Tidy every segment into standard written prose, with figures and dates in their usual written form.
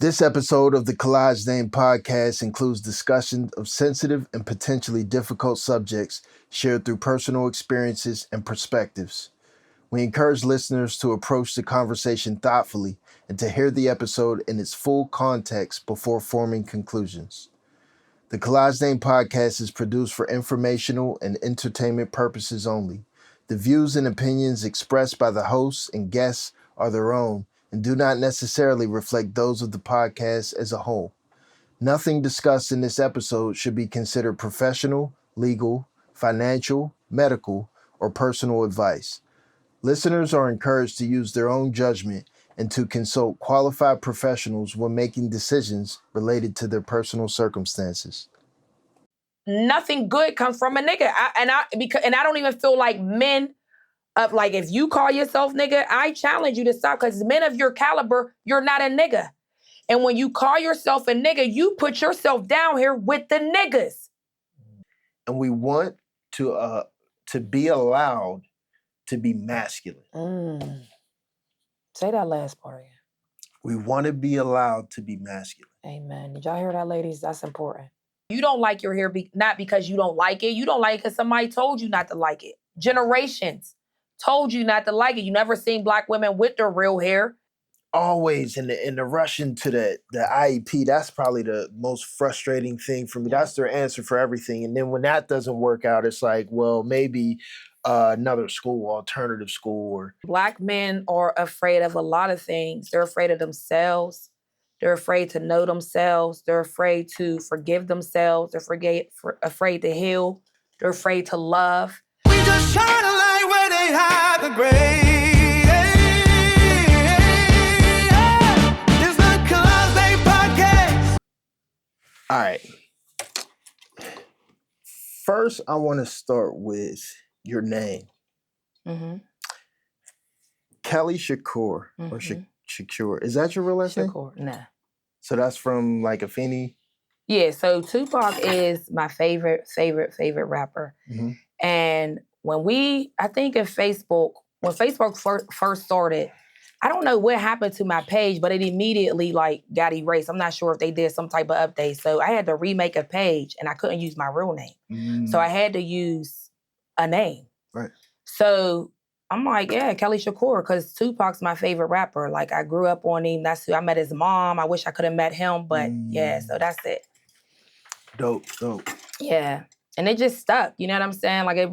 This episode of the Kalaj Name podcast includes discussion of sensitive and potentially difficult subjects shared through personal experiences and perspectives. We encourage listeners to approach the conversation thoughtfully and to hear the episode in its full context before forming conclusions. The Kalaj Name podcast is produced for informational and entertainment purposes only. The views and opinions expressed by the hosts and guests are their own and do not necessarily reflect those of the podcast as a whole. Nothing discussed in this episode should be considered professional, legal, financial, medical, or personal advice. Listeners are encouraged to use their own judgment and to consult qualified professionals when making decisions related to their personal circumstances. Nothing good comes from a nigga. I don't even feel like men like if you call yourself nigga, I challenge you to stop, because men of your caliber, you're not a nigga. And when you call yourself a nigga, you put yourself down here with the niggas. And we want to be allowed to be masculine. Say that last part again. We want to be allowed to be masculine. Amen. Did y'all hear that, ladies? That's important. You don't like your hair not because you don't like it. You don't like it because somebody told you not to like it. Generations told you not to like it. You never seen black women with their real hair. Always in the rush into the IEP, that's probably the most frustrating thing for me. That's their answer for everything. And then when that doesn't work out, it's like, well, maybe another school, alternative school. Or Black men are afraid of a lot of things. They're afraid of themselves. They're afraid to know themselves. They're afraid to forgive themselves. They're afraid to heal. They're afraid to love. We just shine a light where they hide the grave. It's the Kalaj Name podcast. All right. First, I want to start with your name. Mm-hmm. Kelli Shakur, or Shakur. Is that your real last name? Shakur, nah. So that's from like Afeni? Yeah, so Tupac is my favorite rapper. Mm-hmm. And I think when Facebook first started, I don't know what happened to my page, but it immediately got erased. I'm not sure if they did some type of update. So I had to remake a page and I couldn't use my real name. So I had to use a name. Right. So I'm like, yeah, Kelli Shakur, because Tupac's my favorite rapper. Like, I grew up on him. That's who I met his mom. I wish I could have met him, but yeah, so that's it. Dope. Yeah. And it just stuck. You know what I'm saying? Like, it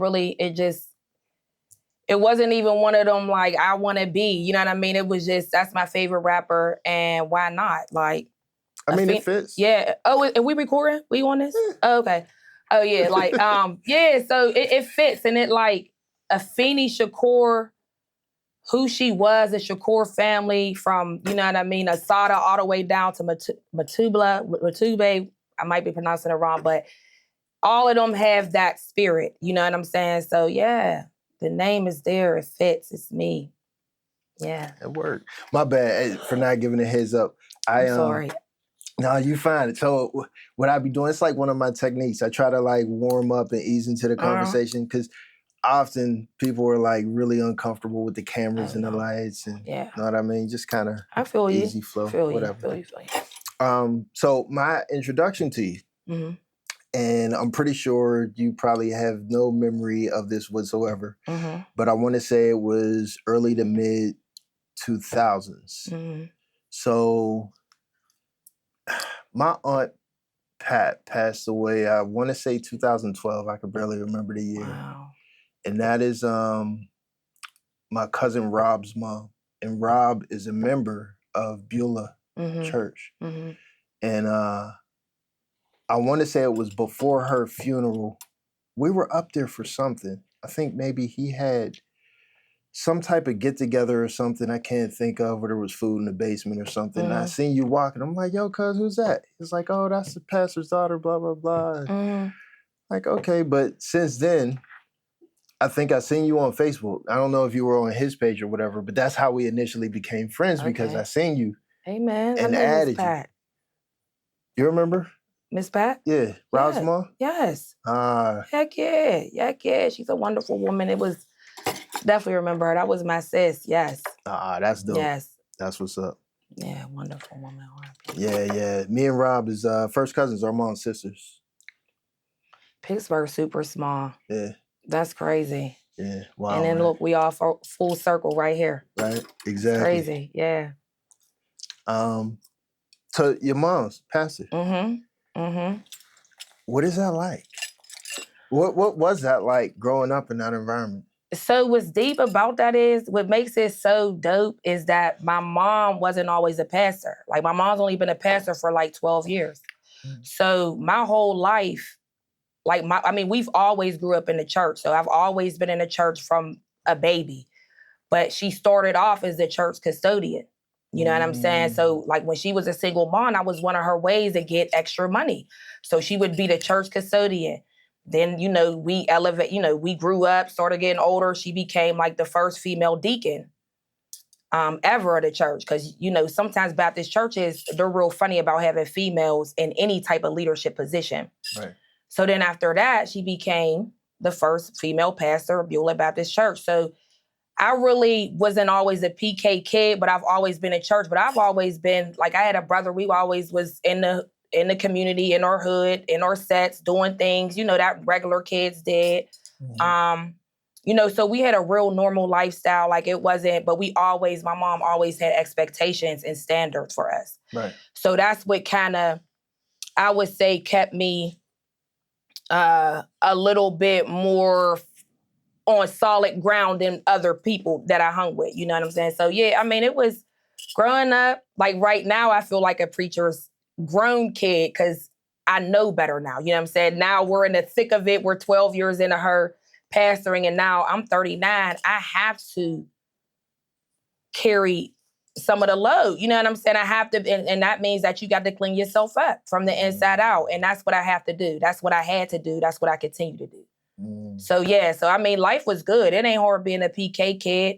wasn't even one of them, like, I want to be. You know what I mean? It was just, that's my favorite rapper, and why not? Like, it fits. Yeah. Oh, are we recording? We on this? Oh, okay. Oh, yeah. Like, yeah, so it fits. And it, like, Afeni Shakur, who she was, the Shakur family from, you know what I mean, Asada all the way down to Matube. I might be pronouncing it wrong, but all of them have that spirit. You know what I'm saying? So, yeah, the name is there. It fits. It's me. Yeah. It worked. My bad for not giving a heads up. I'm sorry. No, you fine. So what I be doing, it's like one of my techniques. I try to like warm up and ease into the conversation because often people are like really uncomfortable with the cameras and the lights and you know what I mean? Just kind of easy flow, whatever. So my introduction to you, and I'm pretty sure you probably have no memory of this whatsoever, but I want to say it was early to mid 2000s. So my aunt Pat passed away, I want to say 2012. I could barely remember the year. Wow. And that is my cousin Rob's mom. And Rob is a member of Beulah Church. And I want to say it was before her funeral. We were up there for something. I think maybe he had some type of get-together or something I can't think of, where there was food in the basement or something. And I seen you walking. I'm like, yo, cuz, who's that? He's like, oh, that's the pastor's daughter, blah, blah, blah. Like, okay. But since then, I think I seen you on Facebook. I don't know if you were on his page or whatever, but that's how we initially became friends because I seen you. Amen. And added you. You remember? Miss Pat? Yeah. Rob's mom? Yes. Heck yeah. Heck yeah. She's a wonderful woman. It was, definitely remember her. That was my sis. Yes. That's dope. Yes. That's what's up. Yeah, wonderful woman. Yeah. Me and Rob is first cousins, our mom's sisters. Pittsburgh super small. Yeah. That's crazy. Yeah. Wow. And then man. look, we all full circle right here. Right. Exactly. It's crazy. Yeah. So your mom's pastor. Mm-hmm. What is that like? What was that like growing up in that environment? So what's deep about that is, what makes it so dope is that my mom wasn't always a pastor. Like, my mom's only been a pastor for like 12 years. So my whole life, like we've always grew up in the church. So I've always been in the church from a baby. But she started off as the church custodian. You know what I'm saying? So like when she was a single mom, that was one of her ways to get extra money. So she would be the church custodian. Then, we we grew up, started getting older. She became like the first female deacon ever at the church. Because, sometimes Baptist churches, they're real funny about having females in any type of leadership position. Right. So then after that, she became the first female pastor of Beulah Baptist Church. So I really wasn't always a PK kid, but I've always been in church. But I've always been, like, I had a brother, we always was in the community, in our hood, in our sets, doing things, that regular kids did. Mm-hmm. So we had a real normal lifestyle. Like, it wasn't, but my mom always had expectations and standards for us. Right. So that's what kind of, I would say, kept me a little bit more on solid ground than other people that I hung with. You know what I'm saying? So yeah, it was growing up, like right now, I feel like a preacher's grown kid because I know better now. You know what I'm saying? Now we're in the thick of it. We're 12 years into her pastoring, and now I'm 39. I have to carry some of the load. You know what I'm saying? I have to, and that means that you got to clean yourself up from the inside out. And that's what I have to do. That's what I had to do. That's what I continue to do. So yeah, life was good. It ain't hard being a PK kid.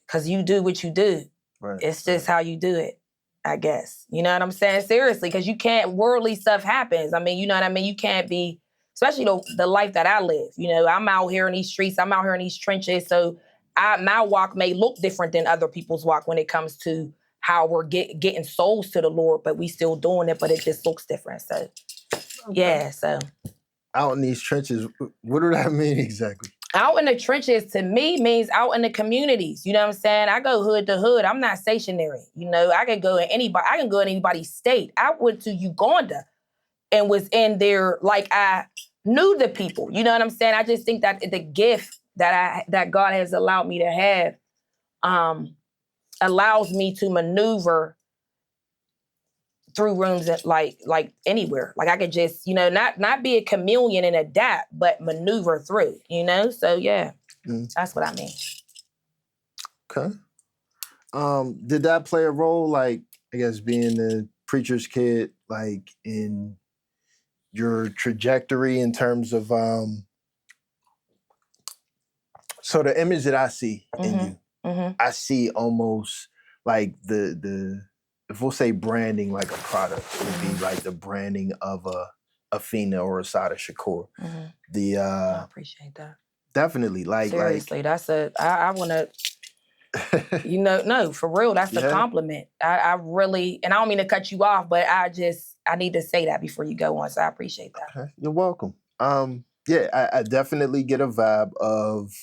Cause you do what you do. Right. It's just how you do it, I guess. You know what I'm saying? Seriously, because you can't, worldly stuff happens. You know what I mean? You can't be, especially the life that I live. I'm out here in these streets, I'm out here in these trenches. So my walk may look different than other people's walk when it comes to how we're getting souls to the Lord, but we still doing it, but it just looks different. So yeah, so. Out in these trenches, what do that mean exactly? Out in the trenches, to me, means out in the communities. You know what I'm saying? I go hood to hood. I'm not stationary. I can go in anybody's state. I went to Uganda and was in there, like, I knew the people. You know what I'm saying? I just think that the gift that God has allowed me to have allows me to maneuver through rooms that like anywhere. Like, I could just, not be a chameleon and adapt, but maneuver through, So yeah, That's what I mean. Okay. Did that play a role, like, I guess, being the preacher's kid, like, in your trajectory in terms of, so the image that I see in you, I see almost like the if we'll say branding like a product, it would be like the branding of a Fina or a Sada Shakur. I appreciate that. Definitely. Seriously, that's I want to, no, for real, that's a compliment. I really, and I don't mean to cut you off, but I need to say that before you go on, so I appreciate that. Okay. You're welcome. I definitely get a vibe of,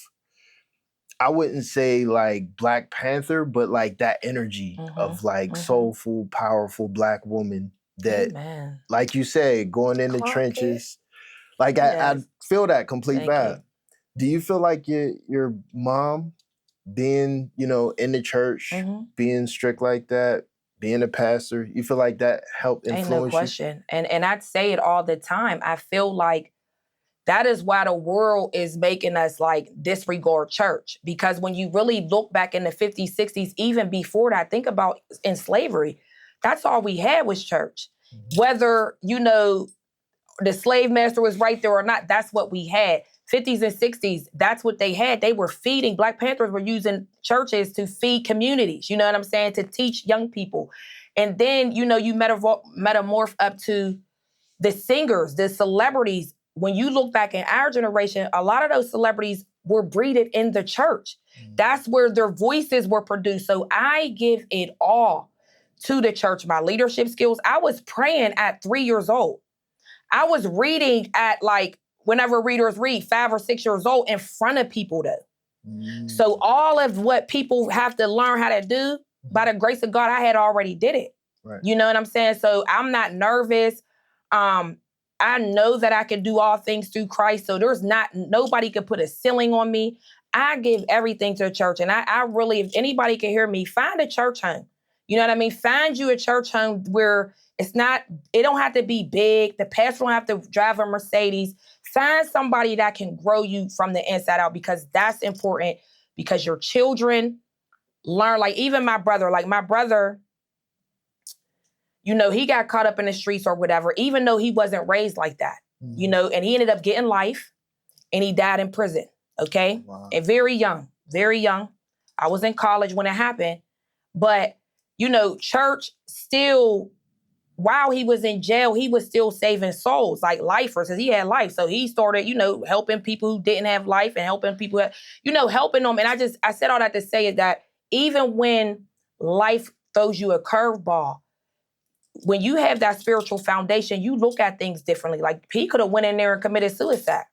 I wouldn't say like Black Panther, but like that energy of like soulful, powerful Black woman that, like you said, going in the trenches. Like, I feel that complete vibe. Do you feel like your mom being, in the church, being strict like that, being a pastor, you feel like that helped influence you? Ain't no question. And I'd say it all the time. I feel like that is why the world is making us like disregard church. Because when you really look back in the 50s, 60s, even before that, think about in slavery, that's all we had was church. Whether, the slave master was right there or not, that's what we had. 50s and 60s, that's what they had. They were feeding, Black Panthers were using churches to feed communities, you know what I'm saying, to teach young people. And then, you metamorph up to the singers, the celebrities. When you look back in our generation, a lot of those celebrities were breeded in the church. That's where their voices were produced. So I give it all to the church. My leadership skills. I was praying at 3 years old. I was reading at like, whenever readers read, 5 or 6 years old in front of people though. So all of what people have to learn how to do, by the grace of God, I had already did it. Right. You know what I'm saying? So I'm not nervous. I know that I can do all things through Christ. So nobody could put a ceiling on me. I give everything to the church. And I really, if anybody can hear me, find a church home. You know what I mean? Find you a church home where it don't have to be big. The pastor don't have to drive a Mercedes. Find somebody that can grow you from the inside out, because that's important, because your children learn. Like even my brother, you know, he got caught up in the streets or whatever, even though he wasn't raised like that, you know, and he ended up getting life and he died in prison. Okay. Wow. And very young. I was in college when it happened, but you know, church still, while he was in jail, he was still saving souls, like lifers, because he had life. So he started, you know, helping people who didn't have life and helping people, helping them. And I said all that to say is that even when life throws you a curveball, when you have that spiritual foundation, you look at things differently. Like he could have went in there and committed suicide.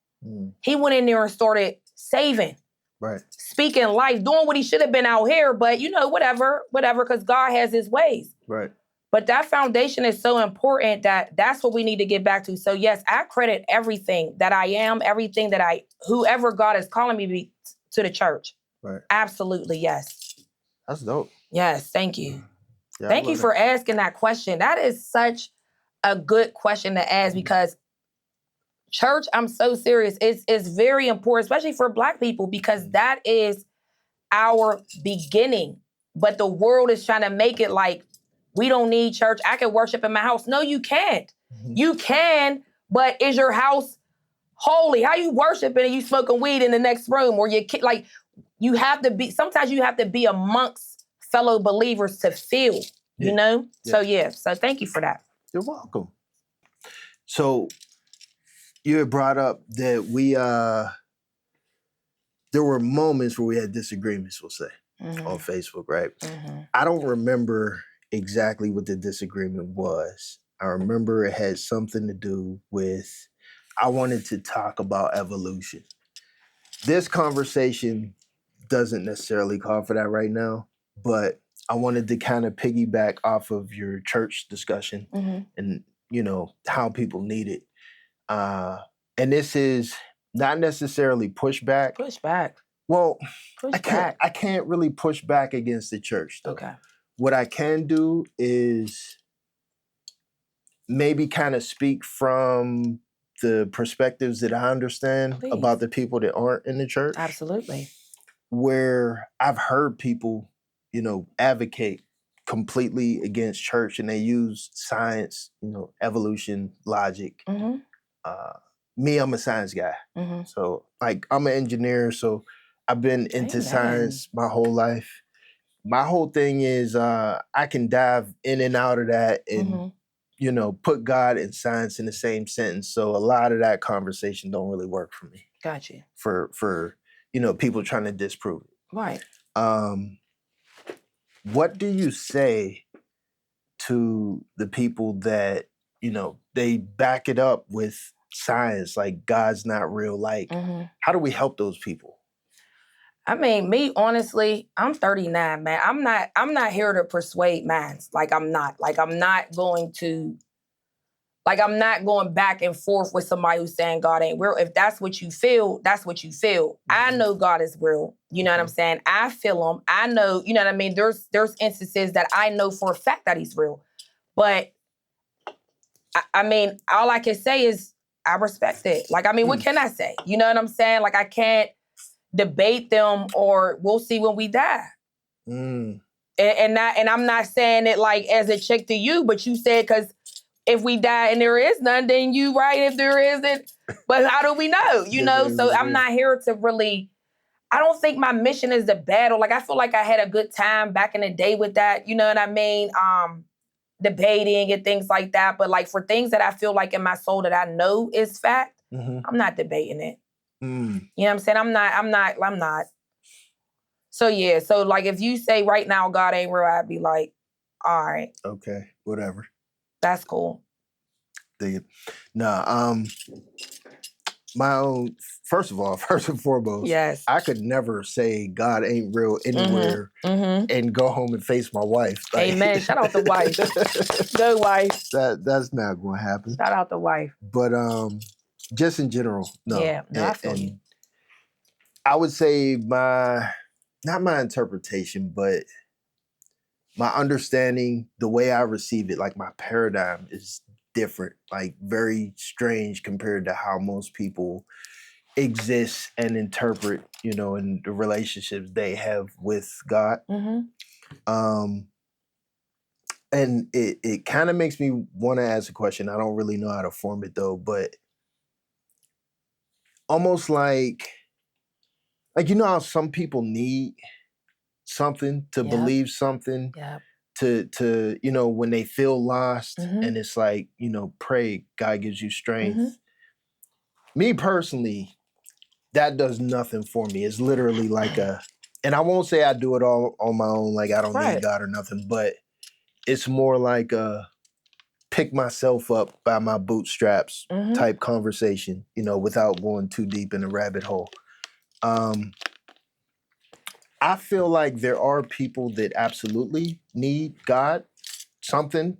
He went in there and started saving. Right. Speaking life, doing what he should have been out here, but you know, whatever, because God has his ways. Right. But that foundation is so important that's what we need to get back to. So yes, I credit everything that I am, everything that whoever God is calling me to be, to the church. Right. Absolutely, yes. That's dope. Yes, thank you. Yeah, Thank you for asking that question. That is such a good question to ask, because church, I'm so serious. It's very important, especially for Black people, because that is our beginning. But the world is trying to make it like, we don't need church. I can worship in my house. No, you can't. You can, but is your house holy? How you worshiping and you smoking weed in the next room? Or sometimes you have to be amongst fellow believers to feel, you know? Yeah. So thank you for that. You're welcome. So you had brought up that there were moments where we had disagreements, we'll say, on Facebook, right? I don't remember exactly what the disagreement was. I remember it had something to do with, I wanted to talk about evolution. This conversation doesn't necessarily call for that right now, but I wanted to kind of piggyback off of your church discussion and, you know, how people need it. And this is not necessarily pushback. Pushback. Well, I can't really push back against the church, though. Okay. What I can do is maybe kind of speak from the perspectives that I understand about the people that aren't in the church. Absolutely. Where I've heard people, you know, advocate completely against church, and they use science, you know, evolution, logic. Me, I'm a science guy. So, like, I'm an engineer, so I've been into science my whole life. My whole thing is I can dive in and out of that and, you know, put God and science in the same sentence. So a lot of that conversation don't really work for me. Gotcha. For you know, people trying to disprove it. Right. What do you say to the people that, you know, they back it up with science, like God's not real? Like, how do we help those people? I mean, me, honestly, I'm 39, man. I'm not here to persuade minds. I'm not going back and forth with somebody who's saying God ain't real. If that's what you feel, that's what you feel. I know God is real. You know what I'm saying? I feel him. I know, you know what I mean? There's instances that I know for a fact that he's real. But I mean, all I can say is I respect it. What can I say? You know what I'm saying? I can't debate them, or we'll see when we die. And I'm not saying it as a check to you, but you said, because if we die and there is none, then you right if there isn't. But how do we know? You know? So I'm not here to really, I don't think my mission is to battle. I feel like I had a good time back in the day with that. You know what I mean? Debating and things like that. But for things that I feel like in my soul that I know is fact, I'm not debating it. You know what I'm saying? I'm not. So yeah, so like if you say right now God ain't real, I'd be like, all right. Okay, whatever. That's cool. Dig it. Nah, my own, first and foremost, Yes. I could never say God ain't real anywhere and go home and face my wife. Like, amen. Shout out the wife. Go wife. That's not going to happen. Shout out the wife. But just in general, no. Yeah, no, I feel you. I would say not my interpretation, but my understanding, the way I receive it, like my paradigm is different, like very strange compared to how most people exist and interpret, in the relationships they have with God. And it kind of makes me want to ask a question. I don't really know how to form it though, but almost like how some people need something to believe something to when they feel lost and it's like, pray, God gives you strength. Me personally, that does nothing for me. It's literally like and I won't say I do it all on my own, like I don't need God or nothing, but it's more like a pick myself up by my bootstraps type conversation, without going too deep in the rabbit hole. I feel like there are people that absolutely need God, something,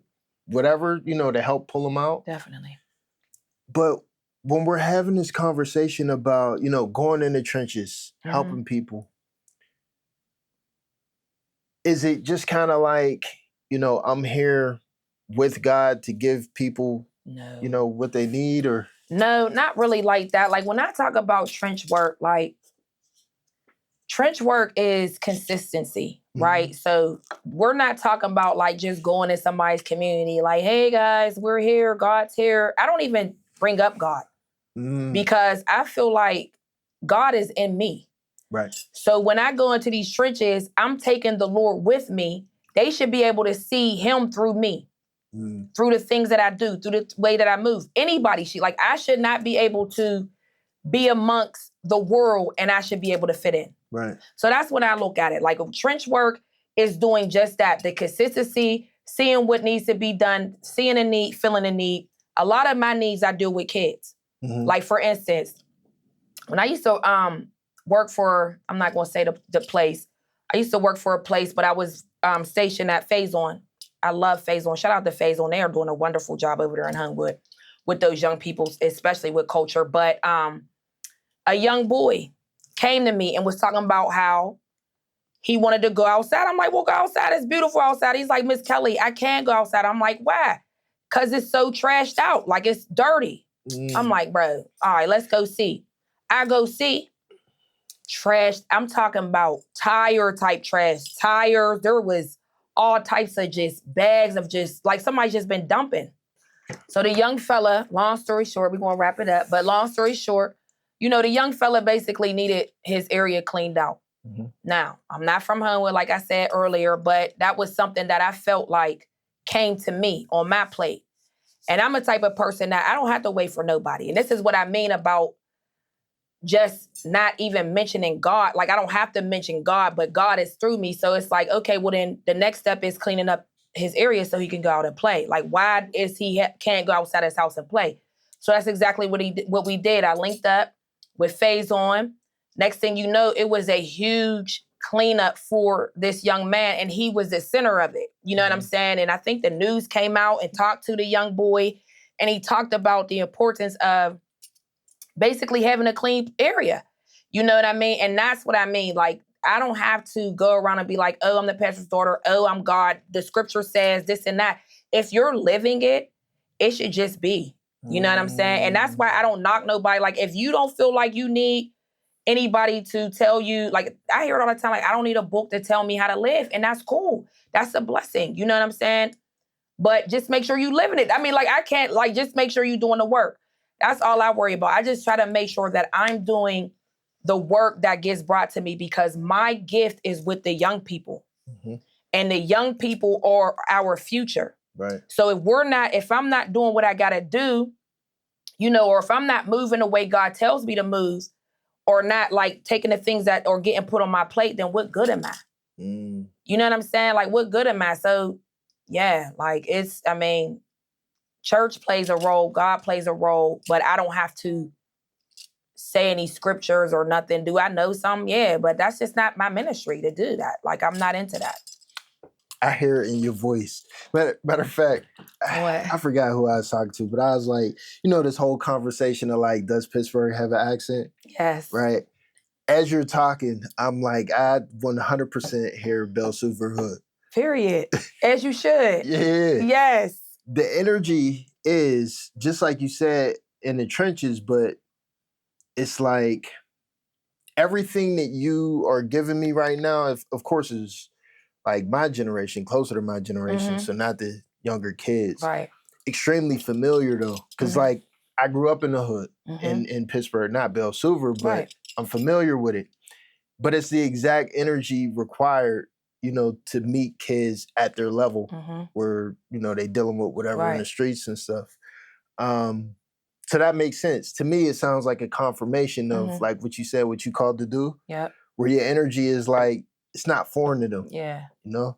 whatever, to help pull them out. Definitely. But when we're having this conversation about, going in the trenches, helping people, is it just kind of like, I'm here with God to give people, what they need, or? No, not really like that. Like when I talk about trench work, like trench work is consistency, right? So we're not talking about like just going in somebody's community, like, hey guys, we're here, God's here. I don't even bring up God because I feel like God is in me. Right. So when I go into these trenches, I'm taking the Lord with me. They should be able to see him through me, through the things that I do, through the way that I move. Anybody should, like, I should not be able to be amongst the world and I should be able to fit in. Right. So that's when I look at it. Like trench work is doing just that. The consistency, seeing what needs to be done, seeing a need, feeling a need. A lot of my needs I do with kids. Like for instance, when I used to work for, I'm not going to say the place. I used to work for a place, but I was stationed at Faison. I love Faison. Shout out to Faison. They are doing a wonderful job over there in Homewood with those young people, especially with culture. But a young boy came to me and was talking about how he wanted to go outside. I'm like, well, go outside. It's beautiful outside. He's like, Miss Kelly, I can't go outside. I'm like, why? Because it's so trashed out. Like, it's dirty. I'm like, bro, all right, let's go see. I go see. Trash. I'm talking about tire type trash. Tires. There was all types of just bags of just, like somebody's just been dumping. So the young fella, long story short, we're going to wrap it up. But long story short, the young fella basically needed his area cleaned out. Now, I'm not from Homewood, like I said earlier, but that was something that I felt like came to me on my plate. And I'm a type of person that I don't have to wait for nobody. And this is what I mean about just not even mentioning God. Like, I don't have to mention God, but God is through me. So it's like, okay, well then the next step is cleaning up his area so he can go out and play. Like, why is he can't go outside his house and play? So that's exactly what we did. I linked up with Faison. Next thing you know, it was a huge cleanup for this young man, and he was the center of it. You know what I'm saying? And I think the news came out and talked to the young boy, and he talked about the importance of basically having a clean area. You know what I mean? And that's what I mean. Like, I don't have to go around and be like, oh, I'm the pastor's daughter. Oh, I'm God. The scripture says this and that. If you're living it, it should just be. You know what I'm saying? And that's why I don't knock nobody. Like, if you don't feel like you need anybody to tell you, like, I hear it all the time, like, I don't need a book to tell me how to live. And that's cool. That's a blessing. You know what I'm saying? But just make sure you live in it. I mean, like, I can't, like, just make sure you're doing the work. That's all I worry about. I just try to make sure that I'm doing the work that gets brought to me, because my gift is with the young people. And the young people are our future. Right. So if I'm not doing what I got to do, or if I'm not moving the way God tells me to move, or not like taking the things that or getting put on my plate, then what good am I? You know what I'm saying? Like, what good am I? So, yeah, like church plays a role, God plays a role, but I don't have to say any scriptures or nothing. Do I know some? Yeah, but that's just not my ministry to do that. Like, I'm not into that. I hear it in your voice. Matter of fact, What? I forgot who I was talking to, but I was like, this whole conversation of like, does Pittsburgh have an accent? Yes. Right? As you're talking, I'm like, I 100% hear Belsuver Hood. Period. As you should. Yeah. Yes. The energy is, just like you said, in the trenches, but it's like everything that you are giving me right now, of course, is like my generation, closer to my generation, so not the younger kids. Right. Extremely familiar though, because like I grew up in the hood in Pittsburgh, not Belsuver, but I'm familiar with it. But it's the exact energy required, to meet kids at their level where, they dealing with whatever in the streets and stuff. So that makes sense. To me, it sounds like a confirmation of like what you said, what you called to do. Yep. Where your energy is like, it's not foreign to them. Yeah.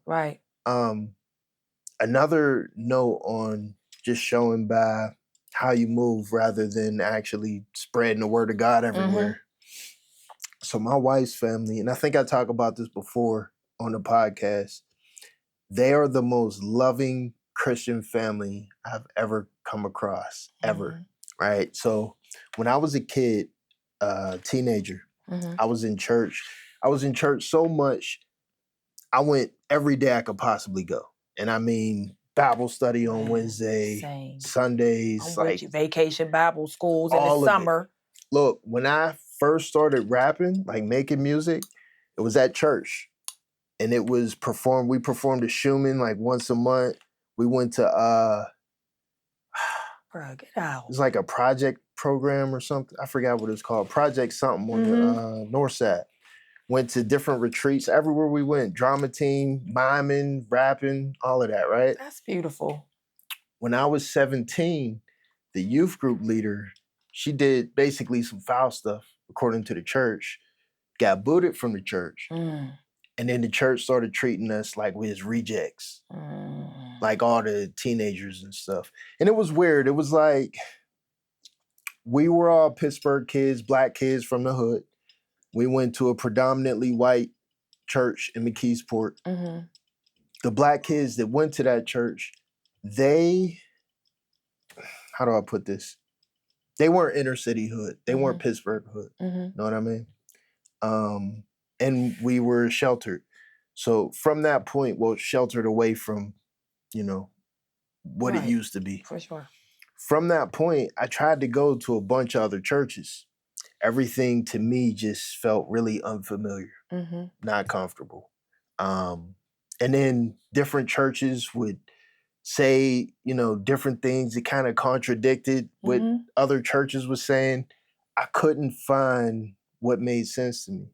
Right. Another note on just showing by how you move rather than actually spreading the word of God everywhere. So my wife's family, and I think I talked about this before on the podcast, they are the most loving Christian family I've ever come across, ever. Right? So when I was a kid, teenager, I was in church. I was in church so much, I went every day I could possibly go. And I mean, Bible study on Wednesday, Sundays, like vacation Bible schools in the summer. Look, when I first started rapping, like making music, it was at church. And it was performed, we performed at Schumann like once a month. We went to Bro, get out. It was like a project program or something. I forgot what it was called. Project something on the north side. Went to different retreats everywhere we went. Drama team, miming, rapping, all of that, right? That's beautiful. When I was 17, the youth group leader, she did basically some foul stuff, according to the church, got booted from the church. And then the church started treating us like we was rejects. Like all the teenagers and stuff. And it was weird. It was like, we were all Pittsburgh kids, black kids from the hood. We went to a predominantly white church in McKeesport. The black kids that went to that church, they, how do I put this? They weren't inner city hood. They weren't Pittsburgh hood. Know what I mean? And we were sheltered. So from that point, sheltered away from, what it used to be. For sure. From that point, I tried to go to a bunch of other churches. Everything to me just felt really unfamiliar, not comfortable. And then different churches would say, different things that kind of contradicted what other churches was saying. I couldn't find what made sense to me.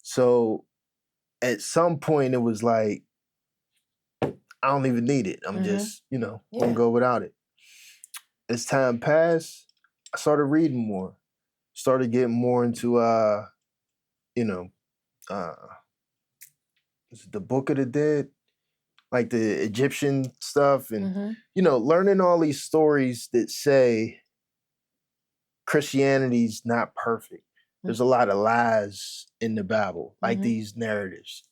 So at some point, it was like, I don't even need it. I'm just, gonna go without it. As time passed, I started reading more. Started getting more into, the Book of the Dead, like the Egyptian stuff, and learning all these stories that say Christianity's not perfect. There's a lot of lies in the Bible, like these narratives.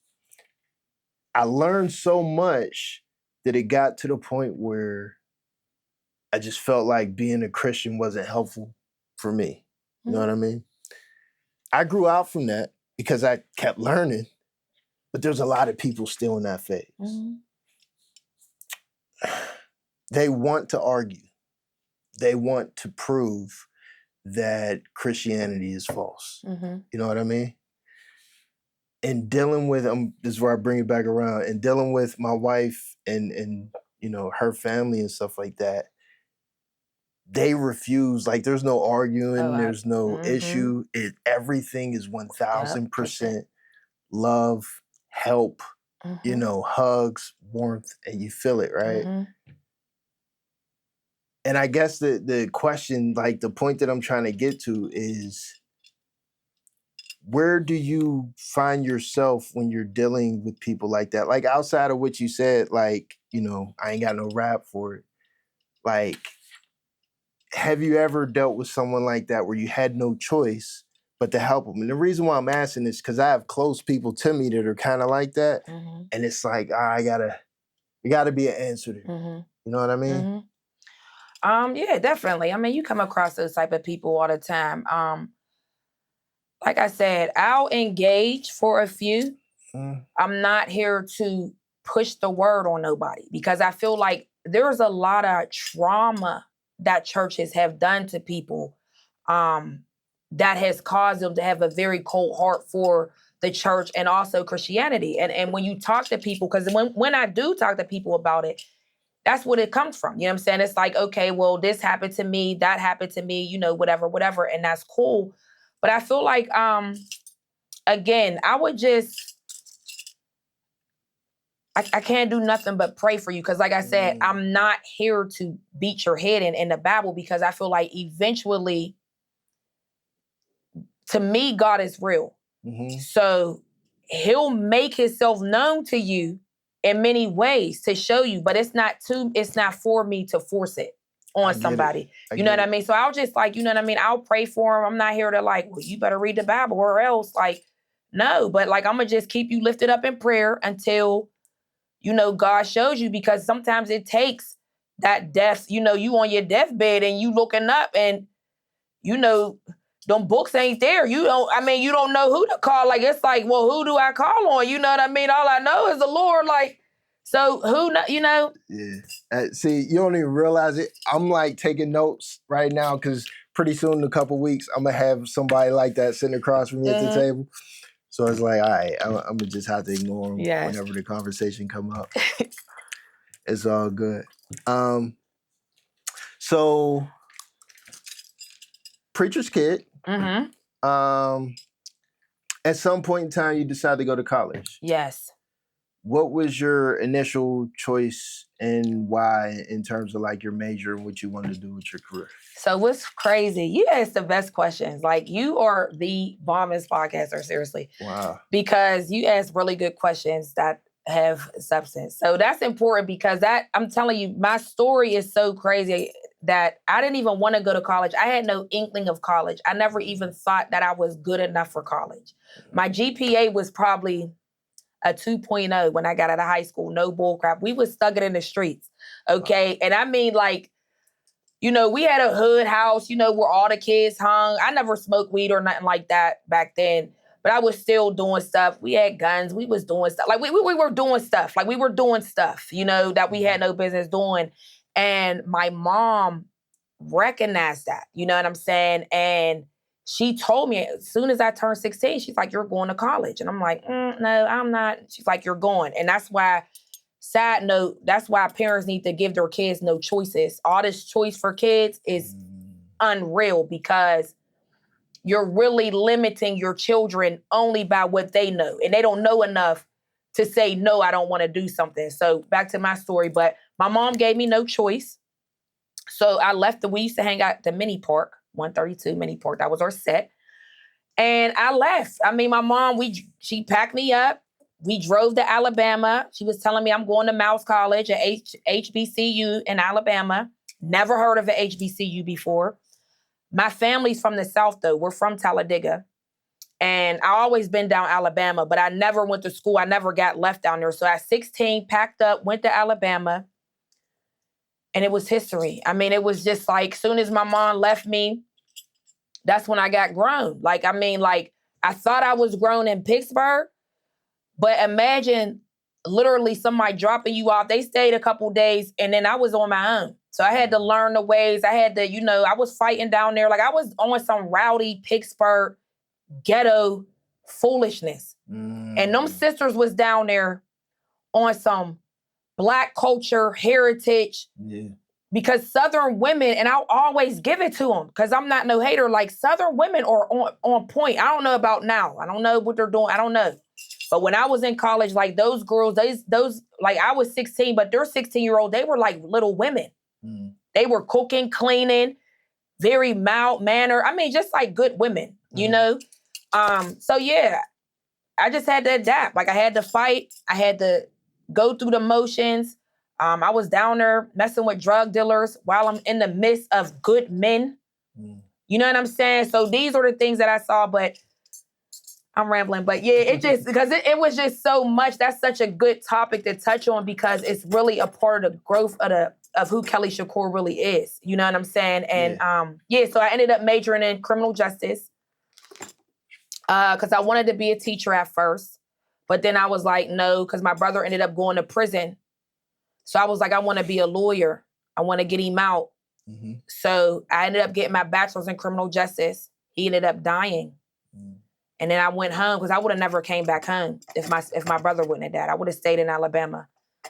I learned so much that it got to the point where I just felt like being a Christian wasn't helpful for me. You know what I mean? I grew out from that because I kept learning, but there's a lot of people still in that phase. They want to argue. They want to prove that Christianity is false. You know what I mean? And dealing with, this is where I bring it back around, and dealing with my wife and her family and stuff like that, they refuse, like there's no arguing, there's no issue. Everything is 1000% love, help, hugs, warmth, and you feel it, right? And I guess the question, like the point that I'm trying to get to is, where do you find yourself when you're dealing with people like that? Like outside of what you said, like, you know, I ain't got no rap for it. Like, have you ever dealt with someone like that where you had no choice but to help them? And the reason why I'm asking is because I have close people to me that are kind of like that. Mm-hmm. And it's like, it gotta be an answer there. Mm-hmm. You know what I mean? Mm-hmm. Yeah, definitely. I mean, you come across those type of people all the time. Like I said, I'll engage for a few. I'm not here to push the word on nobody because I feel like there's a lot of trauma that churches have done to people that has caused them to have a very cold heart for the church and also Christianity. And when you talk to people, because when I do talk to people about it, that's what it comes from. You know what I'm saying? It's like, okay, well, this happened to me, that happened to me, you know, whatever, and that's cool. But I feel like, again, I would just, I can't do nothing but pray for you. Because like I said, I'm not here to beat your head in the Bible because I feel like eventually, to me, God is real. Mm-hmm. So he'll make himself known to you in many ways to show you, but it's not for me to force it on somebody. You know what I mean? So I'll just like, you know what I mean? I'll pray for him. I'm not here to like, well, you better read the Bible or else. Like, no, but like, I'm going to just keep you lifted up in prayer until, you know, God shows you, because sometimes it takes that death, you know, you on your deathbed and you looking up and, you know, them books ain't there. You don't know who to call. Like, it's like, well, who do I call on? You know what I mean? All I know is the Lord. Like, so who, you know? Yeah. See, you don't even realize it. I'm like taking notes right now because pretty soon in a couple weeks, I'm going to have somebody like that sitting across from me at the table. So it's like, all right, I'm going to just have to ignore them whenever the conversation come up. It's all good. So, preacher's kid. Mm-hmm. At some point in time, you decided to go to college. Yes. What was your initial choice and why in terms of like your major and what you wanted to do with your career? So what's crazy, you ask the best questions. Like, you are the bombest podcaster, seriously. Wow. Because you ask really good questions that have substance. So that's important because I'm telling you, my story is so crazy that I didn't even want to go to college. I had no inkling of college. I never even thought that I was good enough for college. My GPA was probably a 2.0 when I got out of high school. No bull crap. We was stuck in the streets. Okay. Wow. And I mean, like, you know, we had a hood house, you know, where all the kids hung. I never smoked weed or nothing like that back then, but I was still doing stuff. We had guns. We was doing stuff. Like, we were doing stuff. Like, we were doing stuff, you know, that we had no business doing. And my mom recognized that, you know what I'm saying? And she told me as soon as I turned 16, she's like, you're going to college. And I'm like, no, I'm not. She's like, you're going. And that's why, side note, that's why parents need to give their kids no choices. All this choice for kids is unreal because you're really limiting your children only by what they know. And they don't know enough to say, no, I don't want to do something. So back to my story. But my mom gave me no choice. So I left. We used to hang out at the mini park, 132 mini park. That was our set. And I left. I mean, my mom, she packed me up. We drove to Alabama. She was telling me I'm going to Mouse College at HBCU in Alabama. Never heard of an HBCU before. My family's from the South, though. We're from Talladega. And I always been down Alabama, but I never went to school. I never got left down there. So at 16, packed up, went to Alabama. And it was history. I mean, it was just like, soon as my mom left me, that's when I got grown. Like, I mean, like, I thought I was grown in Pittsburgh, but imagine literally somebody dropping you off. They stayed a couple days and then I was on my own. So I had to learn the ways. I had to, you know, I was fighting down there. Like, I was on some rowdy Pittsburgh ghetto foolishness. And them sisters was down there on some Black culture, heritage. Yeah. Because Southern women, and I'll always give it to them because I'm not no hater, like Southern women are on point. I don't know about now. I don't know what they're doing. I don't know. But when I was in college, like those girls, those like I was 16, but they're 16-year-old, they were like little women. They were cooking, cleaning, very mild manner. I mean, just like good women, you know? So yeah, I just had to adapt. Like I had to fight. I had to go through the motions. I was down there messing with drug dealers while I'm in the midst of good men. You know what I'm saying? So these are the things that I saw, but I'm rambling. But yeah, it just, because it was just so much. That's such a good topic to touch on because it's really a part of the growth of who Kelli Shakur really is. You know what I'm saying? And so I ended up majoring in criminal justice because I wanted to be a teacher at first. But then I was like, no, because my brother ended up going to prison. So I was like, I want to be a lawyer. I want to get him out. So I ended up getting my bachelor's in criminal justice. He ended up dying. And then I went home because I would have never came back home if my brother wouldn't have died. I would have stayed in Alabama.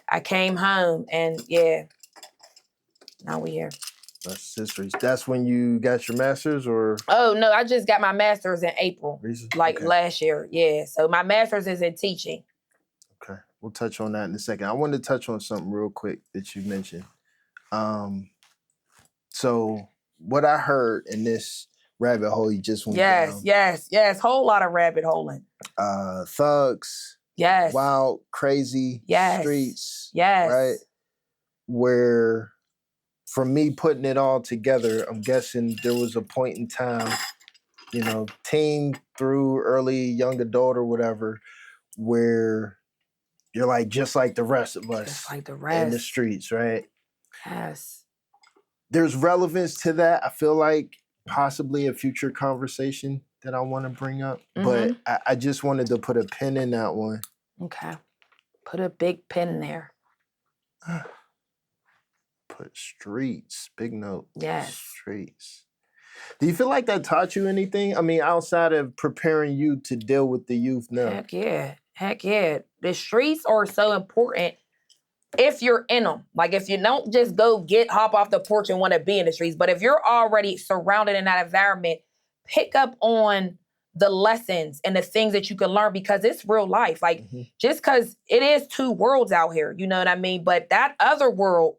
I came home and now we here. That's history. That's when you got your master's or? Oh, no, I just got my master's in April, last year. Yeah, so my master's is in teaching. Okay, we'll touch on that in a second. I wanted to touch on something real quick that you mentioned. So what I heard in this rabbit hole you just went down. Yes. Whole lot of rabbit holing. Thugs. Yes. Wild, crazy streets. Yes. Right? Where, from me putting it all together, I'm guessing there was a point in time, teen through early young adult or whatever, where you're like, just like the rest of us. Just like the rest. In the streets, right? Yes. There's relevance to that. I feel like possibly a future conversation that I want to bring up. But I just wanted to put a pin in that one. Okay. Put a big pin in there. Put streets. Big note. Yes. Streets. Do you feel like that taught you anything? I mean, outside of preparing you to deal with the youth now? Heck yeah. The streets are so important if you're in them. Like if you don't just hop off the porch and want to be in the streets, but if you're already surrounded in that environment, pick up on the lessons and the things that you can learn because it's real life. Like just because it is two worlds out here, you know what I mean? But that other world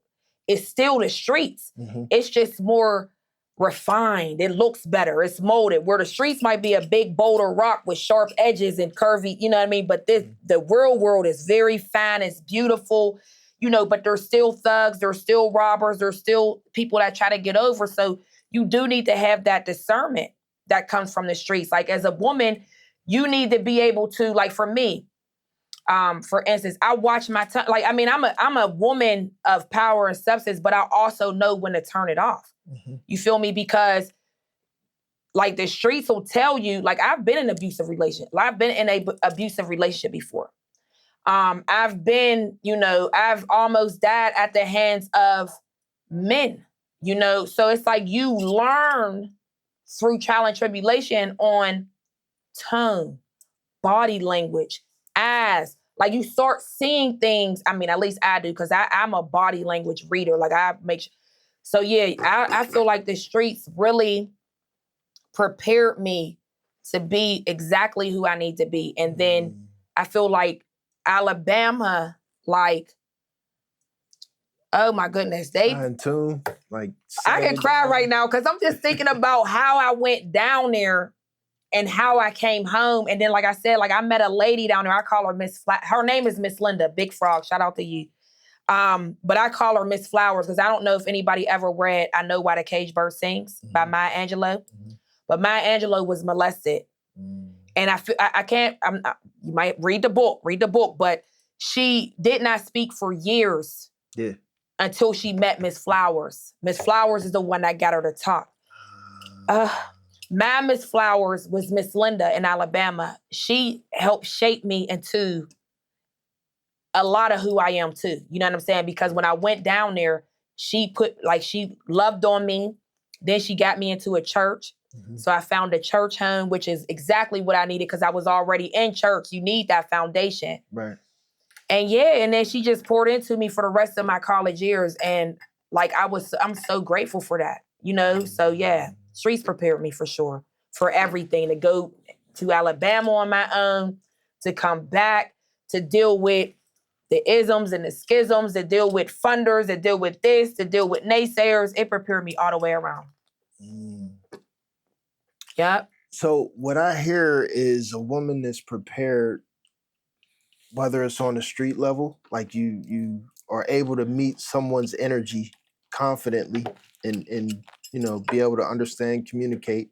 is still the streets. It's just more refined. It looks better. It's molded. Where the streets might be a big boulder rock with sharp edges and curvy, you know what I mean? But the real world is very fine. It's beautiful. But there's still thugs, there's still robbers, there's still people that try to get over. So you do need to have that discernment that comes from the streets. Like as a woman, you need to be able to, like for me, for instance, I watch my tongue. Like, I mean, I'm a woman of power and substance, but I also know when to turn it off. You feel me? Because like the streets will tell you, like I've been in an abusive relationship. I've been in an abusive relationship before. I've been, I've almost died at the hands of men, so it's like you learn through trial and tribulation on tone, body language, eyes. Like you start seeing things. I mean, at least I do, because I'm a body language reader. Like I make sure. So yeah, I feel like the streets really prepared me to be exactly who I need to be. And then I feel like Alabama, like, oh my goodness, they in tune, like I can cry right now because I'm just thinking about how I went down there and how I came home. And then, like I said, like I met a lady down there. I call her her name is Miss Linda, Big Frog. Shout out to you. But I call her Miss Flowers because I don't know if anybody ever read I Know Why the Caged Bird Sings by Maya Angelou. But Maya Angelou was molested. And I can't, you might read the book, but she did not speak for years until she met Miss Flowers. Miss Flowers is the one that got her to talk. My Miss Flowers was Miss Linda in Alabama. She helped shape me into a lot of who I am too. You know what I'm saying? Because when I went down there, she loved on me. Then she got me into a church. So I found a church home, which is exactly what I needed because I was already in church. You need that foundation. Right. And and then she just poured into me for the rest of my college years. And like, I'm so grateful for that, So yeah, streets prepared me for sure for everything, to go to Alabama on my own, to come back, to deal with the isms and the schisms, to deal with funders, to deal with this, to deal with naysayers. It prepared me all the way around. Yep. So what I hear is a woman that's prepared, whether it's on the street level, like you are able to meet someone's energy confidently and be able to understand, communicate,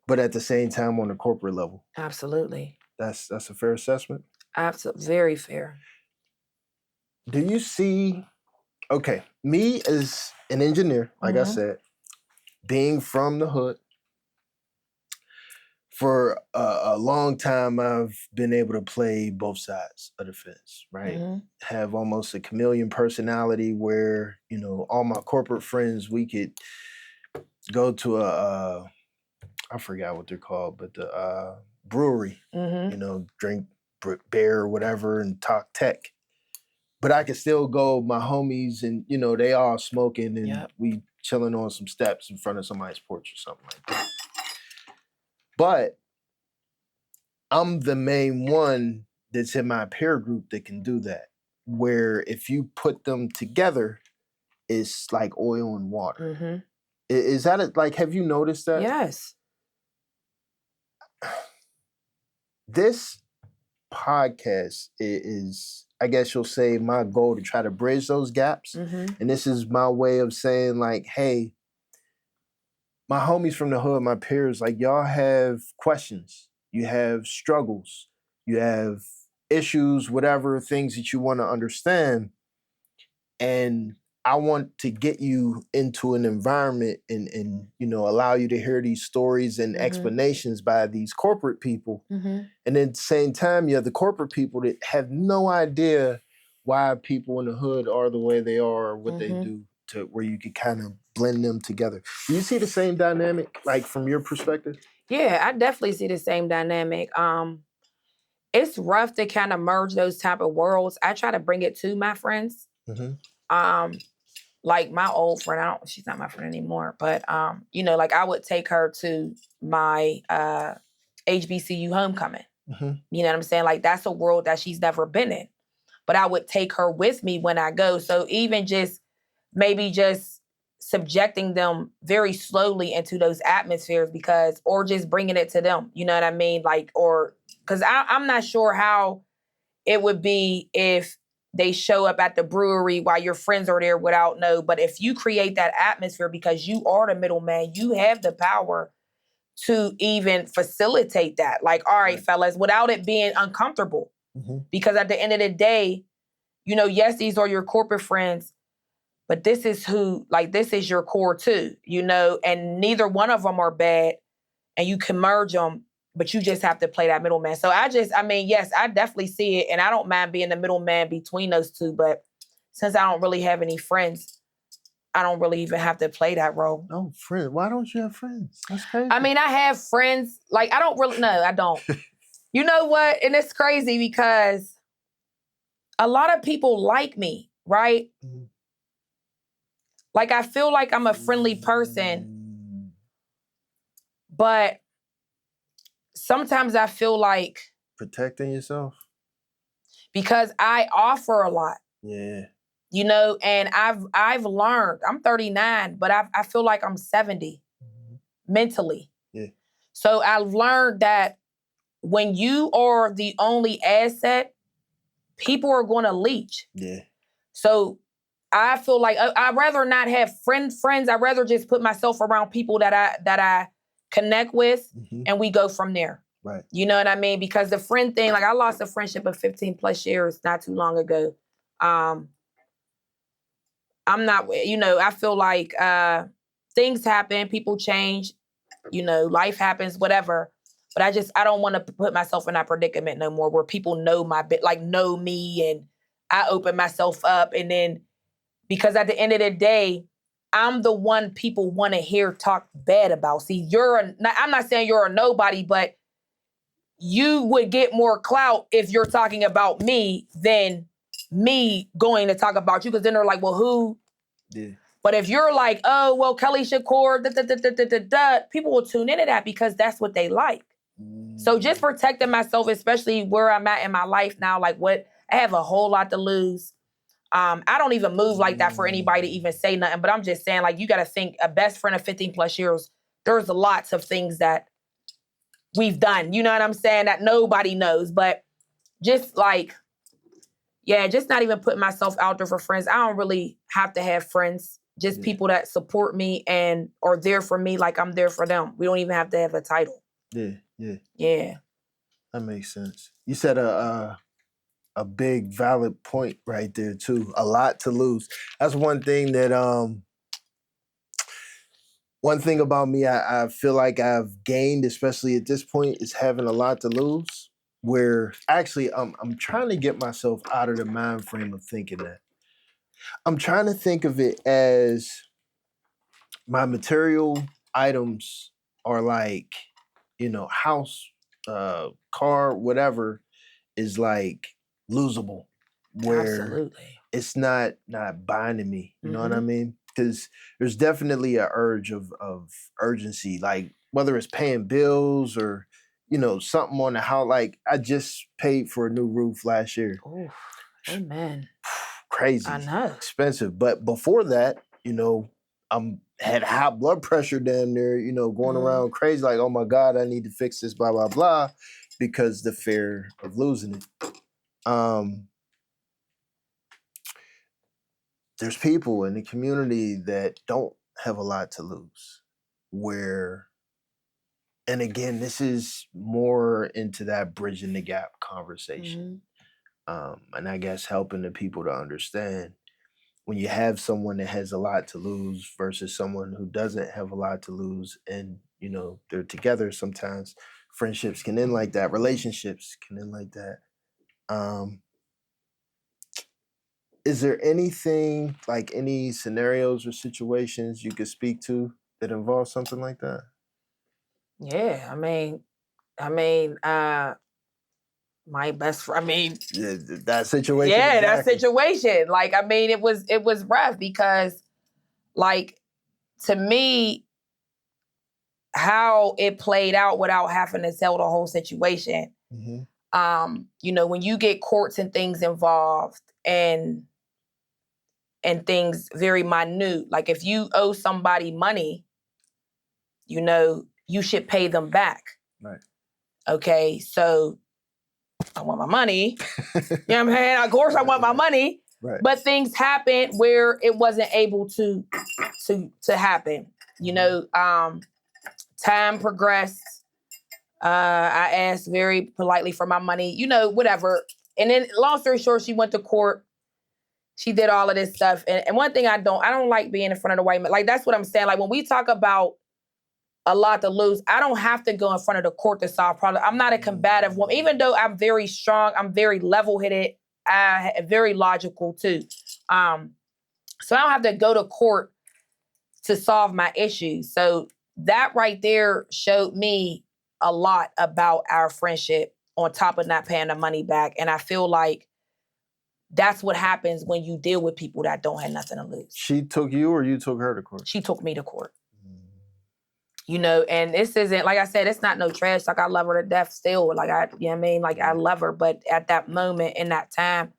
but at the same time on the corporate level. Absolutely. That's a fair assessment. Absolutely, very fair. Do you see? Okay, me as an engineer, like I said, being from the hood, for a long time, I've been able to play both sides of the fence, right? Have almost a chameleon personality where, all my corporate friends, we could go to I forgot what they're called, but the brewery, drink beer or whatever and talk tech. But I could still go, my homies, and, they all smoking and we chilling on some steps in front of somebody's porch or something like that. But I'm the main one that's in my peer group that can do that. Where if you put them together, it's like oil and water. Is that it? Like, have you noticed that? Yes. This podcast is, I guess you'll say, my goal to try to bridge those gaps. And this is my way of saying, like, hey, my homies from the hood, my peers, like, y'all have questions. You have struggles. You have issues, whatever, things that you want to understand. And I want to get you into an environment and allow you to hear these stories and explanations by these corporate people. And at the same time, you have the corporate people that have no idea why people in the hood are the way they are or what they do, to where you could kind of blend them together. Do you see the same dynamic, like, from your perspective? Yeah, I definitely see the same dynamic. It's rough to kind of merge those type of worlds. I try to bring it to my friends. Like my old friend, she's not my friend anymore, but like I would take her to my HBCU homecoming. You know what I'm saying? Like, that's a world that she's never been in. But I would take her with me when I go. So even maybe just subjecting them very slowly into those atmospheres, or just bringing it to them, you know what I mean? Like, because I'm not sure how it would be if they show up at the brewery while your friends are there but if you create that atmosphere, because you are the middleman, you have the power to even facilitate that. Like, all right, fellas, without it being uncomfortable. Because at the end of the day, yes, these are your corporate friends, but this is this is your core too, and neither one of them are bad, and you can merge them, but you just have to play that middleman. So yes, I definitely see it, and I don't mind being the middleman between those two, but since I don't really have any friends, I don't really even have to play that role. No, friends. Why don't you have friends? That's crazy. I have friends, like, I don't. You know what? And it's crazy because a lot of people like me, right? Like, I feel like I'm a friendly person, but sometimes I feel like protecting yourself, because I offer a lot. Yeah. And I've learned, I'm 39, but I feel like I'm 70 mentally. Yeah. So I've learned that when you are the only asset, people are going to leech. Yeah. So I feel like I'd rather not have friends. I'd rather just put myself around people that I connect with, and we go from there. Right. You know what I mean? Because the friend thing, like, I lost a friendship of 15 plus years not too long ago. I'm not, I feel like things happen, people change, life happens, whatever. But I don't want to put myself in that predicament no more, where people know know me, and I open myself up. And then, because at the end of the day, I'm the one people want to hear talk bad about. See, I'm not saying you're a nobody, but you would get more clout if you're talking about me than me going to talk about you, because then they're like, well, who? Yeah. But if you're like, oh, well, Kelli Shakur, people will tune into that because that's what they like. So just protecting myself, especially where I'm at in my life now, like, I have a whole lot to lose. I don't even move like that for anybody to even say nothing, but I'm just saying, like, you got to think, a best friend of 15 plus years, there's lots of things that we've done. You know what I'm saying? That nobody knows. But just like, yeah, just not even putting myself out there for friends. I don't really have to have friends. Just people that support me and are there for me like I'm there for them. We don't even have to have a title. Yeah. That makes sense. You said a big valid point right there too. A lot to lose. That's one thing that one thing about me I feel like I've gained, especially at this point, is having a lot to lose. Where actually I'm trying to get myself out of the mind frame of thinking that. I'm trying to think of it as my material items are like, house, car, whatever is like losable, where Absolutely. it's not binding me. You know what I mean? Because there's definitely an urge of urgency, like whether it's paying bills or something on the house. Like I just paid for a new roof last year. Oof. Amen. Crazy. I know. Expensive. But before that, I'm had high blood pressure down there, going around crazy, like, oh my God, I need to fix this, blah, blah, blah, because the fear of losing it. There's people in the community that don't have a lot to lose, and again, this is more into that bridging the gap conversation. And I guess helping the people to understand when you have someone that has a lot to lose versus someone who doesn't have a lot to lose, and they're together, sometimes friendships can end like that, relationships can end like that. Is there anything, like any scenarios or situations you could speak to that involve something like that? Yeah, I mean, my best friend, that situation. Yeah, exactly. that situation. Like, it was rough because, like, to me, how it played out without having to tell the whole situation. When you get courts and things involved and things very minute, like if you owe somebody money, you should pay them back. Right. Okay, so I want my money. You know what I'm saying? Of course I want my money. Right. But things happened where it wasn't able to happen. Time progressed. I asked very politely for my money, whatever. And then long story short, she went to court. She did all of this stuff. And one thing I don't like being in front of the white man. Like, that's what I'm saying. Like, when we talk about a lot to lose, I don't have to go in front of the court to solve problems. I'm not a combative woman. Even though I'm very strong, I'm very level-headed, I'm very logical too. So I don't have to go to court to solve my issues. So that right there showed me a lot about our friendship, on top of not paying the money back. And I feel like that's what happens when you deal with people that don't have nothing to lose. She took you or you took her to court? She took me to court. And this isn't, like I said, it's not no trash. Like, I love her to death still. Like, I love her. But at that moment, in that time,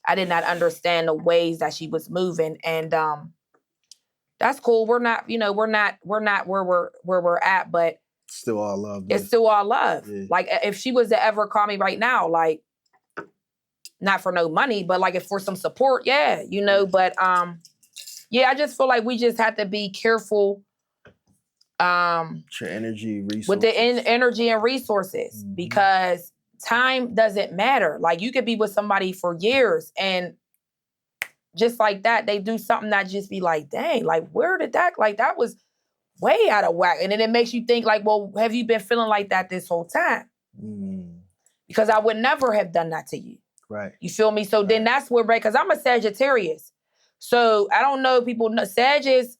I did not understand the ways that she was moving. And that's cool. We're not where we're at, but still all love. It's still all love. Yeah. Like, if she was to ever call me right now, like, not for no money, but like if for some support, yeah, but I just feel like we just have to be careful your energy, resources. With the energy and resources, because time doesn't matter. Like, you could be with somebody for years and just like that, they do something that just be like, dang, like, where did that, like, that was way out of whack. And then it makes you think like, well, have you been feeling like that this whole time? Because I would never have done that to you. Right. You feel me? So then that's where, because I'm a Sagittarius. So I don't know, people know, Sagittarius,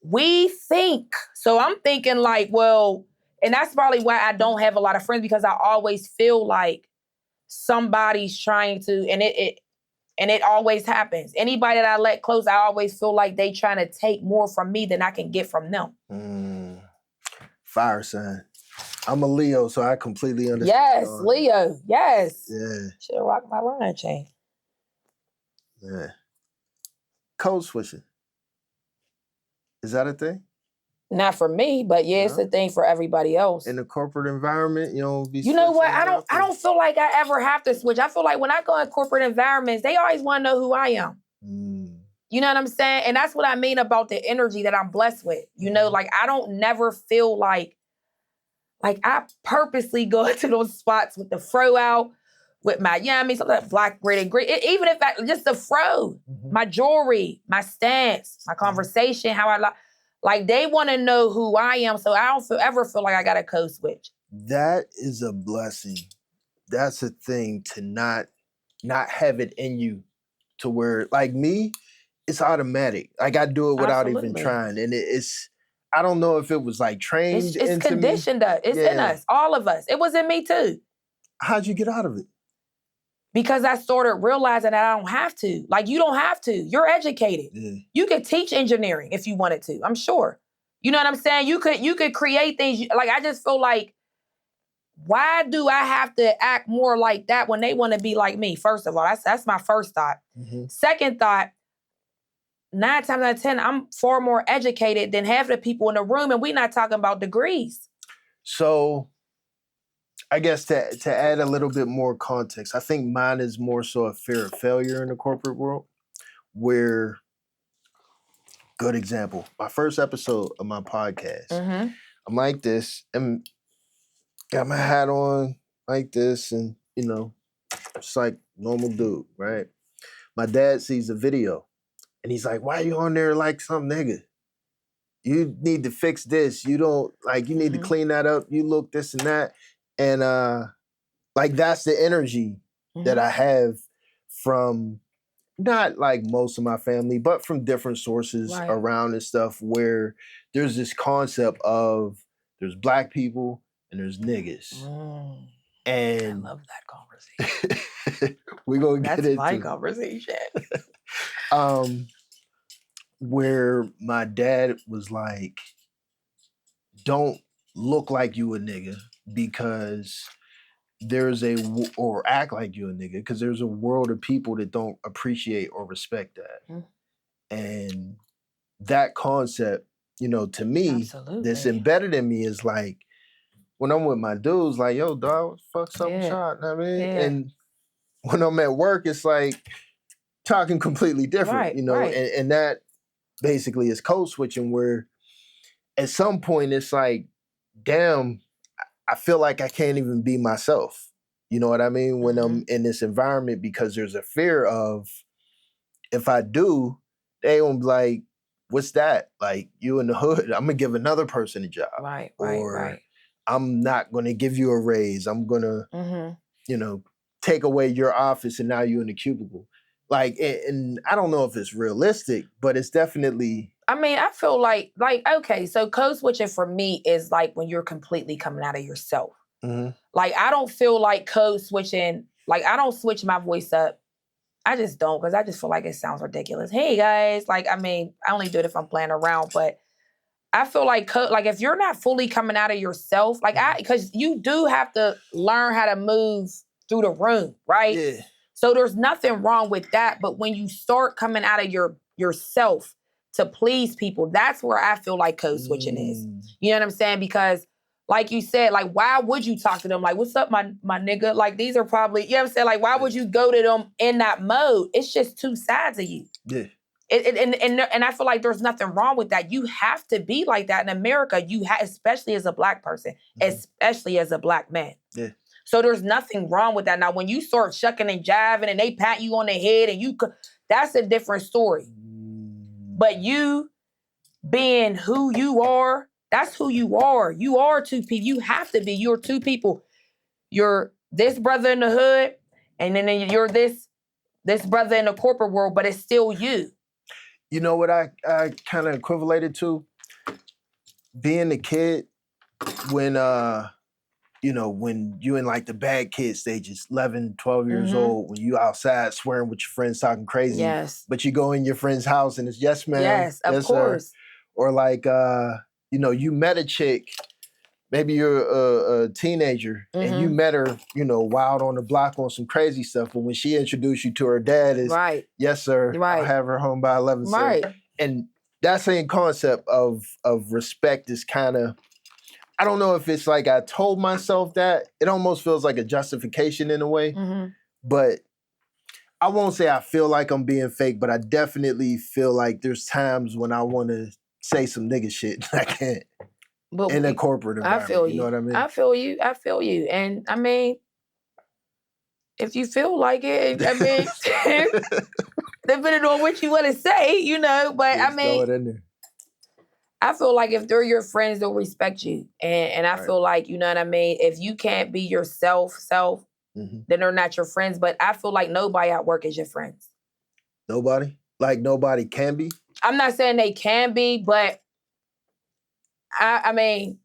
we think. So I'm thinking like, well, and that's probably why I don't have a lot of friends, because I always feel like somebody's trying to, and it always happens. Anybody that I let close, I always feel like they trying to take more from me than I can get from them. Fire sign. I'm a Leo, so I completely understand. Yes, Leo. Yes. Yeah. Should rock my line chain. Yeah. Code switching. Is that a thing? Not for me, but yeah, it's a thing for everybody else. In the corporate environment, you know, you know what? I don't feel like I ever have to switch. I feel like when I go in corporate environments, they always want to know who I am. You know what I'm saying? And that's what I mean about the energy that I'm blessed with. You know, like I don't never feel like I purposely go into those spots with the fro out, with my, you know what I mean, some of that black grit and grit. Even if just the fro, my jewelry, my stance, my conversation, how I like they want to know who I am. So I don't ever feel like I got to code switch. That is a blessing. That's a thing to not have it in you to where, like me, it's automatic. Like I do it without even trying. And it's, I don't know if it was like trained into me. It's conditioned us. It's in us, all of us. It was in me too. How'd you get out of it? Because I started realizing that I don't have to. Like, you don't have to. You're educated. You could teach engineering if you wanted to, I'm sure. You know what I'm saying? You could create things. Like, I just feel like, why do I have to act more like that when they want to be like me? First of all, that's my first thought. Second thought, 9 times out of 10, I'm far more educated than half the people in the room, and we're not talking about degrees. So, I guess to add a little bit more context, I think mine is more so a fear of failure in the corporate world, where, good example, my first episode of my podcast, I'm like this, and got my hat on like this, and, you know, it's like normal dude, right? My dad sees the video, and he's like, why are you on there like some nigga? You need to fix this. You don't, like, you need to clean that up. You look this and that. And like that's the energy that I have from not like most of my family, but from different sources around and stuff, where there's this concept of there's black people and there's niggas. And I love that conversation. We're gonna get into that's my conversation. Where my dad was like, don't look like you a nigga, because there's or act like you a nigga, because there's a world of people that don't appreciate or respect that. And that concept, you know, to me, that's embedded in me is like, when I'm with my dudes, like, yo, dog, fuck something shot, know what I mean? And when I'm at work, it's like talking completely different, you know, and that basically is code switching, where at some point it's like, damn, I feel like I can't even be myself. You know what I mean? When I'm in this environment, because there's a fear of, if I do, they won't be like, what's that? Like, you in the hood, I'm gonna give another person a job. Or I'm not gonna give you a raise. I'm gonna, you know, take away your office and now you're in the cubicle. Like, and I don't know if it's realistic, but it's definitely. I mean, I feel like, okay, so code switching for me is like when you're completely coming out of yourself. Like, I don't feel like code switching, like, I don't switch my voice up. I just don't, because I just feel like it sounds ridiculous. Hey, guys, like, I mean, I only do it if I'm playing around, but I feel like, if you're not fully coming out of yourself, like, because you do have to learn how to move through the room, right? Yeah. So there's nothing wrong with that, but when you start coming out of yourself to please people, that's where I feel like code switching is. You know what I'm saying? Because like you said, like, why would you talk to them? Like, what's up, my nigga? Like, these are probably, you know what I'm saying? Like, why would you go to them in that mode? It's just two sides of you. Yeah. And I feel like there's nothing wrong with that. You have to be like that in America. Especially as a black person, especially as a black man. Yeah. So there's nothing wrong with that. Now, when you start shucking and jiving and they pat you on the head and that's a different story. But you being who you are, that's who you are. You are two people. You have to be. You're two people. You're this brother in the hood, and then you're this brother in the corporate world, but it's still you. You know what I kind of equivalated to? Being a kid when, you know, when you in like the bad kid stages, 11, 12 years old, when you outside swearing with your friends, talking crazy. Yes. But you go in your friend's house and it's yes, ma'am. Yes, of course. Sir. Or like, you know, you met a chick, maybe you're a teenager, and you met her, you know, wild on the block on some crazy stuff. But when she introduced you to her dad, is yes, sir. I'll have her home by 11. Right. Sir. And that same concept of respect is kind of, I don't know if it's like I told myself that. It almost feels like a justification in a way. Mm-hmm. But I won't say I feel like I'm being fake, but I definitely feel like there's times when I want to say some nigga shit and I can't. But In a corporate environment. I feel you. You know what I mean? I feel you. I feel you. And I mean, if you feel like it, I mean, depending on what you want to say, you know, but Just I mean, throw it in there. I feel like if they're your friends, they'll respect you. And I Right. feel like, you know what I mean? If you can't be yourself, Mm-hmm. then they're not your friends. But I feel like nobody at work is your friends. Nobody? Like nobody can be? I'm not saying they can be, but I mean,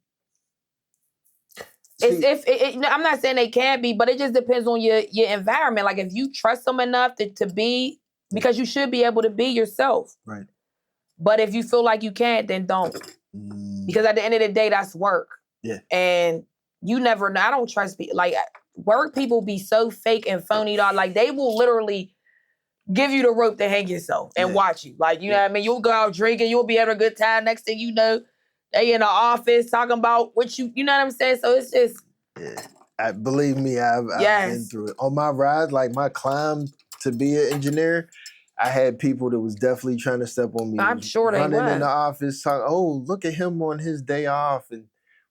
I'm not saying they can be, but it just depends on your environment. Like if you trust them enough to be, because you should be able to be yourself. Right. But if you feel like you can't, then don't. Because at the end of the day, that's work. Yeah. And you never know. I don't trust people. Like work people be so fake and phony. Like they will literally give you the rope to hang yourself and watch you. Like, you know what I mean? You'll go out drinking, you'll be having a good time. Next thing you know, they in the office talking about what you know what I'm saying? So it's just. Yeah. Believe me, I've been through it. On my ride, like my climb to be an engineer, I had people that was definitely trying to step on me. I'm sure they running was. in the office, talking, oh, look at him on his day off and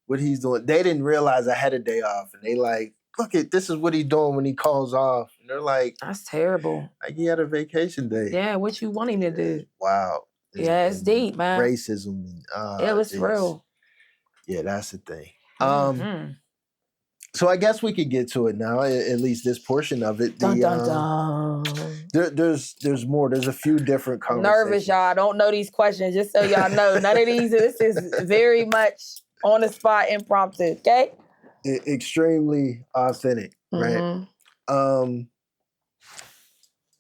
what he's doing. They didn't realize I had a day off. And they like, look at, this is what he's doing when he calls off. And they're like, that's terrible. Like he had a vacation day. Yeah, what you want him to do? Wow. Yeah, it's deep, man. Racism. It was real. Yeah, that's the thing. Mm-hmm. So I guess we could get to it now, at least this portion of it. Dun, dun, dun. There's more. There's a few different conversations. Nervous, y'all. I don't know these questions, just so y'all know. None of these, this is very much on the spot, impromptu, okay? Extremely authentic, right?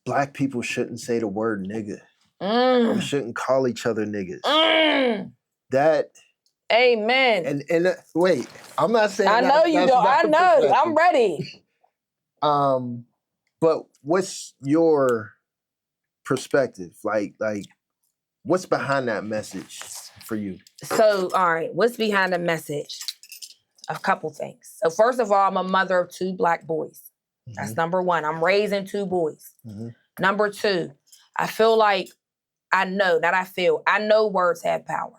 Black people shouldn't say the word nigga. We shouldn't call each other niggas. That... Amen. And wait, I'm not saying I know you don't. I know. I'm ready. But what's your perspective? Like what's behind that message for you? So, all right, what's behind the message? A couple things. So first of all, I'm a mother of 2 Black boys. That's number 1. I'm raising 2 boys. Number 2, I feel like I know words have power.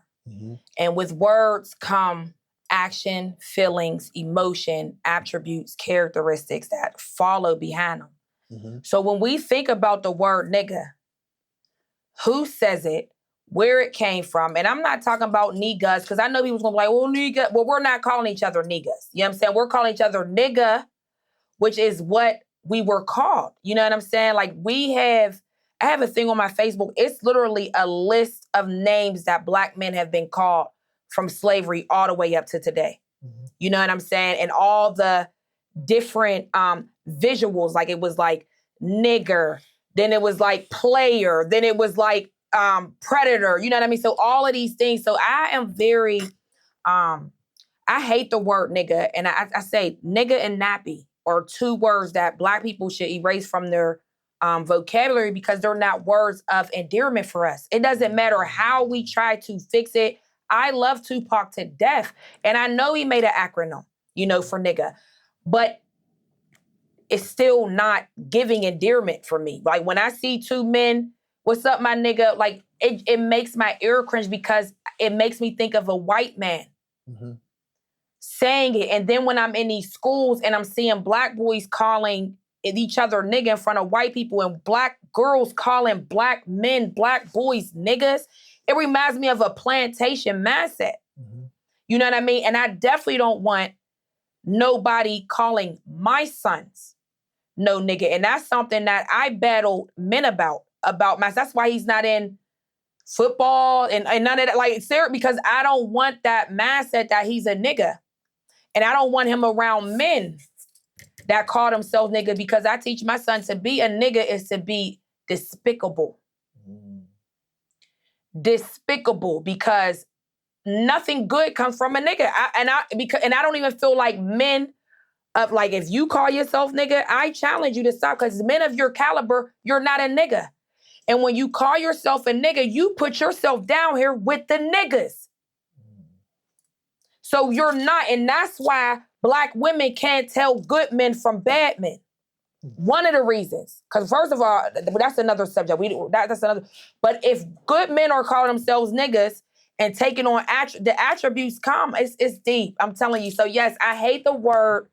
And with words come action, feelings, emotion, attributes, characteristics that follow behind them. So when we think about the word nigga, who says it, where it came from, and I'm not talking about niggas, because I know people's going to be like, well, nigga, well, we're not calling each other niggas. You know what I'm saying? We're calling each other nigga, which is what we were called. You know what I'm saying? Like I have a thing on my Facebook. It's literally a list of names that Black men have been called from slavery all the way up to today. You know what I'm saying? And all the different visuals, like it was like nigger, then it was like player, then it was like predator. You know what I mean? So all of these things. So I am very, I hate the word nigga. And I say nigga and nappy are 2 words that Black people should erase from their vocabulary because they're not words of endearment for us. It doesn't matter how we try to fix it. I love Tupac to death. And I know he made an acronym, for nigga. But it's still not giving endearment for me. Like when I see 2 men, what's up, my nigga? Like it makes my ear cringe because it makes me think of a white man saying it. And then when I'm in these schools and I'm seeing Black boys calling each other nigga in front of white people and Black girls calling Black men, Black boys niggas, it reminds me of a plantation mindset. You know what I mean? And I definitely don't want nobody calling my sons no nigga. And that's something that I battled men about myself. That's why he's not in football and none of that. Like, because I don't want that mindset that he's a nigga. And I don't want him around men that call themselves nigga, because I teach my son to be a nigga is to be despicable. Despicable, because nothing good comes from a nigga. And I don't even feel like men of, like, if you call yourself nigga, I challenge you to stop, because men of your caliber, you're not a nigga. And when you call yourself a nigga, you put yourself down here with the niggas. So you're not, and that's why Black women can't tell good men from bad men. One of the reasons, because first of all, that's another subject. That's another. But if good men are calling themselves niggas and taking on the attributes, it's deep. I'm telling you. So yes, I hate the word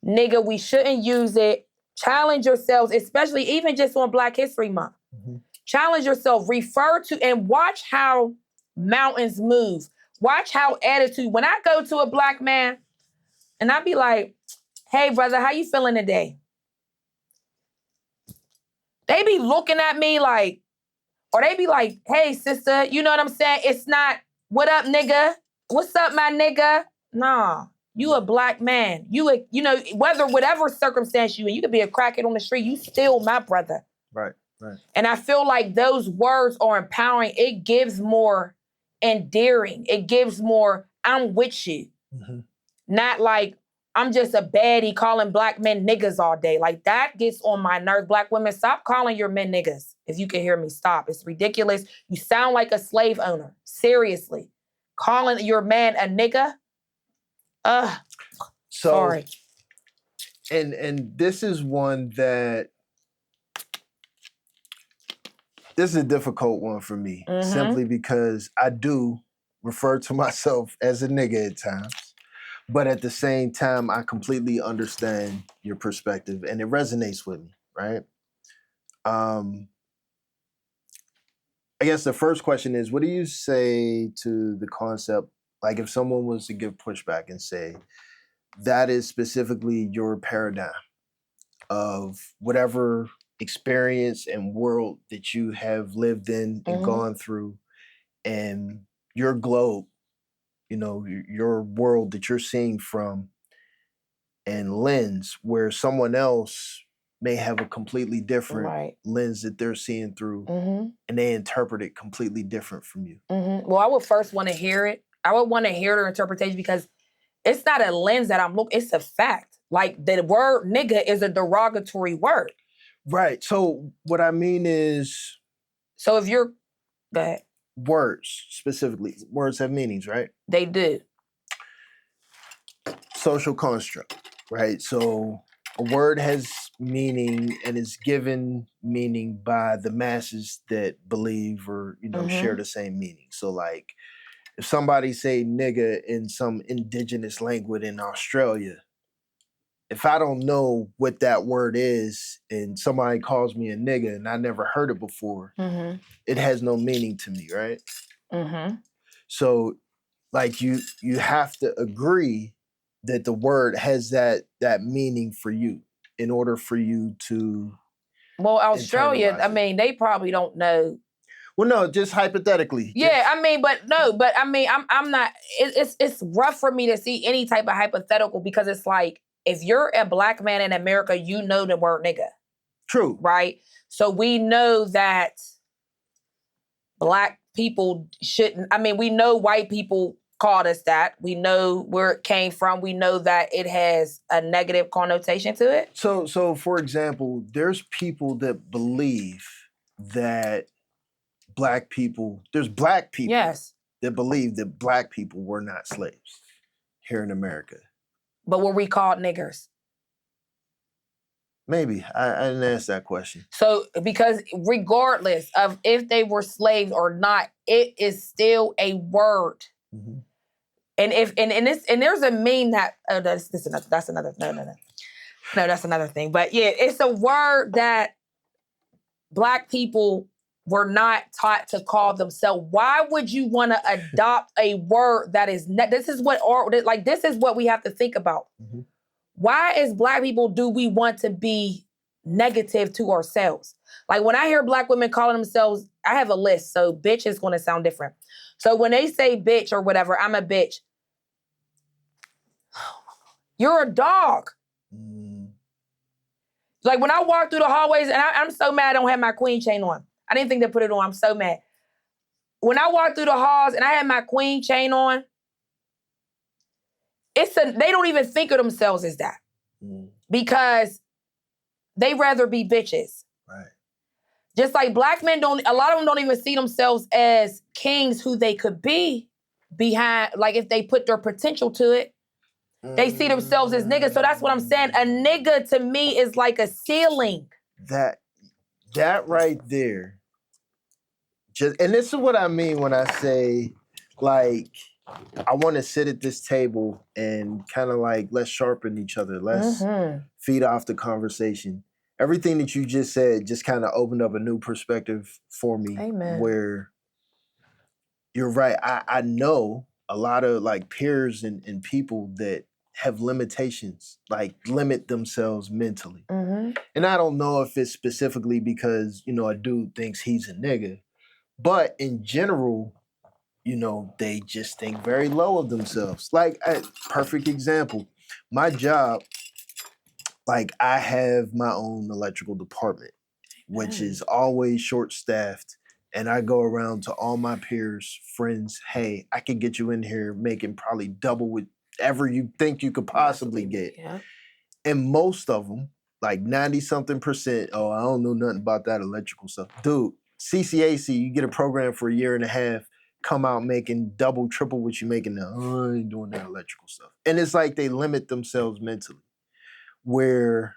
nigga. We shouldn't use it. Challenge yourselves, especially even just on Black History Month. Challenge yourself. Refer to and watch how mountains move. Watch how attitude. When I go to a Black man, and I be like, "Hey, brother, how you feeling today?" They be looking at me like, or they be like, "Hey, sister," you know what I'm saying? It's not, "What up, nigga? What's up, my nigga?" Nah, you a Black man. You know, whatever circumstance you in, you could be a crackhead on the street, you still my brother. Right, right. And I feel like those words are empowering. It gives more endearing. It gives more, I'm with you. Not like, I'm just a baddie calling Black men niggas all day. Like, that gets on my nerves. Black women, stop calling your men niggas. If you can hear me, stop. It's ridiculous. You sound like a slave owner. Seriously. Calling your man a nigga? Sorry. And this is one that, this is a difficult one for me, simply because I do refer to myself as a nigga at times. But at the same time, I completely understand your perspective and it resonates with me, right? I guess the first question is, what do you say to the concept, like if someone was to give pushback and say, that is specifically your paradigm of whatever experience and world that you have lived in and gone through, and your globe, you know, your world that you're seeing from and lens, where someone else may have a completely different lens that they're seeing through, and they interpret it completely different from you. Well, I would first want to hear it. I would want to hear their interpretation, because it's not a lens that I'm looking, it's a fact. Like, the word nigga is a derogatory word. Right. So what I mean is, so if you're, go ahead. Words, specifically. Words have meanings, right? They do. Social construct, right? So a word has meaning and is given meaning by the masses that believe or, you know, share the same meaning. So like, if somebody say nigga in some indigenous language in Australia, if I don't know what that word is and somebody calls me a nigga and I never heard it before, it has no meaning to me, right? So like you have to agree that the word has that meaning for you in order for you to. Well, Australia, I mean, they probably don't know. Well, no, just hypothetically. Yeah, I mean, but I mean, I'm not, it's rough for me to see any type of hypothetical, because it's like, if you're a Black man in America, you know the word nigga. True. Right? So we know that Black people shouldn't, I mean, we know white people called us that. We know where it came from. We know that it has a negative connotation to it. So for example, there's people that believe that Black people, there's Black people that believe that Black people were not slaves here in America. But were we called niggers? Maybe. I didn't ask that question. So, because regardless of if they were slaves or not, it is still a word. And there's a meme that that's another that's another thing. But yeah, it's a word that Black people were not taught to call themselves. Why would you want to adopt a word that is this is what we have to think about. Why, as Black people, do we want to be negative to ourselves? Like, when I hear Black women calling themselves, I have a list, so bitch is going to sound different. So when they say bitch or whatever, I'm a bitch. You're a dog. Like, when I walk through the hallways, and I'm so mad I don't have my queen chain on. I didn't think they put it on. I'm so mad. When I walk through the halls and I have my queen chain on, they don't even think of themselves as that. Because they rather be bitches. Right. Just like black men a lot of them don't even see themselves as kings who they could be behind, like if they put their potential to it. They see themselves as niggas. So that's what I'm saying. A nigga to me is like a ceiling. That right there. And this is what I mean when I say, like, I want to sit at this table and kind of like, let's sharpen each other. Let's feed off the conversation. Everything that you just said just kind of opened up a new perspective for me. Amen. Where you're right. I know a lot of like peers and people that have limitations, like limit themselves mentally. And I don't know if it's specifically because, you know, a dude thinks he's a nigga, but in general, you know, they just think very low of themselves. Like, a perfect example, my job, like I have my own electrical department, which is always short-staffed. And I go around to all my peers, friends, hey, I can get you in here making probably double whatever you think you could possibly get. Yeah. And most of them, like 90-something%, oh, I don't know nothing about that electrical stuff. Dude, CCAC, you get a program for a year and a half, come out making double, triple what you're making now. Oh, I ain't doing that electrical stuff. And it's like they limit themselves mentally, where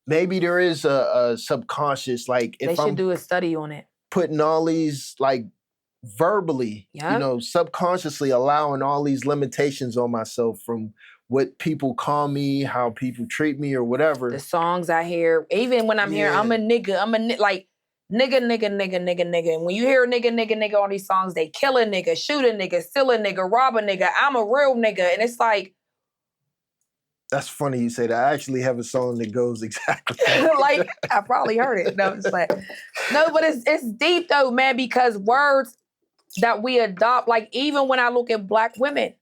maybe there is a subconscious, like if They should I'm do a study on it. putting all these, like verbally, you know, subconsciously allowing all these limitations on myself from what people call me, how people treat me or whatever. The songs I hear, even when I'm here, I'm a nigga, like nigga. And when you hear nigga on these songs, they kill a nigga, shoot a nigga, steal a nigga, rob a nigga. I'm a real nigga. And it's like, that's funny you say that. I actually have a song that goes exactly like, I probably heard it. No, I'm just like, no, but it's deep though, man, because words that we adopt, like even when I look at black women,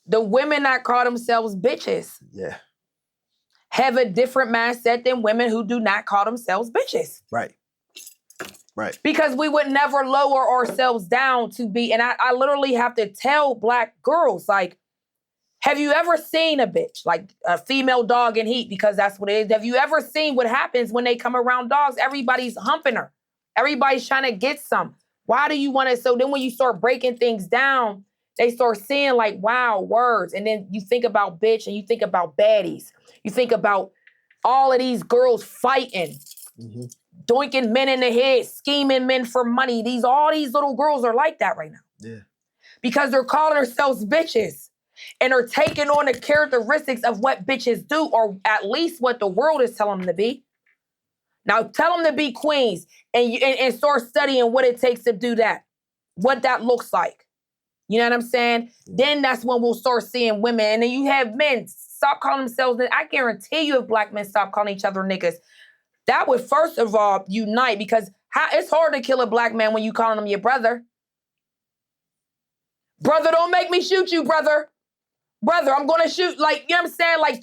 the women that call themselves bitches have a different mindset than women who do not call themselves bitches. Right. Because we would never lower ourselves down to be, and I literally have to tell black girls, like, have you ever seen a bitch, like a female dog in heat, because that's what it is. Have you ever seen what happens when they come around dogs? Everybody's humping her. Everybody's trying to get some. Why do you want to? So then when you start breaking things down, they start seeing like, wow, words. And then you think about bitch and you think about baddies. You think about all of these girls fighting, doinking men in the head, scheming men for money. All these little girls are like that right now. Yeah. Because they're calling themselves bitches and are taking on the characteristics of what bitches do, or at least what the world is telling them to be. Now tell them to be queens and start studying what it takes to do that, what that looks like. You know what I'm saying? Then that's when we'll start seeing women. And then you have men stop calling themselves, I guarantee you if black men stop calling each other niggas, that would first of all unite, because it's hard to kill a black man when you calling him your brother. Brother, don't make me shoot you, brother. Brother, I'm going to shoot. Like, you know what I'm saying? Like,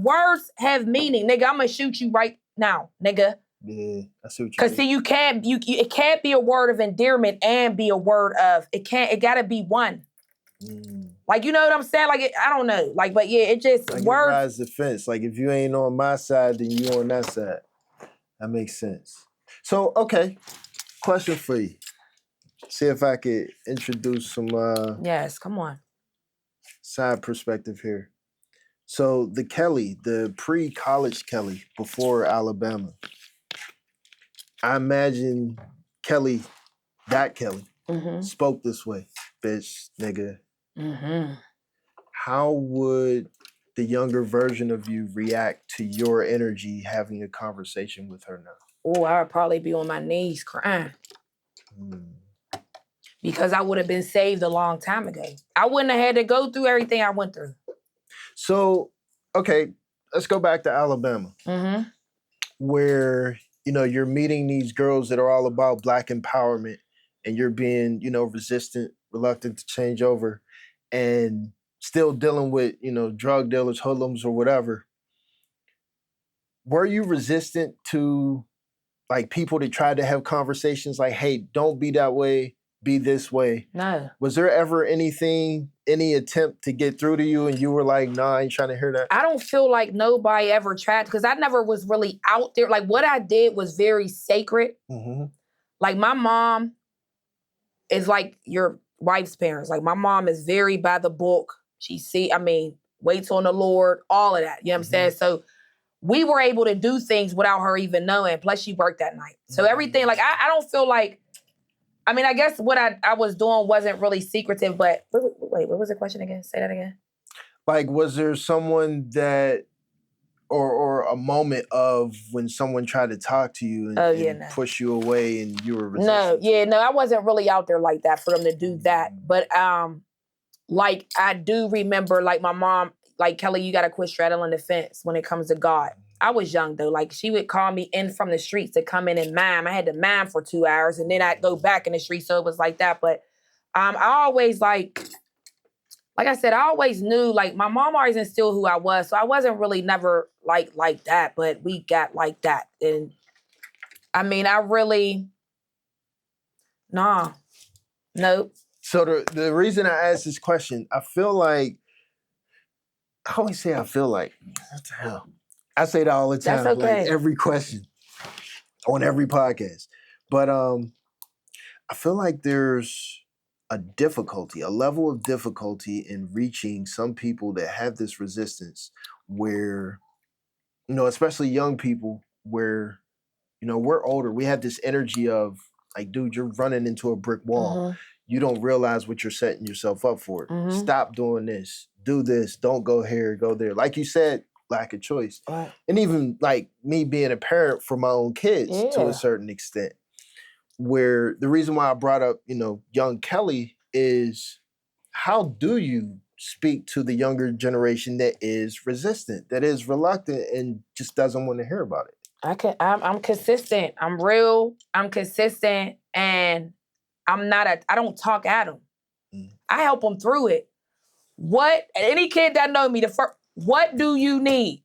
words have meaning. Nigga, I'm going to shoot you right now, nigga. Yeah, I see what you mean. Because see, it can't be a word of endearment and be a word of, it got to be one. Like, you know what I'm saying? Like, I don't know. Like, but yeah, it just, like words. It rides the fence. Like, if you ain't on my side, then you on that side. That makes sense. So, okay, question for you. See if I could introduce some Yes, come on. side perspective here. So the Kelli, the pre-college Kelli before Alabama, I imagine Kelli, that Kelli, spoke this way, bitch, nigga. How would the younger version of you react to your energy having a conversation with her now? Oh, I would probably be on my knees crying. Because I would have been saved a long time ago. I wouldn't have had to go through everything I went through. So, okay, let's go back to Alabama, where, you know, you're meeting these girls that are all about Black empowerment, and you're being, you know, resistant, reluctant to change over, and still dealing with, you know, drug dealers, hoodlums, or whatever. Were you resistant to, like, people that tried to have conversations like, hey, don't be that way, be this way. No. Was there ever any attempt to get through to you and you were like, nah, I ain't trying to hear that? I don't feel like nobody ever tried, because I never was really out there. Like, what I did was very sacred. Mm-hmm. Like, my mom is like your wife's parents. Like, my mom is very by the book. Waits on the Lord, all of that. You know what I'm saying? So we were able to do things without her even knowing. Plus, she worked that night. So everything, like, I don't feel like, I guess what I was doing wasn't really secretive, but wait, what was the question again? Say that again. Like, was there someone that, or a moment of when someone tried to talk to you and push you away and you were resistant? No, I wasn't really out there like that for them to do that. But like, I do remember, like, my mom, like, Kelly, you got to quit straddling the fence when it comes to God. I was young, though. Like, she would call me in from the streets to come in and mime. I had to mime for 2 hours, and then I'd go back in the street, so it was like that. But I always, like I said, I always knew, like, my mom always instilled who I was, so I wasn't really never like that, but we got like that. And, nope. So the reason I asked this question, I feel like, I always say I feel like, what the hell? I say that all the time, That's okay. like every question on every podcast. But I feel like there's a level of difficulty in reaching some people that have this resistance where, especially young people where, we're older. We have this energy of like, dude, you're running into a brick wall. Mm-hmm. You don't realize what you're setting yourself up for. Mm-hmm. Stop doing this. Do this. Don't go here, go there. Like you said, lack of choice. Right. And even like me being a parent for my own kids to a certain extent, where the reason why I brought up, young Kelly is, how do you speak to the younger generation that is resistant, that is reluctant and just doesn't want to hear about it? I'm consistent. I'm real. I'm consistent. And I don't talk at them. I help them through it. Any kid that know me, what do you need?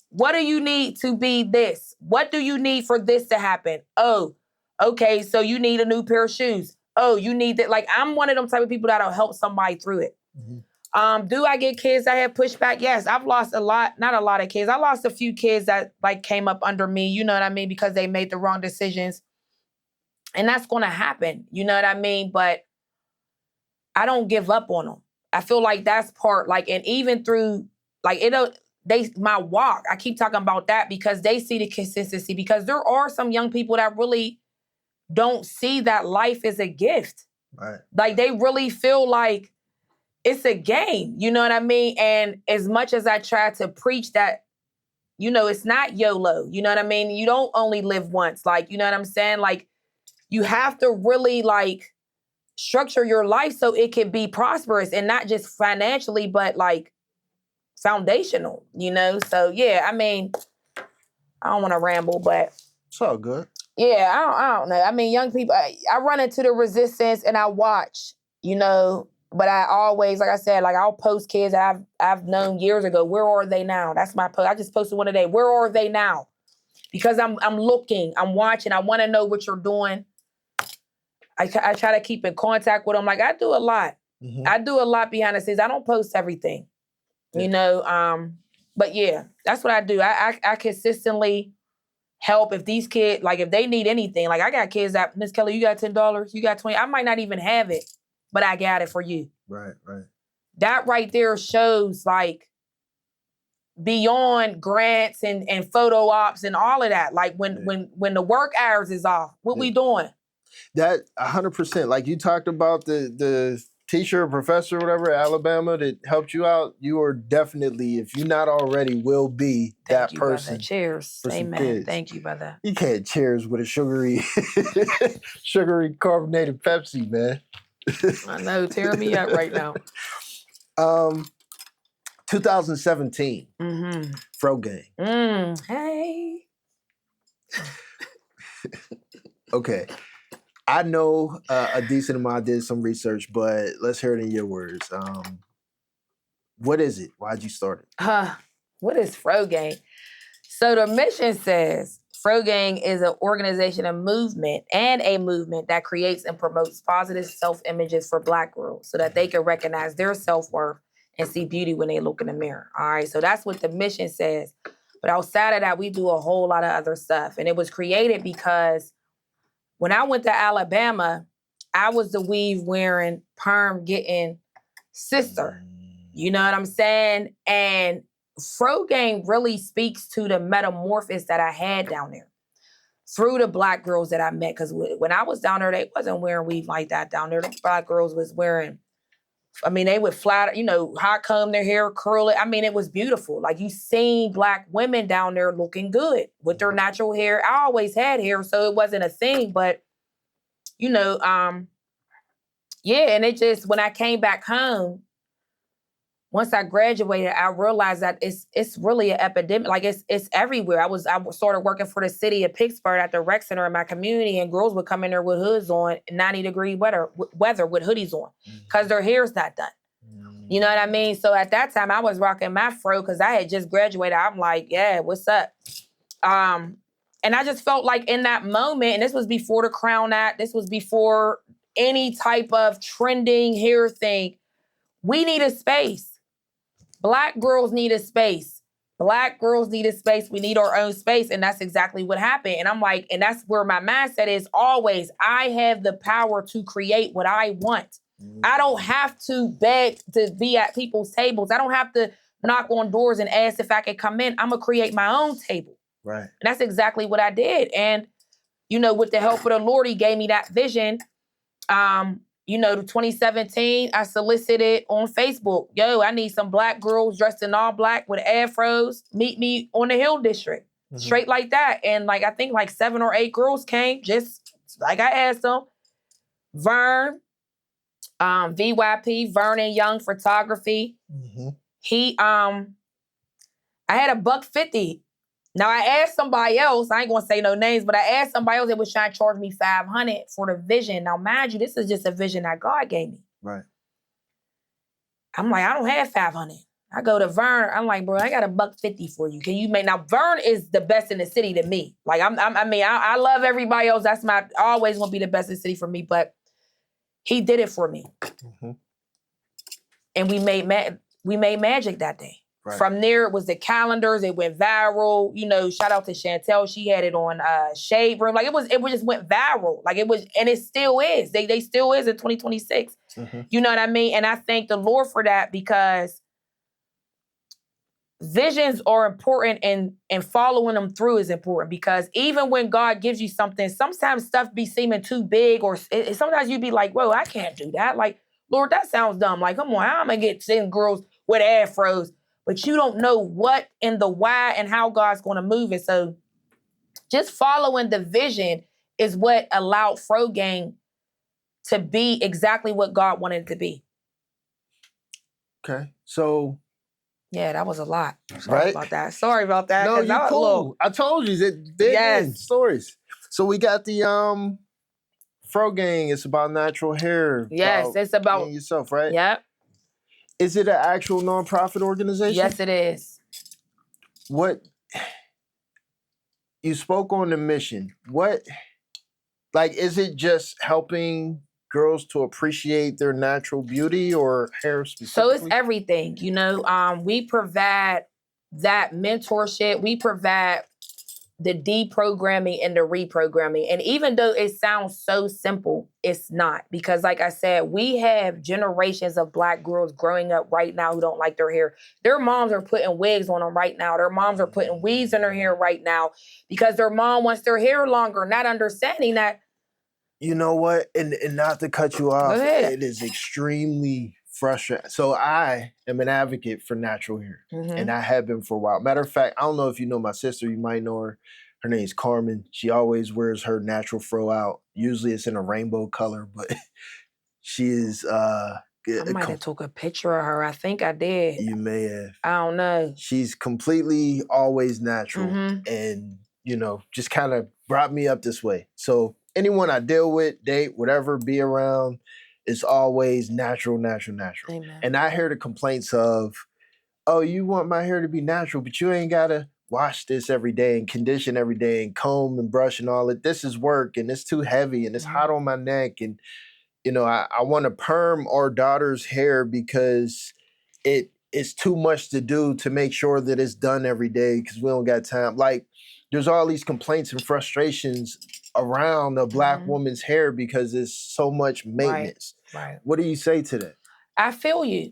What do you need to be this? What do you need for this to happen? Oh, okay, so you need a new pair of shoes. Oh, you need that. Like, I'm one of them type of people that'll help somebody through it. Mm-hmm. Do I get kids that have pushback? Yes, I've lost not a lot of kids. I lost a few kids that like came up under me, you know what I mean? Because they made the wrong decisions. And that's going to happen, you know what I mean? But I don't give up on them. I feel like that's part, like, and even through, like, my walk, I keep talking about that because they see the consistency, because there are some young people that really don't see that life is a gift. Right. Like, they really feel like it's a game, you know what I mean? And as much as I try to preach that, it's not YOLO, you know what I mean? You don't only live once, like, you know what I'm saying? Like, you have to really, like, structure your life so it can be prosperous, and not just financially, but like foundational, So yeah, I don't want to ramble, but it's all good. Yeah, I don't know. Young people, I run into the resistance and I watch, but I always, like I said, like, I'll post kids I've known years ago. Where are they now? That's my post. I just posted one today. Where are they now? Because I'm looking, I'm watching. I want to know what you're doing. I try to keep in contact with them. Like, I do a lot. Mm-hmm. I do a lot behind the scenes. I don't post everything, but yeah, that's what I do. I consistently help if these kids, like, if they need anything. Like, I got kids that, Miss Kelly, you got $10, you got $20. I might not even have it, but I got it for you. Right. That right there shows, like, beyond grants and photo ops and all of that. Like, when the work hours is off, what we doing? That 100%. Like, you talked about the teacher or professor or whatever at Alabama that helped you out. You are definitely, if you're not already, will be that person. Brother. Cheers. Amen. Thank you, brother. You can't cheers with a sugary carbonated Pepsi, man. I know, tearing me up right now. 2017. Mm-hmm. FRO Gang. Hey. Okay. I know a decent amount. I did some research, but let's hear it in your words. What is it? Why'd you start it? What is FRO Gang? So the mission says, FRO Gang is an organization and a movement that creates and promotes positive self-images for Black girls so that they can recognize their self-worth and see beauty when they look in the mirror. All right, so that's what the mission says. But outside of that, we do a whole lot of other stuff. And it was created because when I went to Alabama, I was the weave wearing, perm getting sister. You know what I'm saying? And FRO Gang really speaks to the metamorphosis that I had down there through the Black girls that I met. Because when I was down there, they wasn't wearing weave like that down there. The Black girls was wearing, I mean, they would flat, hot comb their hair, curl it. I mean, it was beautiful. Like, you seen Black women down there looking good with their natural hair. I always had hair, so it wasn't a thing. But, yeah, and it just, when I came back home, once I graduated, I realized that it's really an epidemic. Like, it's everywhere. I started working for the city of Pittsburgh at the rec center in my community, and girls would come in there with hoods on, 90-degree weather with hoodies on, because their hair's not done. You know what I mean? So at that time, I was rocking my fro because I had just graduated. I'm like, yeah, what's up? And I just felt like in that moment, and this was before the Crown Act, this was before any type of trending hair thing, we need a space. Black girls need a space. Black girls need a space. We need our own space. And that's exactly what happened. And I'm like, and that's where my mindset is always. I have the power to create what I want. I don't have to beg to be at people's tables. I don't have to knock on doors and ask if I can come in. I'm going to create my own table. Right. And that's exactly what I did. And, with the help of the Lord, he gave me that vision. 2017, I solicited on Facebook, yo, I need some Black girls dressed in all Black with afros. Meet me on the Hill District. Straight like that. And I think 7 or 8 girls came, just like I asked them. Vern, VYP, Vernon Young Photography. He, I had $150. Now, I asked somebody else, I ain't gonna say no names, but I asked somebody else that was trying to charge me $500 for the vision. Now, mind you, this is just a vision that God gave me. Right. I'm like, I don't have $500. I go to Vern, I'm like, bro, I got $150 for you. Can you make, now Vern is the best in the city to me. Like, I love everybody else. That's always gonna be the best in the city for me, but he did it for me. And we made magic that day. Right. From there, it was the calendars. It went viral. Shout out to Chantel. She had it on Shade Room. Like, it just went viral. Like, it was, and it still is. They still is in 2026. You know what I mean? And I thank the Lord for that, because visions are important, and following them through is important, because even when God gives you something, sometimes stuff be seeming too big, or sometimes you be like, whoa, I can't do that. Like, Lord, that sounds dumb. Like, come on, how am I going to get 10 girls with afros? But you don't know what and the why and how God's going to move it. So just following the vision is what allowed FRO Gang to be exactly what God wanted it to be. Okay, so... yeah, that was a lot. Sorry about that. No, you're cool. I told you that they're stories. So we got the FRO Gang. It's about natural hair. Yes, it's about... yourself, right? Yep. Is it an actual nonprofit organization? Yes, it is. What, you spoke on the mission. What, is it just helping girls to appreciate their natural beauty, or hair specifically? So it's everything, we provide that mentorship. We provide the deprogramming and the reprogramming. And even though it sounds so simple, it's not. Because like I said, we have generations of Black girls growing up right now who don't like their hair. Their moms are putting wigs on them right now. Their moms are putting weaves in their hair right now because their mom wants their hair longer, not understanding that. You know what? And not to cut you off, it is extremely frustrating. So I am an advocate for natural hair, and I have been for a while. Matter of fact, I don't know if you know my sister. You might know her. Her name's Carmen. She always wears her natural fro out. Usually it's in a rainbow color, but she is... I might have took a picture of her. I think I did. You may have. I don't know. She's completely always natural, and, just kind of brought me up this way. So anyone I deal with, date, whatever, be around, it's always natural, natural, natural. Amen. And I hear the complaints of, oh, you want my hair to be natural, but you ain't got to wash this every day and condition every day and comb and brush and all that. This is work and it's too heavy and it's hot on my neck. And, you know, I want to perm our daughter's hair because it's too much to do to make sure that it's done every day because we don't got time. Like, there's all these complaints and frustrations around a Black woman's hair because it's so much maintenance. Right. What do you say to that? I feel you.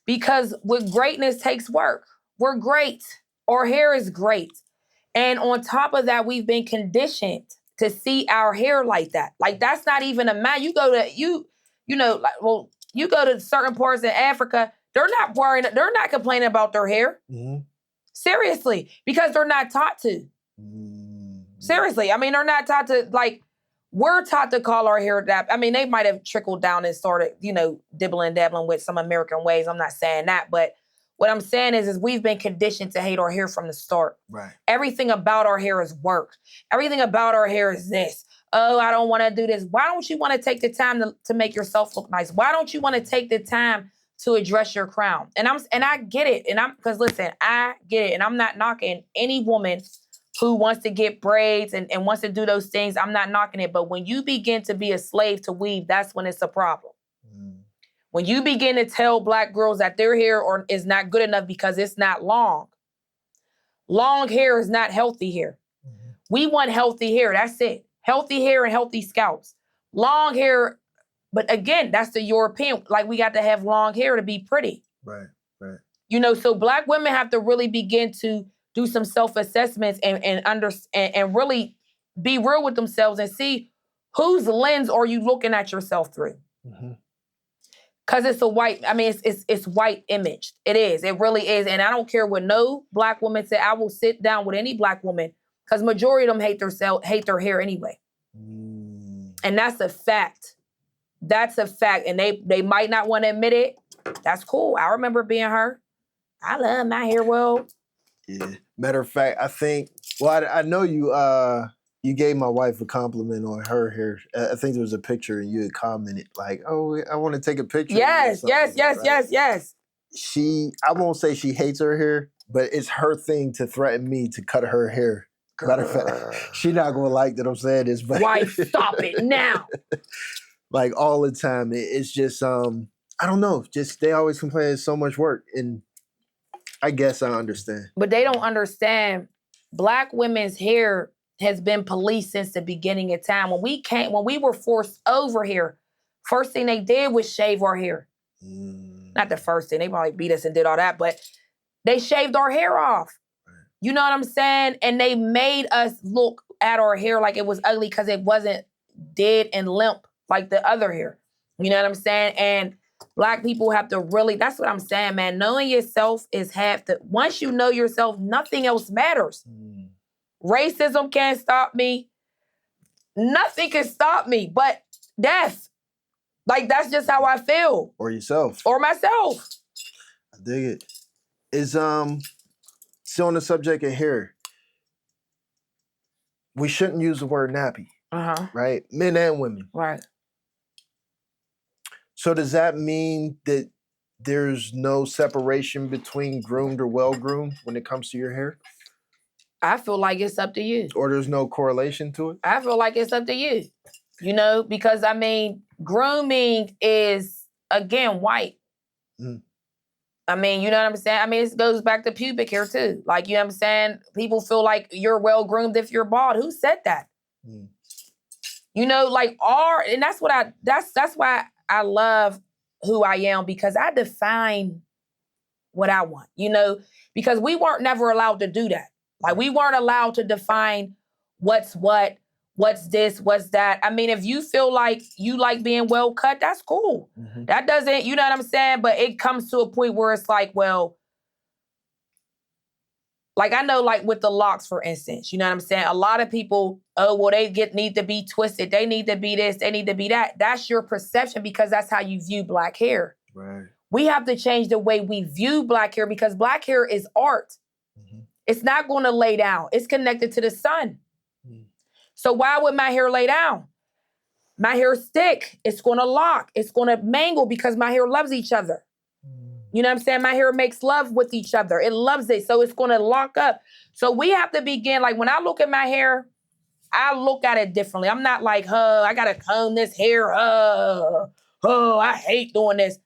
Because with greatness takes work. We're great. Our hair is great. And on top of that, we've been conditioned to see our hair like that. Like, that's not even a man. You go to, you go to certain parts in Africa, they're not complaining about their hair. Seriously, because they're not taught to. Seriously, I mean, they're not taught to, like, we're taught to call our hair that. I mean, they might have trickled down and started, you know, dibbling dabbling with some American ways. I'm not saying that, but what I'm saying is we've been conditioned to hate our hair from the start. Right. Everything about our hair is work. Everything about our hair is this. Oh, I don't want to do this. Why don't you want to take the time to make yourself look nice? Why don't you want to take the time to address your crown? And I get it. Because listen, I get it. And I'm not knocking any woman who wants to get braids and wants to do those things. I'm not knocking it. But when you begin to be a slave to weave, that's when it's a problem. When you begin to tell Black girls that their hair is not good enough because it's not long. Long hair is not healthy hair. We want healthy hair. That's it. Healthy hair and healthy scalps. Long hair, but again, that's the European. Like, we got to have long hair to be pretty. Right. You know, so Black women have to really begin to do some self-assessments and really be real with themselves and see whose lens are you looking at yourself through. Because it's it's white imaged. It is. It really is. And I don't care what no Black woman say. I will sit down with any Black woman because majority of them hate their hair anyway. And that's a fact. That's a fact. And they might not want to admit it. That's cool. I remember being her. I love my hair. Well, yeah. Matter of fact, I think, well, I know you gave my wife a compliment on her hair. I think there was a picture and you had commented like, oh, I want to take a picture. Yes. I won't say she hates her hair, but it's her thing to threaten me to cut her hair. Matter of fact, she's not going to like that I'm saying this, but. Wife, stop it now. Like, all the time. It's just, I don't know. Just, they always complain it's so much work. And I guess I understand. But they don't understand Black women's hair has been policed since the beginning of time. When we were forced over here, first thing they did was shave our hair. Not the first thing, they probably beat us and did all that, but they shaved our hair off. You know what I'm saying? And they made us look at our hair like it was ugly because it wasn't dead and limp like the other hair. You know what I'm saying? And Black people have to really, that's what I'm saying, man. Knowing yourself is once you know yourself, nothing else matters. Racism can't stop me. Nothing can stop me but death. Like, that's just how I feel. Or yourself. Or myself. I dig it. Is still on the subject of hair. We shouldn't use the word nappy. Right? Men and women. Right. So does that mean that there's no separation between groomed or well-groomed when it comes to your hair? I feel like it's up to you. Or there's no correlation to it? I feel like it's up to you. You know, because, I mean, grooming is, again, white. I mean, you know what I'm saying? I mean, it goes back to pubic hair, too. Like, you know what I'm saying? People feel like you're well-groomed if you're bald. Who said that? You know, like, and that's why I love who I am, because I define what I want, you know, because we weren't never allowed to do that. Like, we weren't allowed to define what's what, what's this, what's that. I mean, if you feel like you like being well cut, that's cool. That doesn't, you know what I'm saying? But it comes to a point where it's like, well, like, I know, like, with the locks, for instance, you know what I'm saying? A lot of people, they need to be twisted. They need to be this. They need to be that. That's your perception because that's how you view Black hair. Right. We have to change the way we view Black hair because Black hair is art. It's not going to lay down. It's connected to the sun. So why would my hair lay down? My hair stick. It's going to lock. It's going to mangle because my hair loves each other. You know what I'm saying? My hair makes love with each other. It loves it. So it's going to lock up. So we have to begin, like when I look at my hair, I look at it differently. I'm not like, I got to comb this hair. I hate doing this.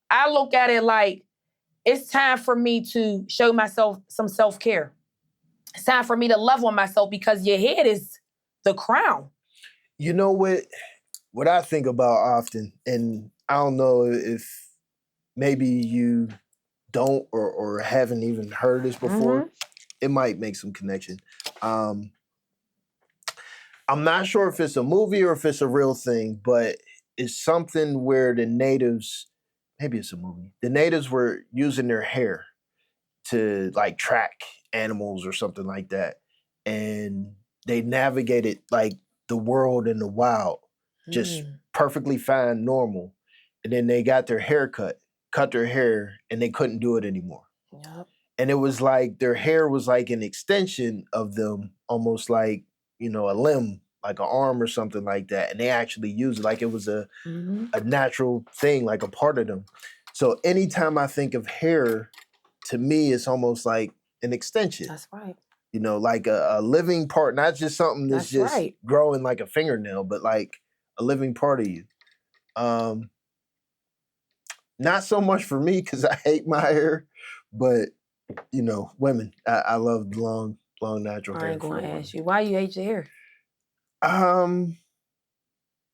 I look at it like it's time for me to show myself some self-care. It's time for me to love on myself because your head is the crown. You know what I think about often, and I don't know if maybe you don't or haven't even heard this before. It might make some connection. I'm not sure if it's a movie or if it's a real thing, but it's something where the natives, maybe it's a movie, the natives were using their hair to like track animals or something like that. And they navigated like the world in the wild, just perfectly fine, normal. And then they got their hair cut their hair, and they couldn't do it anymore. Yep. And it was like their hair was like an extension of them, almost like, a limb, like an arm or something like that. And they actually used it like it was a natural thing, like a part of them. So anytime I think of hair, to me, it's almost like an extension. That's right. Like a living part, not just something that's just right. growing like a fingernail, but like a living part of you. Not so much for me because I hate my hair, but women, I love long natural hair. I ain't going to ask you why you hate your hair.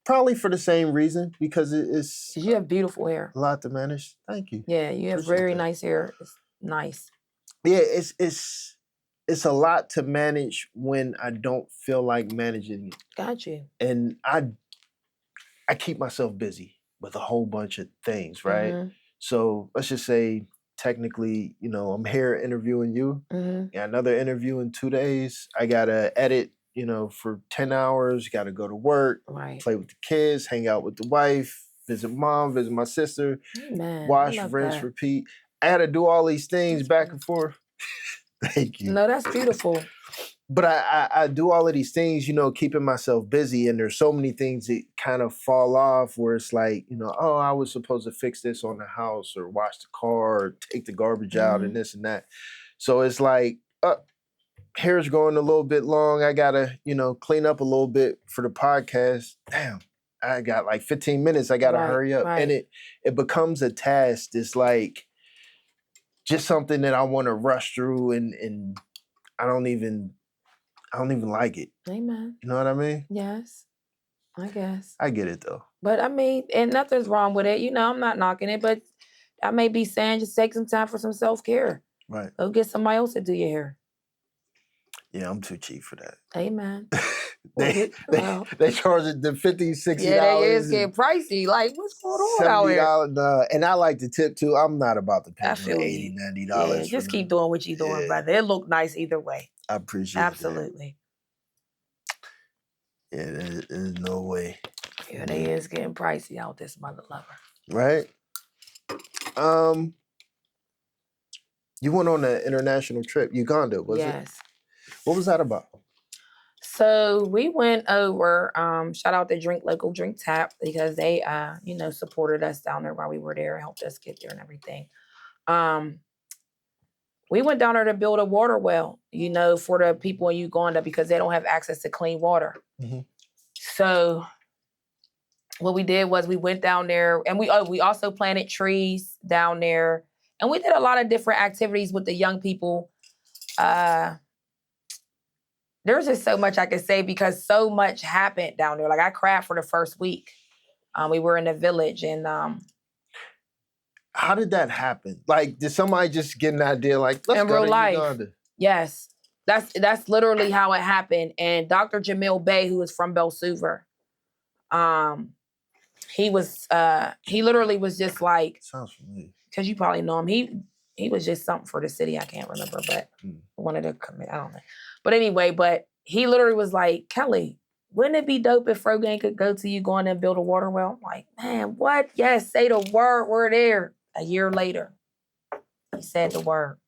Probably for the same reason, because it's you have beautiful hair. A lot to manage. Thank you. Yeah, you have very nice hair. It's nice. Yeah, it's a lot to manage when I don't feel like managing it. Got you. And I keep myself busy with a whole bunch of things, right? So let's just say technically, I'm here interviewing you. Got another interview in 2 days. I gotta edit, for 10 hours. Got to go to work, play with the kids, hang out with the wife, visit mom, visit my sister, wash, rinse, repeat. I had to do all these things back and forth. Thank you. No, that's beautiful. But I do all of these things, keeping myself busy. And there's so many things that kind of fall off where it's like, I was supposed to fix this on the house or wash the car or take the garbage out and this and that. So it's like, hair's going a little bit long. I got to, clean up a little bit for the podcast. Damn, I got like 15 minutes. I got to hurry up. And it becomes a task. It's like just something that I want to rush through and I don't even like it. Amen. You know what I mean? Yes, I guess. I get it though. But I mean, and nothing's wrong with it. I'm not knocking it, but I may be saying just take some time for some self-care. Right. Go get somebody else to do your hair. Yeah, I'm too cheap for that. Amen. They charge it the $50, $60. Yeah, they is getting pricey. Like, what's going on out here? And I like to tip too. I'm not about to pay $80, $90. Yeah, just keep doing what you're doing, brother. It look nice either way. I appreciate it. Absolutely. Yeah, there's no way. Yeah, they is getting pricey out this mother lover. Right? You went on an international trip, Uganda, was it? Yes. What was that about? So we went over, shout out to Local Drink Tap, because they, supported us down there while we were there, helped us get there and everything. We went down there to build a water well, for the people in Uganda because they don't have access to clean water. So what we did was we went down there and we also planted trees down there. And we did a lot of different activities with the young people. There's just so much I could say because so much happened down there. Like I cried for the first week. We were in a village and... How did that happen? Like, did somebody just get an idea like, let's go to Uganda? Yes. That's literally how it happened. And Dr. Jamil Bey, who is from Belsuver, he literally was just like... Sounds familiar. Because you probably know him. He was just something for the city. I can't remember, but wanted to commit. I don't know. But anyway, he literally was like, Kelli, wouldn't it be dope if FRO Gang could go to Uganda and build a water well? I'm like, man, what? Yes, say the word. We're there. A year later, he said the word.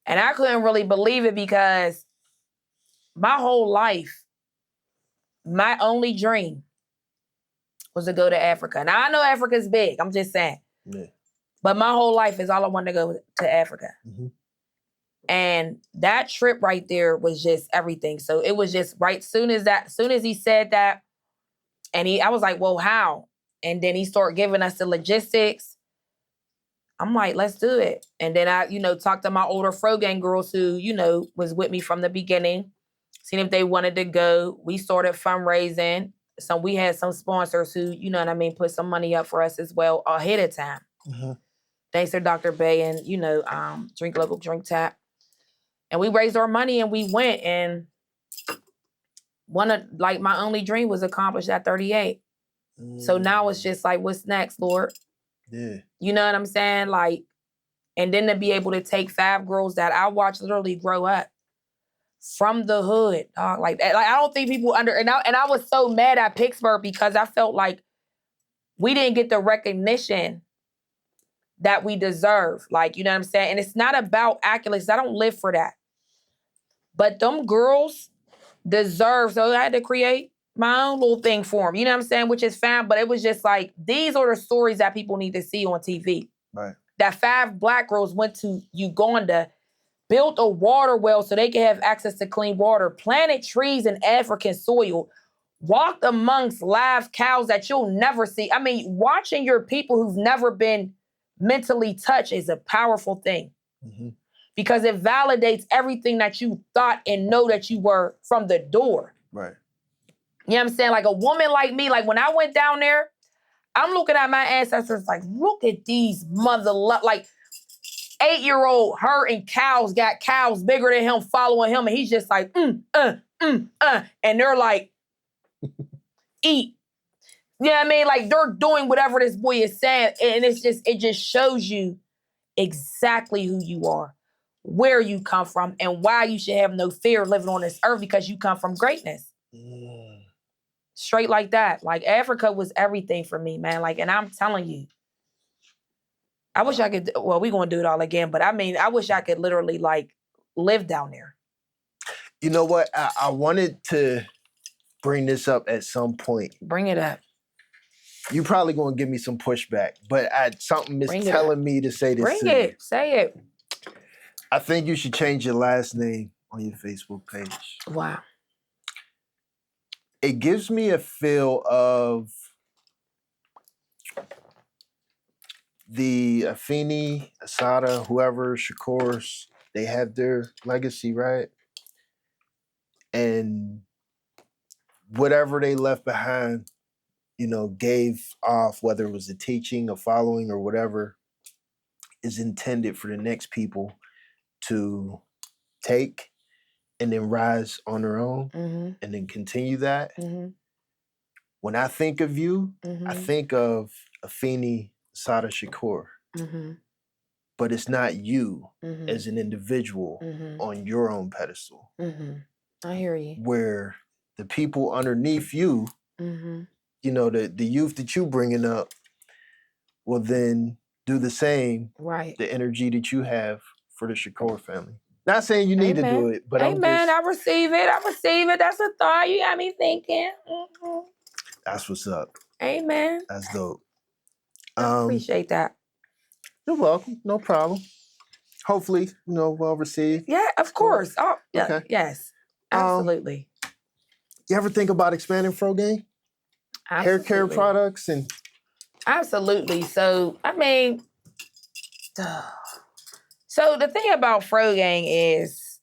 And I couldn't really believe it because my whole life, my only dream was to go to Africa. Now, I know Africa's big. I'm just saying. Yeah. But my whole life is all I wanted to go to Africa. Mm-hmm. And that trip right there was just everything. So it was just right soon as he said that, and I was like, well, how? And then he started giving us the logistics. I'm like, let's do it. And then I, talked to my older FRO Gang girls who, was with me from the beginning, seeing if they wanted to go. We started fundraising. So we had some sponsors who, put some money up for us as well ahead of time. Mm-hmm. Thanks to Dr. Bay and, Drink Local, Drink Tap. And we raised our money and we went, and my only dream was accomplished at 38. So now it's just like, what's next, Lord? Yeah. You know what I'm saying? Like, and then to be able to take 5 girls that I watched literally grow up from the hood, dog. Like I don't think people and I was so mad at Pittsburgh because I felt like we didn't get the recognition that we deserve. Like, you know what I'm saying? And it's not about accolades. I don't live for that. But them girls deserve, so I had to create my own little thing for them. You know what I'm saying? Which is fine, but it was just like, these are the stories that people need to see on TV. Right. That 5 Black girls went to Uganda, built a water well so they could have access to clean water, planted trees in African soil, walked amongst live cows that you'll never see. I mean, watching your people who've never been mentally touched is a powerful thing. Mm-hmm. Because it validates everything that you thought and know that you were from the door. Right. You know what I'm saying? Like a woman like me, like when I went down there, I'm looking at my ancestors like, look at these like 8-year-old herding cows, got cows bigger than him following him. And he's just like, And they're like, eat. You know what I mean? Like they're doing whatever this boy is saying. And it just shows you exactly who you are, where you come from, and why you should have no fear living on this earth, because you come from greatness. Straight like that. Like Africa was everything for me, man. Like, and I'm telling you, I wish I could, well, we're going to do it all again, but I mean, I wish I could literally like live down there. You know what? I wanted to bring this up at some point. Bring it up. You probably going to give me some pushback, but something is telling me to say this. Bring it. Say it. I think you should change your last name on your Facebook page. Wow. It gives me a feel of the Afeni, Asada, whoever, Shakurs, they have their legacy, right? And whatever they left behind, gave off, whether it was a teaching, a following, or whatever, is intended for the next people to take and then rise on their own, and then continue that. When I think of you, I think of Afeni Sada Shakur. But it's not you as an individual on your own pedestal. I hear you. Where the people underneath you, the youth that you bringing up, will then do the same. Right. The energy that you have for the Shakur family. Not saying you need to do it, but Amen. I receive it. That's a thought. You got me thinking. That's what's up. Amen. That's dope. I appreciate that. You're welcome. No problem. Hopefully, well received. Yeah, of course. Oh, yeah. Okay. Yes. Absolutely. You ever think about expanding FRO Gang? Hair care products and... Absolutely. So, I mean... So the thing about FRO Gang is,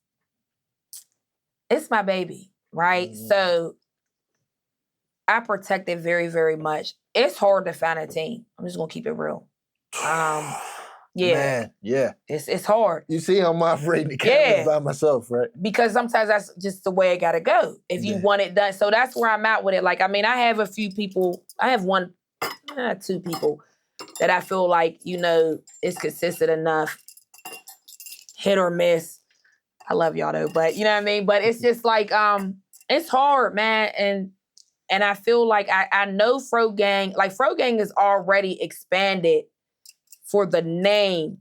it's my baby, right? So I protect it very, very much. It's hard to find a team. I'm just gonna keep it real. Yeah. Man, yeah. It's hard. You see, I'm operating the cameras by myself, right? Because sometimes that's just the way it gotta go. If you want it done. So that's where I'm at with it. Like, I mean, I have a few people, I have 2 people that I feel like, is consistent enough. Hit or miss. I love y'all though, but you know what I mean? But it's just like, it's hard, man. And I feel like I know FRO Gang, like FRO Gang is already expanded for the name.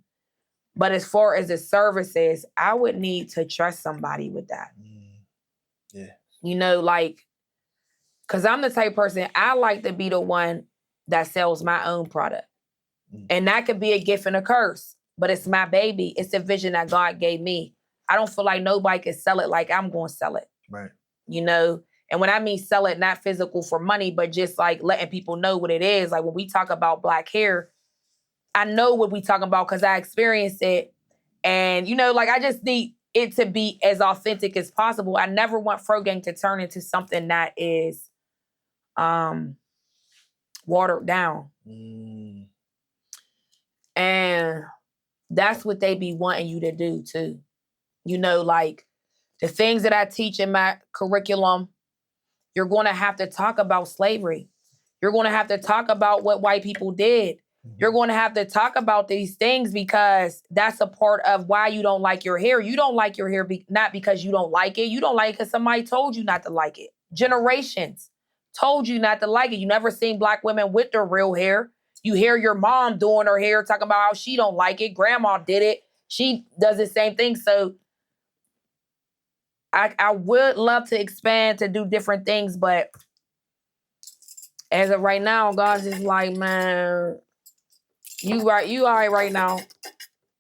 But as far as the services, I would need to trust somebody with that. Yeah. Cause I'm the type of person, I like to be the one that sells my own product. And that could be a gift and a curse, but it's my baby. It's a vision that God gave me. I don't feel like nobody can sell it like I'm going to sell it. Right. You know? And when I mean sell it, not physical for money, but just like letting people know what it is. Like when we talk about black hair, I know what we talking about because I experienced it. And, you know, like I just need it to be as authentic as possible. I never want Fro Gang to turn into something that is watered down. And that's what they be wanting you to do too. You know, like the things that I teach in my curriculum, you're going to have to talk about slavery. You're going to have to talk about what white people did. You're going to have to talk about these things because that's a part of why you don't like your hair. You don't like your hair not because you don't like it. You don't like it because somebody told you not to like it. Generations told you not to like it. You never seen black women with their real hair. You hear your mom doing her hair, talking about how she don't like it. Grandma did it. She does the same thing. So I would love to expand to do different things, but as of right now, God's just like, man, you all right now.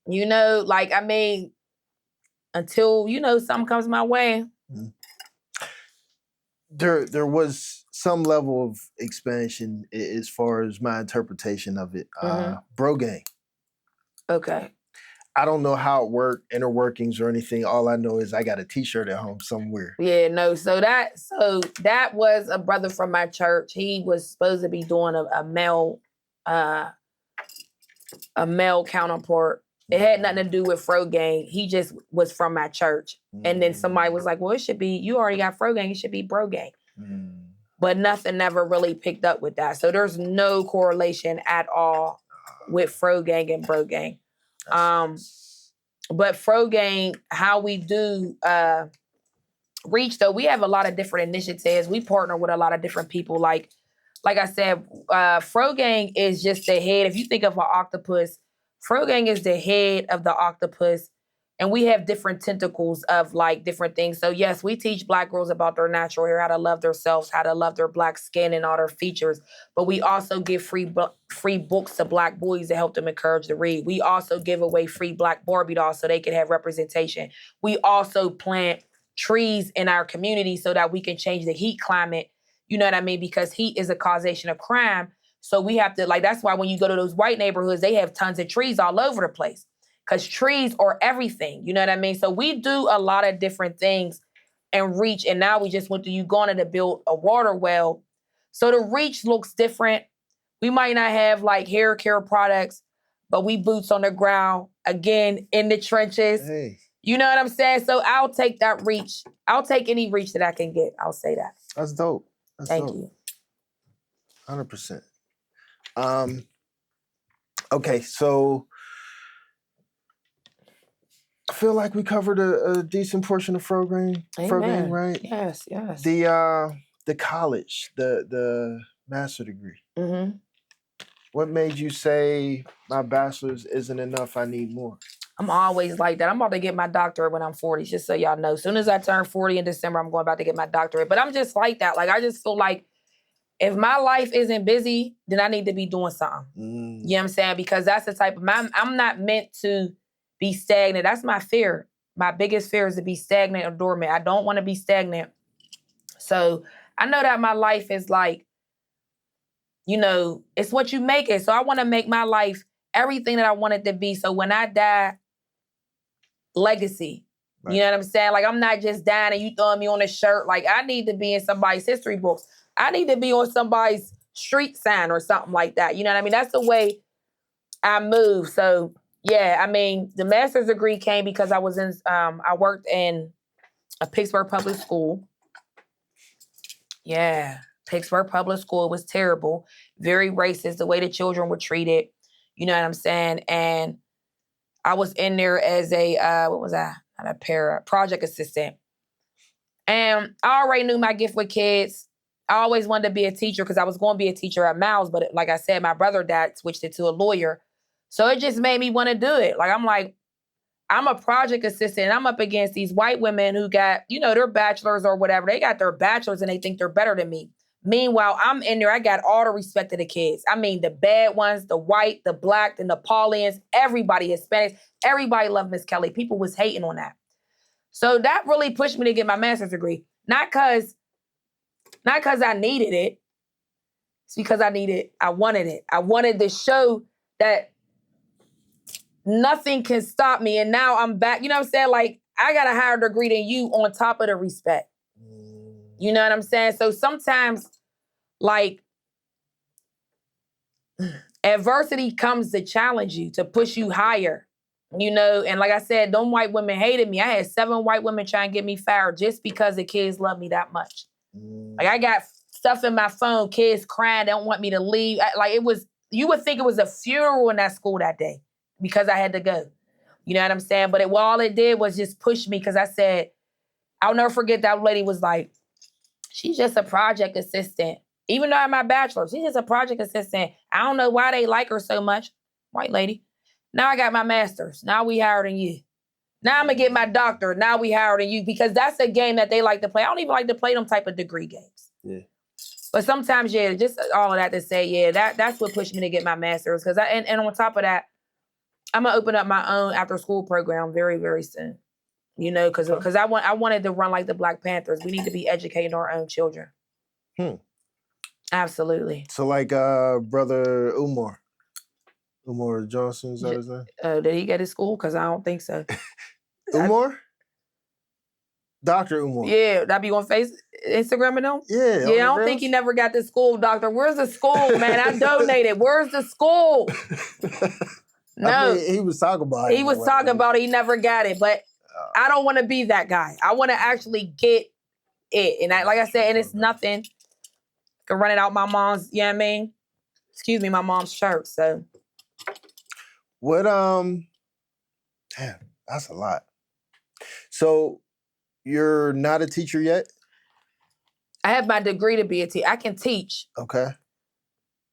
You know, like, I mean, until, you know, something comes my way. There was some level of expansion as far as my interpretation of it. Bro Gang. Okay. I don't know how it worked, inner workings or anything. All I know is I got a t-shirt at home somewhere. Yeah, no. So that was a brother from my church. He was supposed to be doing a male counterpart. It had nothing to do with Fro Gang. He just was from my church. And then somebody was like, well, it should be, you already got Fro Gang, it should be Bro Gang. But nothing never really picked up with that. So there's no correlation at all with Fro Gang and Bro Gang. But Fro Gang, how we do reach, though, we have a lot of different initiatives. We partner with a lot of different people. Like I said, Fro Gang is just the head. If you think of an octopus, Fro Gang is the head of the octopus. And we have different tentacles of like different things. So yes, we teach black girls about their natural hair, how to love themselves, how to love their black skin and all their features. But we also give free books to black boys to help them encourage to read. We also give away free black Barbie dolls so they can have representation. We also plant trees in our community so that we can change the heat climate. You know what I mean? Because heat is a causation of crime. So we have to, like, that's why when you go to those white neighborhoods, they have tons of trees all over the place. Because trees are everything, you know what I mean? So we do a lot of different things and reach. And now we just went to Uganda to build a water well. So the reach looks different. We might not have like hair care products, but we boots on the ground, again, in the trenches. Hey. You know what I'm saying? So I'll take that reach. I'll take any reach that I can get. I'll say that. That's dope. Thank you. 100%. Okay, so I feel like we covered a decent portion of Fro Gang, right? Yes. The college, the master's degree. Mm-hmm. What made you say my bachelor's isn't enough? I need more. I'm always like that. I'm about to get my doctorate when I'm 40, just so y'all know. As soon as I turn 40 in December, I'm about to get my doctorate. But I'm just like that. Like, I just feel like if my life isn't busy, then I need to be doing something. You know what I'm saying? Because that's the type of, I'm not meant to be stagnant. That's my fear. My biggest fear is to be stagnant or dormant. I don't want to be stagnant. So I know that my life is like, you know, it's what you make it. So I want to make my life everything that I want it to be. So when I die, legacy. Right. You know what I'm saying? Like, I'm not just dying and you throwing me on a shirt. Like, I need to be in somebody's history books. I need to be on somebody's street sign or something like that. You know what I mean? That's the way I move. So yeah, I mean, the master's degree came because I was in, I worked in a Pittsburgh public school. Yeah, Pittsburgh public school was terrible. Very racist, the way the children were treated. You know what I'm saying? And I was in there as a, what was I? Not a project assistant. And I already knew my gift with kids. I always wanted to be a teacher because I was going to be a teacher at Miles. But like I said, my brother dad switched it to a lawyer. So it just made me want to do it. Like, I'm like, I'm a project assistant. And I'm up against these white women who got, you know, their bachelors or whatever. They got their bachelors and they think they're better than me. Meanwhile, I'm in there, I got all the respect of the kids. I mean, the bad ones, the white, the black, the Nepalians, everybody, Hispanics, everybody loved Miss Kelli. People was hating on that. So that really pushed me to get my master's degree. Not because I needed it. It's because I wanted it. I wanted to show that nothing can stop me. And now I'm back. You know what I'm saying? Like, I got a higher degree than you on top of the respect. You know what I'm saying? So sometimes, like, adversity comes to challenge you, to push you higher. You know, and like I said, them white women hated me. I had 7 white women trying to get me fired just because the kids love me that much. Like, I got stuff in my phone, kids crying, don't want me to leave. You would think it was a funeral in that school that day because I had to go. You know what I'm saying? But all it did was just push me, because I said, I'll never forget that lady was like, she's just a project assistant. Even though I have my bachelor's, she's just a project assistant. I don't know why they like her so much. White lady. Now I got my master's. Now we higher than you. Now I'm going to get my doctorate. Now we higher than you, because that's a game that they like to play. I don't even like to play them type of degree games. Yeah. But sometimes, yeah, just all of that to say, yeah, that's what pushed me to get my master's. And on top of that, I'm going to open up my own after school program very, very soon. You know, because I wanted to run like the Black Panthers. We need to be educating our own children. Absolutely. So like Brother Umar Johnson, is that his name? Did he get his school? Because I don't think so. Umar? Dr. Umar. Yeah, that be on Instagram and them? Yeah. Yeah, I don't think he never got the school, doctor. Where's the school, man? I donated. Where's the school? No. I mean, he was talking about it. He was talking about it. He never got it. But I don't want to be that guy. I want to actually get it. And like I said, and it's nothing. I can run it out my mom's, you know what I mean? Excuse me, my mom's shirt, so. What, damn, that's a lot. So, you're not a teacher yet? I have my degree to be a teacher. I can teach. Okay.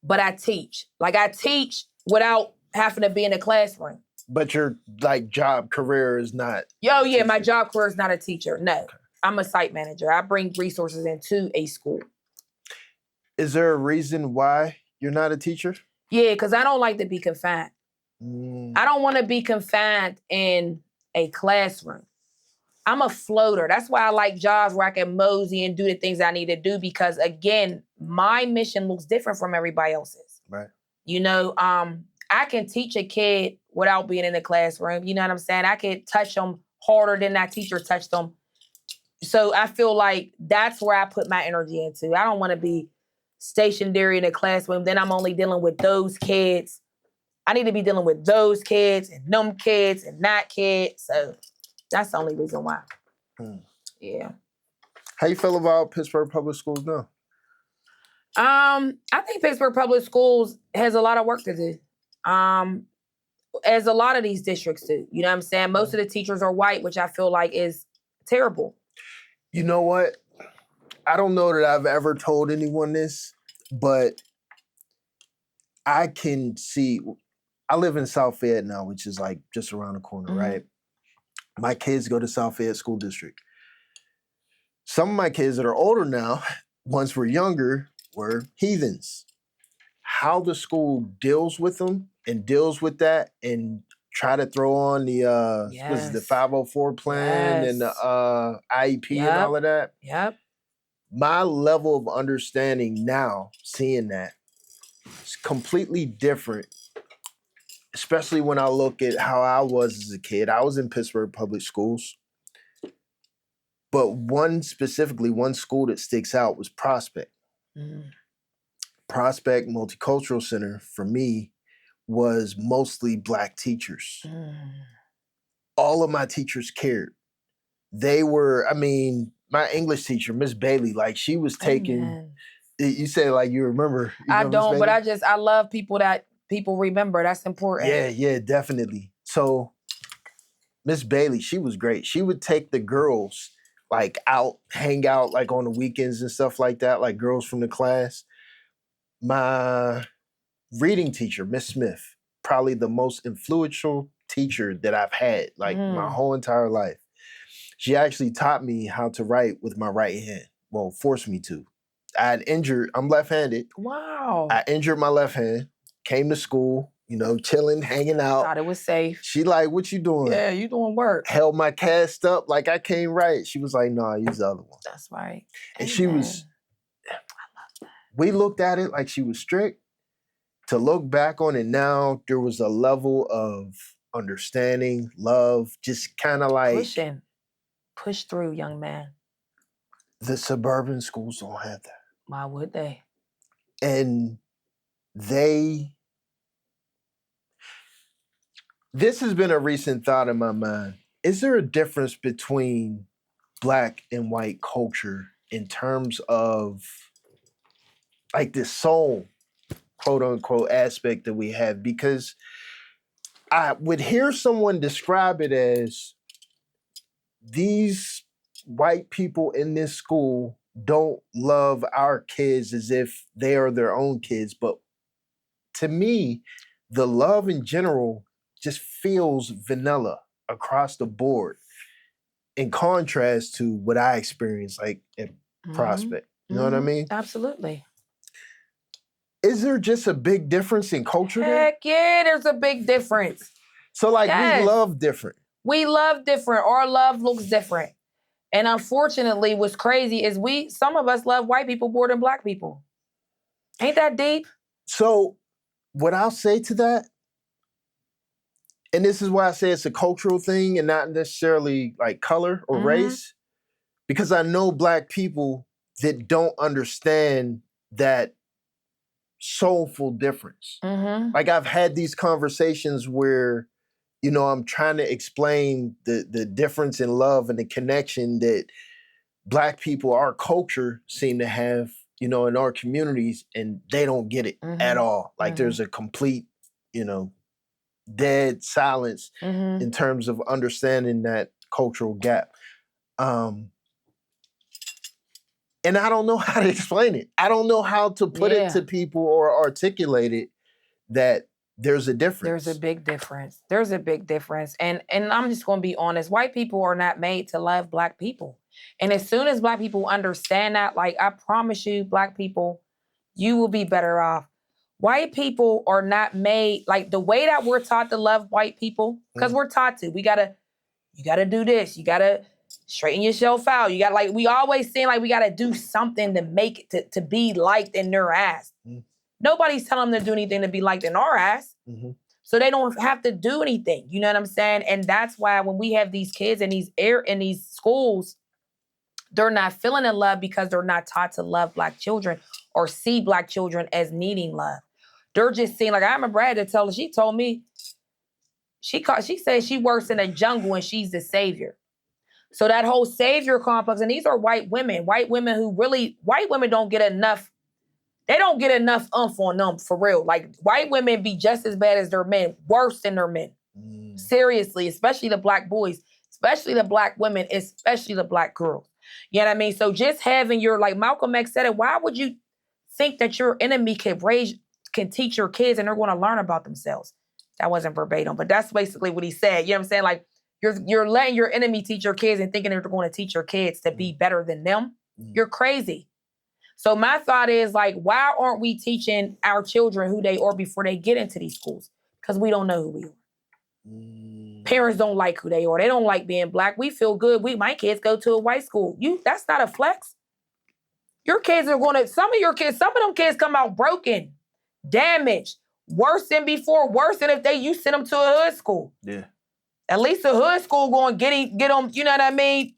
But I teach. Like, I teach without having to be in a classroom. But your, like, job career is not... Yo, yeah, my job career is not a teacher. No. Okay. I'm a site manager. I bring resources into a school. Is there a reason why you're not a teacher? Yeah, because I don't like to be confined. I don't want to be confined in a classroom. I'm a floater. That's why I like jobs where I can mosey and do the things I need to do, because, again, my mission looks different from everybody else's. Right. You know, I can teach a kid without being in the classroom. You know what I'm saying? I can touch them harder than that teacher touched them. So I feel like that's where I put my energy into. I don't want to be stationary in a classroom. Then I'm only dealing with those kids. I need to be dealing with those kids and them kids and that kid. So that's the only reason why. Yeah. How you feel about Pittsburgh Public Schools now? I think Pittsburgh Public Schools has a lot of work to do. As a lot of these districts do. You know what I'm saying? Most of the teachers are white, which I feel like is terrible. You know what? I don't know that I've ever told anyone this, but I can see... I live in South Fayette now, which is like just around the corner, right? My kids go to South Fayette School District. Some of my kids that are older now, once were younger, were heathens. How the school deals with them and deals with that and try to throw on the the 504 plan and the IEP and all of that. Yep. My level of understanding now, seeing that, is completely different. Especially when I look at how I was as a kid. I was in Pittsburgh Public Schools. But one school that sticks out was Prospect. Prospect Multicultural Center, for me, was mostly Black teachers. All of my teachers cared. They were, I mean, my English teacher, Miss Bailey, like she was taking, you say like you remember. I don't, but I love people that people remember. That's important. Yeah, definitely. So Miss Bailey, she was great. She would take the girls like out, hang out like on the weekends and stuff like that, like girls from the class. My reading teacher, Miss Smith, probably the most influential teacher that I've had like my whole entire life. She actually taught me how to write with my right hand. Well, forced me to. I'm left-handed. Wow. I injured my left hand, came to school, chilling, hanging out. Thought it was safe. She like, what you doing? Yeah, you doing work. Held my cast up like I came right. She was like, no, I use the other one. That's right. And she was, we looked at it like she was strict. To look back on it now, there was a level of understanding, love, just kind of like... Push through, young man. The suburban schools don't have that. Why would they? And this has been a recent thought in my mind. Is there a difference between Black and white culture in terms of like this soul, quote unquote, aspect that we have? Because I would hear someone describe it as these white people in this school don't love our kids as if they are their own kids. But to me, the love in general just feels vanilla across the board in contrast to what I experienced like at Prospect. You know what I mean? Absolutely. Is there just a big difference in culture there? Heck yeah, there's a big difference. So like we love different. We love different. Our love looks different. And unfortunately, what's crazy is some of us love white people more than Black people. Ain't that deep? So what I'll say to that, and this is why I say it's a cultural thing and not necessarily like color or race, because I know Black people that don't understand that soulful difference. Like I've had these conversations where, I'm trying to explain the difference in love and the connection that Black people, our culture, seem to have, in our communities, and they don't get it at all. Like there's a complete, dead silence in terms of understanding that cultural gap. And I don't know how to explain it. I don't know how to put it to people or articulate it that there's a difference. There's a big difference. There's a big difference. And I'm just going to be honest. White people are not made to love Black people. And as soon as Black people understand that, like I promise you, Black people, you will be better off. White people are not made, like the way that we're taught to love white people, because we're taught to. You gotta do this. You gotta straighten yourself out. You gotta we always seem like we gotta do something to make it, to be liked in their ass. Nobody's telling them to do anything to be liked in our ass. So they don't have to do anything. You know what I'm saying? And that's why when we have these kids in these schools, they're not feeling in love because they're not taught to love Black children or see Black children as needing love. They're just seeing, like I remember I had to tell her, she told me, she said she works in a jungle and she's the savior. So that whole savior complex, and these are white women who really, white women don't get enough. They don't get enough oomph on them, for real. Like, white women be just as bad as their men, worse than their men. Seriously, especially the Black boys, especially the Black women, especially the Black girls. You know what I mean? So just having like Malcolm X said it, why would you think that your enemy can teach your kids and they're going to learn about themselves? That wasn't verbatim, but that's basically what he said. You know what I'm saying? Like, you're letting your enemy teach your kids and thinking they're going to teach your kids to be better than them. You're crazy. So my thought is, like, why aren't we teaching our children who they are before they get into these schools? Because we don't know who we are. Parents don't like who they are. They don't like being Black. We feel good. My kids go to a white school. That's not a flex. Your kids are some of them kids come out broken, damaged, worse than before, worse than if you sent them to a hood school. Yeah. At least a hood school going to get them, you know what I mean?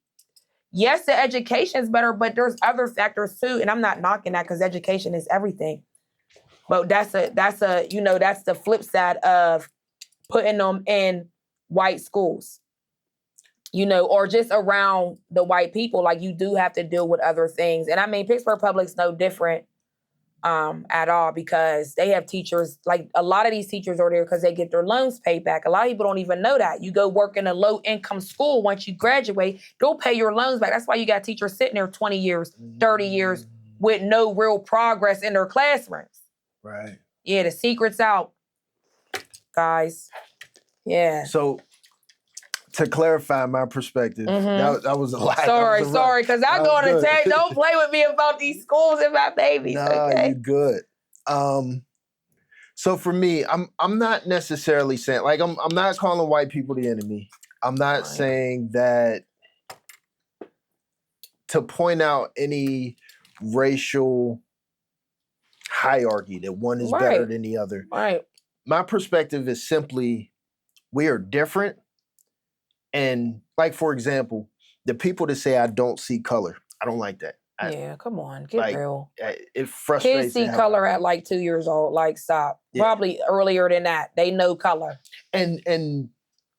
Yes, the education's better, but there's other factors too. And I'm not knocking that because education is everything. But that's the flip side of putting them in white schools, or just around the white people. Like, you do have to deal with other things. And I mean, Pittsburgh Public's no different at all, because they have teachers, like a lot of these teachers are there because they get their loans paid back. A lot of people don't even know that. You go work in a low income school, once you graduate, they'll pay your loans back. That's why you got teachers sitting there 20 years, 30 years with no real progress in their classrooms. Right. Yeah, the secret's out, guys. Yeah. So To clarify my perspective, that was a lot. Sorry, because I go on a tag. Don't play with me about these schools and my babies. Nah, okay? you good. So for me, I'm not necessarily saying, like, I'm not calling white people the enemy. I'm not saying that to point out any racial hierarchy that one is better than the other. Right. My perspective is simply we are different. And like, for example, the people that say I don't see color, I don't like that. Yeah, come on, get real. It frustrates. Kids see color at like 2 years old. Like, stop. Yeah. Probably earlier than that. They know color. And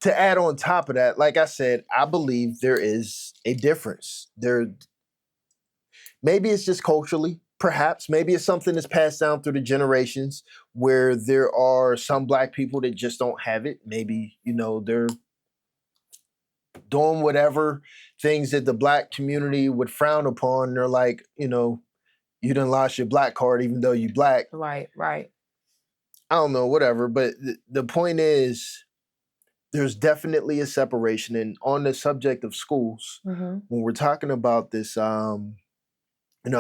to add on top of that, like I said, I believe there is a difference. Maybe it's just culturally, perhaps. Maybe it's something that's passed down through the generations where there are some Black people that just don't have it. Maybe, they're doing whatever things that the Black community would frown upon. They're like, you done lost your Black card even though you Black. Right. I don't know, whatever. But the point is, there's definitely a separation. And on the subject of schools, when we're talking about this, I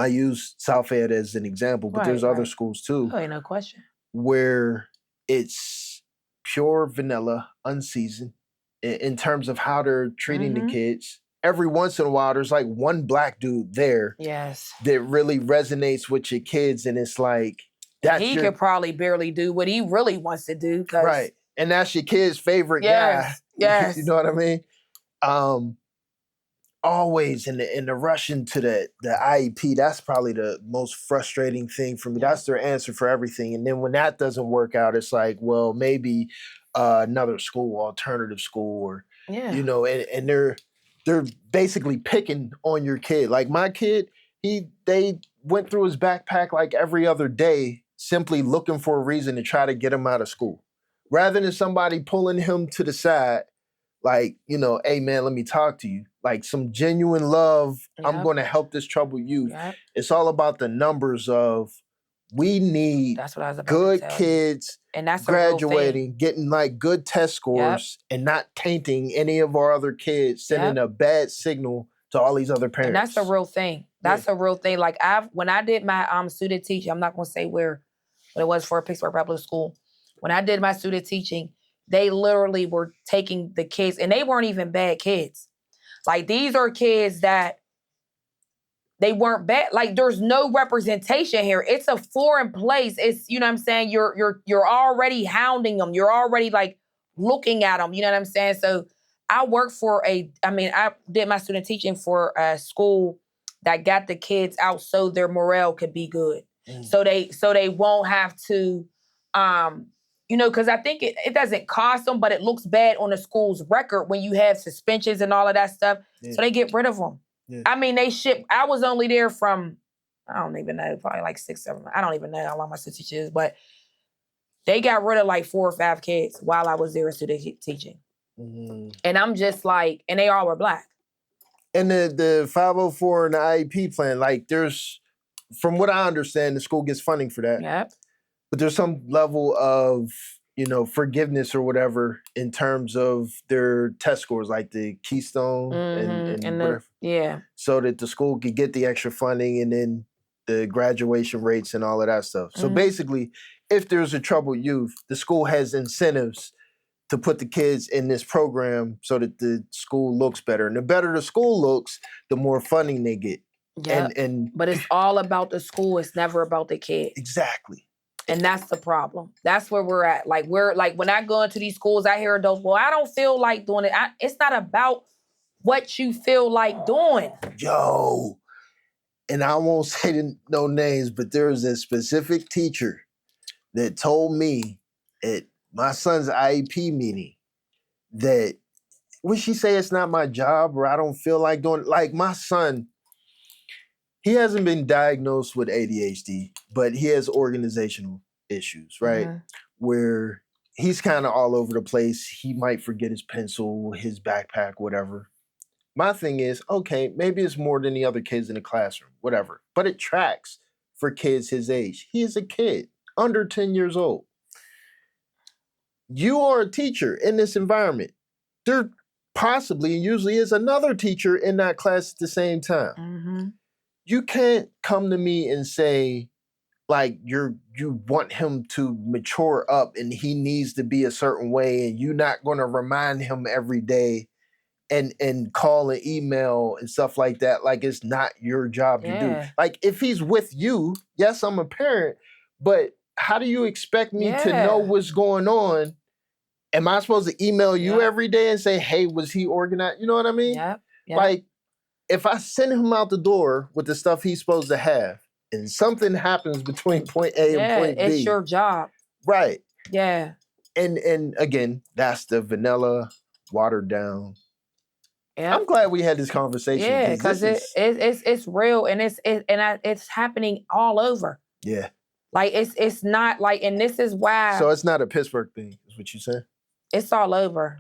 use South Ed as an example, but there's other schools too. Oh, no question. Where it's pure vanilla, unseasoned, in terms of how they're treating the kids. Every once in a while, there's like one Black dude there that really resonates with your kids. And it's like, he could probably barely do what he really wants to do. Right. And that's your kid's favorite guy. Yes. You know what I mean? Always in the rush into the IEP, that's probably the most frustrating thing for me. That's their answer for everything. And then when that doesn't work out, it's like, well, maybe another school, alternative school, or and they're basically picking on your kid. Like my kid, they went through his backpack like every other day, simply looking for a reason to try to get him out of school, rather than somebody pulling him to the side, like, hey man, let me talk to you. Like some genuine love. I'm going to help this troubled youth. It's all about the numbers of, we need good kids and that's graduating, getting like good test scores, and not tainting any of our other kids, sending a bad signal to all these other parents. And that's a real thing. That's a real thing. Like when I did my student teaching, I'm not going to say where, but it was for Pittsburgh Public School. When I did my student teaching, they literally were taking the kids, and they weren't even bad kids. Like, these are kids that they weren't bad. Like, there's no representation here. It's a foreign place. It's, you know what I'm saying? You're already hounding them. You're already like looking at them. You know what I'm saying? So I worked for I did my student teaching for a school that got the kids out so their morale could be good. So they won't have to, because I think it doesn't cost them, but it looks bad on the school's record when you have suspensions and all of that stuff. So they get rid of them. I mean, I was only there from, I don't even know, probably like 6, 7, I don't even know how long my sister is, but they got rid of like 4 or 5 kids while I was there student teaching. And I'm just like, and they all were Black. And the 504 and the IEP plan, like there's, from what I understand, the school gets funding for that. Yep. But there's some level of, forgiveness or whatever in terms of their test scores, like the Keystone and whatever. So that the school could get the extra funding, and then the graduation rates and all of that stuff. So basically, if there's a troubled youth, the school has incentives to put the kids in this program so that the school looks better. And the better the school looks, the more funding they get. Yeah. But it's all about the school. It's never about the kid. Exactly. And that's the problem. That's where we're at. Like, when I go into these schools, I hear adults, well, I don't feel like doing it. It's not about what you feel like doing. Yo. And I won't say no names, but there was a specific teacher that told me at my son's IEP meeting that, would she say it's not my job, or I don't feel like doing it? Like, my son, he hasn't been diagnosed with ADHD, but he has organizational issues, right? Where he's kind of all over the place. He might forget his pencil, his backpack, whatever. My thing is, okay, maybe it's more than the other kids in the classroom, whatever. But it tracks for kids his age. He is a kid, under 10 years old. You are a teacher in this environment. There are possibly, and usually is another teacher in that class at the same time. Mm-hmm. You can't come to me and say, like, you want him to mature up and he needs to be a certain way, and you're not going to remind him every day and call and email and stuff like that. Like, it's not your job to do. Like, if he's with you, yes, I'm a parent, but how do you expect me to know what's going on? Am I supposed to email you every day and say, hey, was he organized? You know what I mean? Like, if I send him out the door with the stuff he's supposed to have, and something happens between point A and point B. It's your job. Right. Yeah. And again, that's the vanilla, watered down. Yeah. I'm glad we had this conversation. Yeah, because it's real, and it's happening all over. Yeah. Like, it's not like, and this is why. So it's not a Pittsburgh thing, is what you saying? It's all over.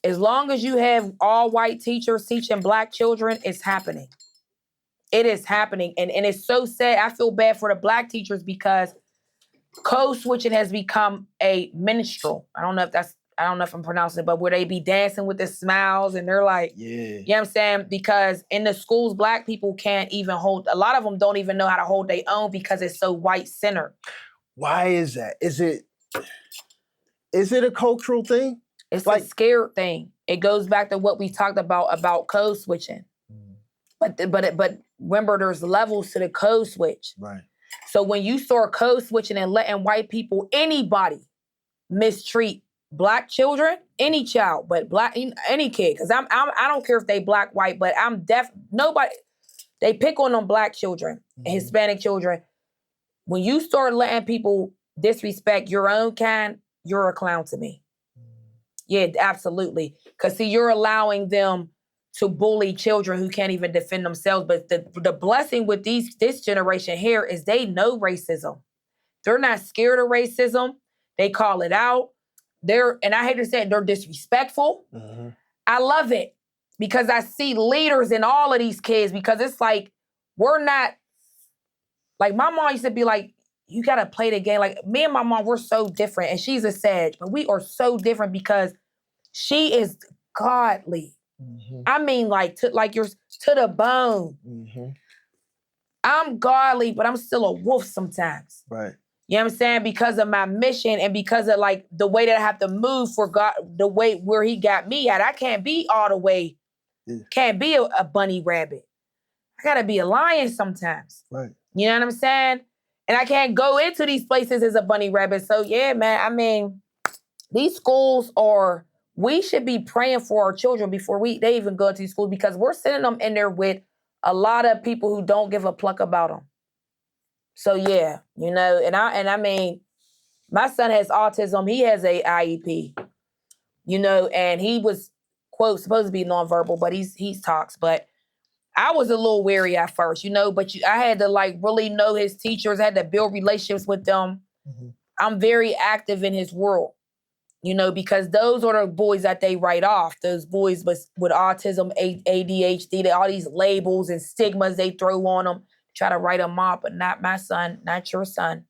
As long as you have all white teachers teaching Black children, it's happening. It is happening. And it's so sad. I feel bad for the Black teachers because code switching has become a minstrel. I don't know if I'm pronouncing it, but where they be dancing with the smiles and they're like, you know what I'm saying? Because in the schools, Black people can't even hold, a lot of them don't even know how to hold their own because it's so white-centered. Why is that? Is it a cultural thing? It's like a scared thing. It goes back to what we talked about code switching. But remember, there's levels to the code switch. Right. So when you start code switching and letting white people, anybody, mistreat Black children, any child, but any kid, because I don't care if they Black, white, but nobody. They pick on them Black children, and Hispanic children. When you start letting people disrespect your own kind, you're a clown to me. Yeah, absolutely. Because, see, you're allowing them to bully children who can't even defend themselves. But the blessing with this generation here is they know racism. They're not scared of racism. They call it out. And I hate to say it, they're disrespectful. Mm-hmm. I love it because I see leaders in all of these kids, because it's like, we're not, like, my mom used to be like, you got to play the game. Like, me and my mom, we're so different. And she's a Sag, but we are so different because she is godly. Mm-hmm. I mean, like, you're to the bone. Mm-hmm. I'm godly, but I'm still a wolf sometimes. Right. You know what I'm saying? Because of my mission and because of, like, the way that I have to move for God, the way where he got me at. I can't be all the way, can't be a bunny rabbit. I got to be a lion sometimes. Right. You know what I'm saying? And I can't go into these places as a bunny rabbit. So, yeah, man, I mean, these schools we should be praying for our children before they even go to these schools, because we're sending them in there with a lot of people who don't give a pluck about them. So, yeah, you know, and I mean, my son has autism. He has a IEP, you know, and he was, quote, supposed to be nonverbal, but he's talks. But I was a little wary at first, you know, but I had to, like, really know his teachers, had to build relationships with them. Mm-hmm. I'm very active in his world, you know, because those are the boys that they write off. Those boys with autism, ADHD, all these labels and stigmas they throw on them, try to write them off, but not my son, not your son.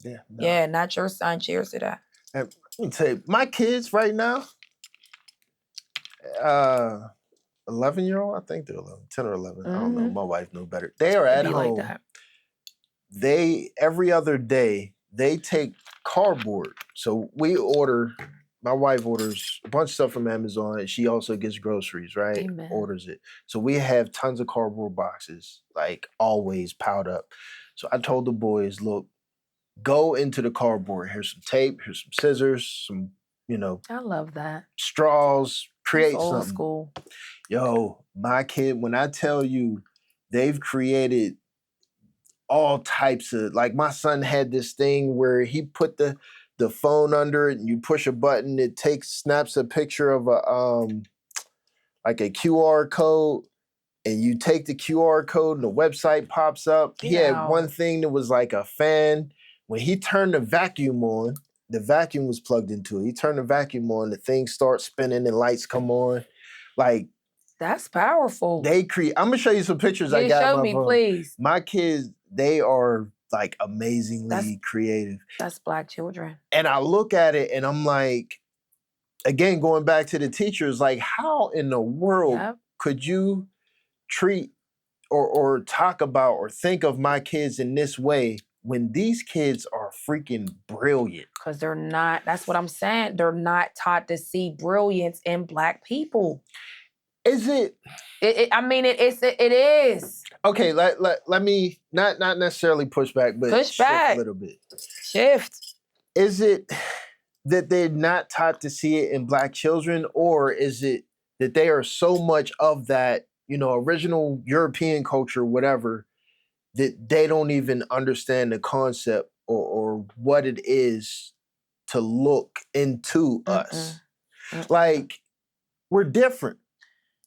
Yeah. No. Yeah, not your son. Cheers to that. And let me tell you, my kids right now, 11-year-old, I think they're 11, 10 or 11. Mm-hmm. I don't know. My wife knows better. They are at home. Like that. Every other day, they take cardboard. So my wife orders a bunch of stuff from Amazon, and she also gets groceries, right? Amen. Orders it. So we have tons of cardboard boxes, like, always piled up. So I told the boys, look, go into the cardboard. Here's some tape, here's some scissors, some, you know. I love that. Straws, create That's something. Old school. Yo, my kid, when I tell you, they've created all types of, like, my son had this thing where he put the phone under it and you push a button, it snaps a picture of like a QR code, and you take the QR code and the website pops up. He had one thing that was like a fan. When he turned the vacuum on, the vacuum was plugged into it. He turned the vacuum on, the thing starts spinning and lights come on. Like, that's powerful. I'm gonna show you some pictures I got. Show me, please. My kids, they are, like, amazingly creative. That's Black children. And I look at it and I'm like, again, going back to the teachers, like how in the world could you treat or talk about or think of my kids in this way when these kids are freaking brilliant? Because they're not, that's what I'm saying. They're not taught to see brilliance in Black people. Is it? It is. Okay, let me not necessarily push back, but shift a little bit. Shift. Is it that they're not taught to see it in Black children, or is it that they are so much of that, original European culture, whatever, that they don't even understand the concept or what it is to look into us? Like, we're different.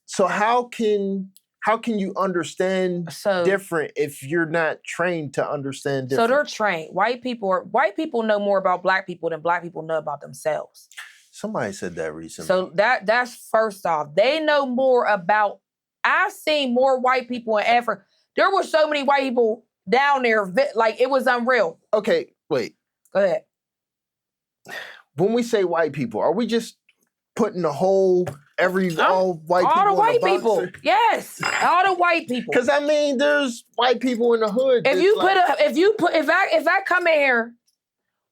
So how can you understand different if you're not trained to understand different? So they're trained. White people know more about Black people than Black people know about themselves. Somebody said that recently. So that's first off. They know more about, I've seen more white people in Africa. There were so many white people down there, like it was unreal. Okay, wait. Go ahead. When we say white people, are we just putting the whole all white people? All the white in the people. box? Yes, all the white people. Because there's white people in the hood. If I come in here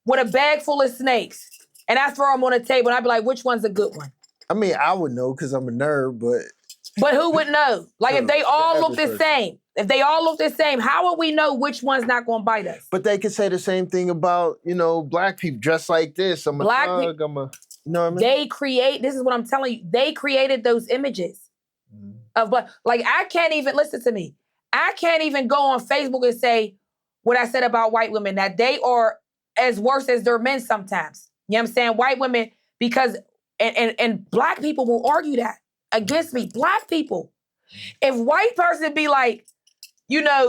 with a bag full of snakes and I throw them on the table and I be like, which one's a good one? I would know because I'm a nerd, but who would know? Like if they all look the same. If they all look the same, how would we know which one's not going to bite us? But they could say the same thing about, Black people dressed like this. I'm a thug. You know what I mean? This is what I'm telling you. They created those images of Black. Like I can't even, listen to me. I can't even go on Facebook and say what I said about white women, that they are as worse as their men sometimes. You know what I'm saying? White women, because, and Black people will argue that against me. Black people. If white person be like,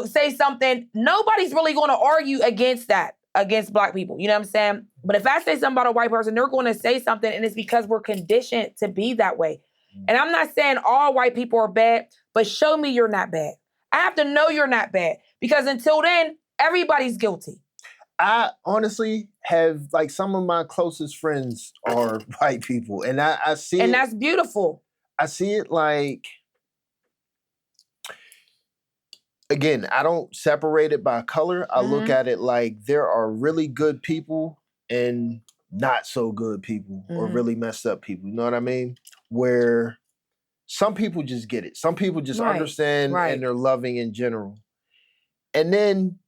say something, nobody's really going to argue against that, against Black people. You know what I'm saying? But if I say something about a white person, they're going to say something, and it's because we're conditioned to be that way. And I'm not saying all white people are bad, but show me you're not bad. I have to know you're not bad, because until then, everybody's guilty. I honestly have, some of my closest friends are white people, and I see and that's beautiful. I see it like, again, I don't separate it by color. I look at it like there are really good people and not so good people or really messed up people. You know what I mean? Where some people just get it. Some people just understand and they're loving in general. And then,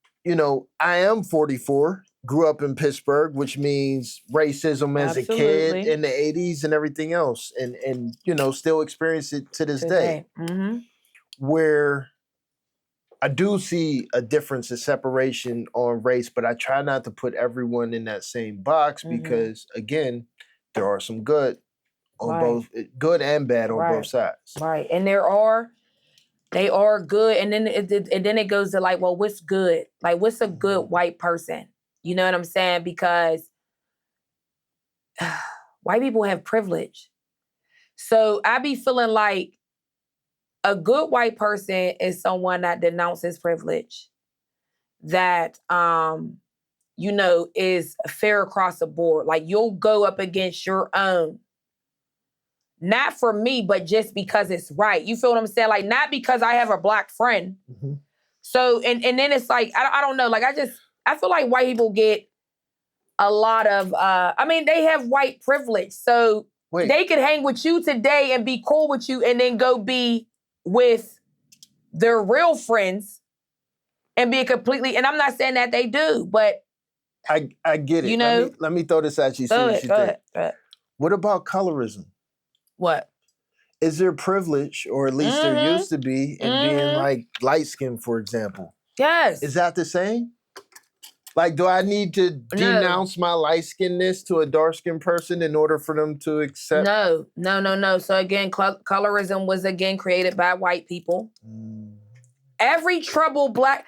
I am 44, grew up in Pittsburgh, which means racism as a kid in the 80s and everything else. And still experience it to this day. Where I do see a difference in separation on race, but I try not to put everyone in that same box because, again, there are some good on both, good and bad on both sides. Right, and they are good, and then it goes to like, well, what's good? Like, what's a good white person? You know what I'm saying? Because white people have privilege, so I be feeling like a good white person is someone that denounces privilege, that, is fair across the board. Like, you'll go up against your own. Not for me, but just because it's right. You feel what I'm saying? Like, not because I have a Black friend. So, and then it's like, I don't know. Like, I feel like white people get a lot of, they have white privilege. So they could hang with you today and be cool with you and then go be with their real friends and be and I'm not saying that they do, but I get it. Let me throw this at you. Go ahead. What about colorism? What? Is there privilege, or at least there used to be, in being like light skinned, for example? Yes. Is that the same? Like, do I need to denounce my light skinnedness to a dark skinned person in order for them to accept? No. So again, colorism was again created by white people. Every trouble black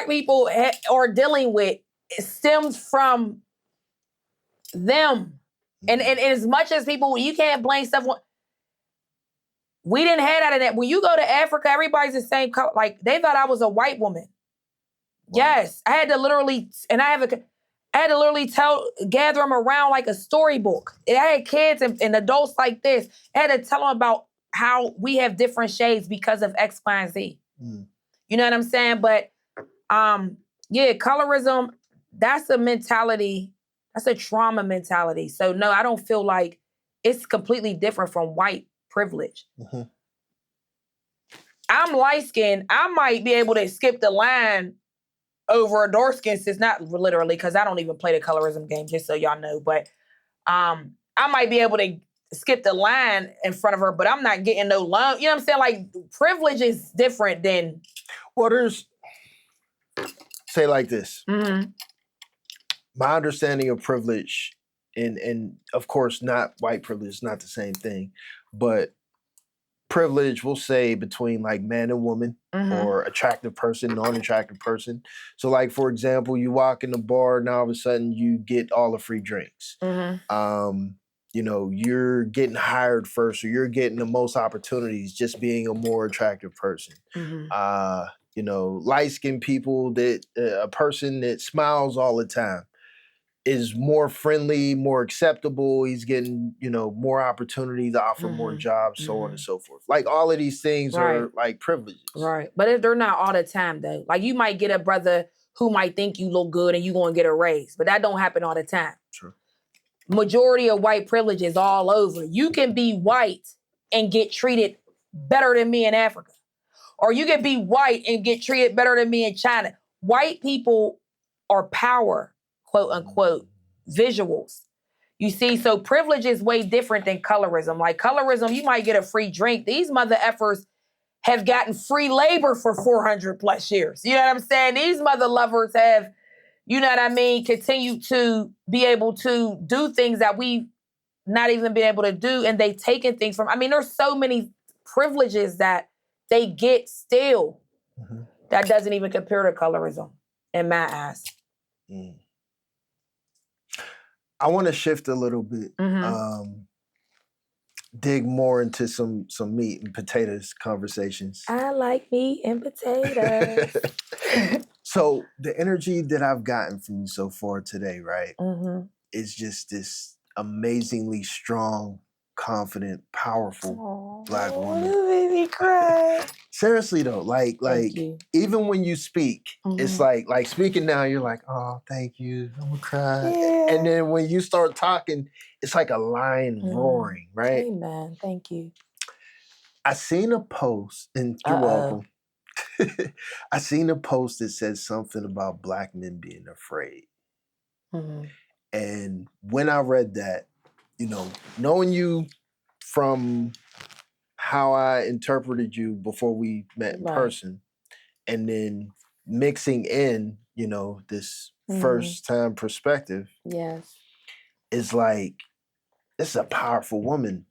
people are dealing with stems from them. And as much as people, you can't blame stuff. We didn't have that in that. When you go to Africa, everybody's the same color. Like, they thought I was a white woman. Wow. Yes, I had to literally, and I had to literally gather them around like a storybook. I had kids and adults like this. I had to tell them about how we have different shades because of X, Y, and Z. You know what I'm saying? But yeah, colorism, that's a mentality. That's a trauma mentality. So no, I don't feel like it's completely different from white privilege. I'm light-skinned. I might be able to skip the line over a dark skin, since not literally, because I don't even play the colorism game, just so y'all know. But I might be able to skip the line in front of her, but I'm not getting no love. You know what I'm saying? Like, privilege is different than... Well, say like this. My understanding of privilege, and of course not white privilege, is not the same thing, but privilege, we'll say, between like man and woman, or attractive person, non-attractive person. So like, for example, you walk in the bar and all of a sudden you get all the free drinks. You know, you're getting hired first, or you're getting the most opportunities just being a more attractive person. You know, light-skinned people, that a person that smiles all the time is more friendly, more acceptable. He's getting, you know, more opportunity to offer more jobs, so on and so forth. Like, all of these things are like privileges. Right. But they're not all the time, though. Like, you might get a brother who might think you look good and you going to get a raise, but that don't happen all the time. True. Majority of white privilege is all over. You can be white and get treated better than me in Africa. Or you can be white and get treated better than me in China. White people are power, quote unquote, visuals. You see, so privilege is way different than colorism. Like, colorism, you might get a free drink. These mother effers have gotten free labor for 400 plus years. You know what I'm saying? These mother lovers have, you know what I mean, continue to be able to do things that we've not even been able to do, and they've taken things from, I mean, there's so many privileges that they get still that doesn't even compare to colorism in my eyes. I want to shift a little bit, dig more into some meat and potatoes conversations. I like meat and potatoes. So the energy that I've gotten from you so far today, right, is just this amazingly strong, confident, powerful Black woman. You made me cry. Seriously though, like even when you speak, it's like speaking now, you're like, oh, thank you, I'm gonna cry. Yeah. And then when you start talking, it's like a lion roaring, right? Amen. Thank you. I seen a post, and you're welcome. I seen a post that said something about Black men being afraid. And when I read that, you know, knowing you from how I interpreted you before we met in person, and then mixing in, you know, this first time perspective, is like, this is a powerful woman.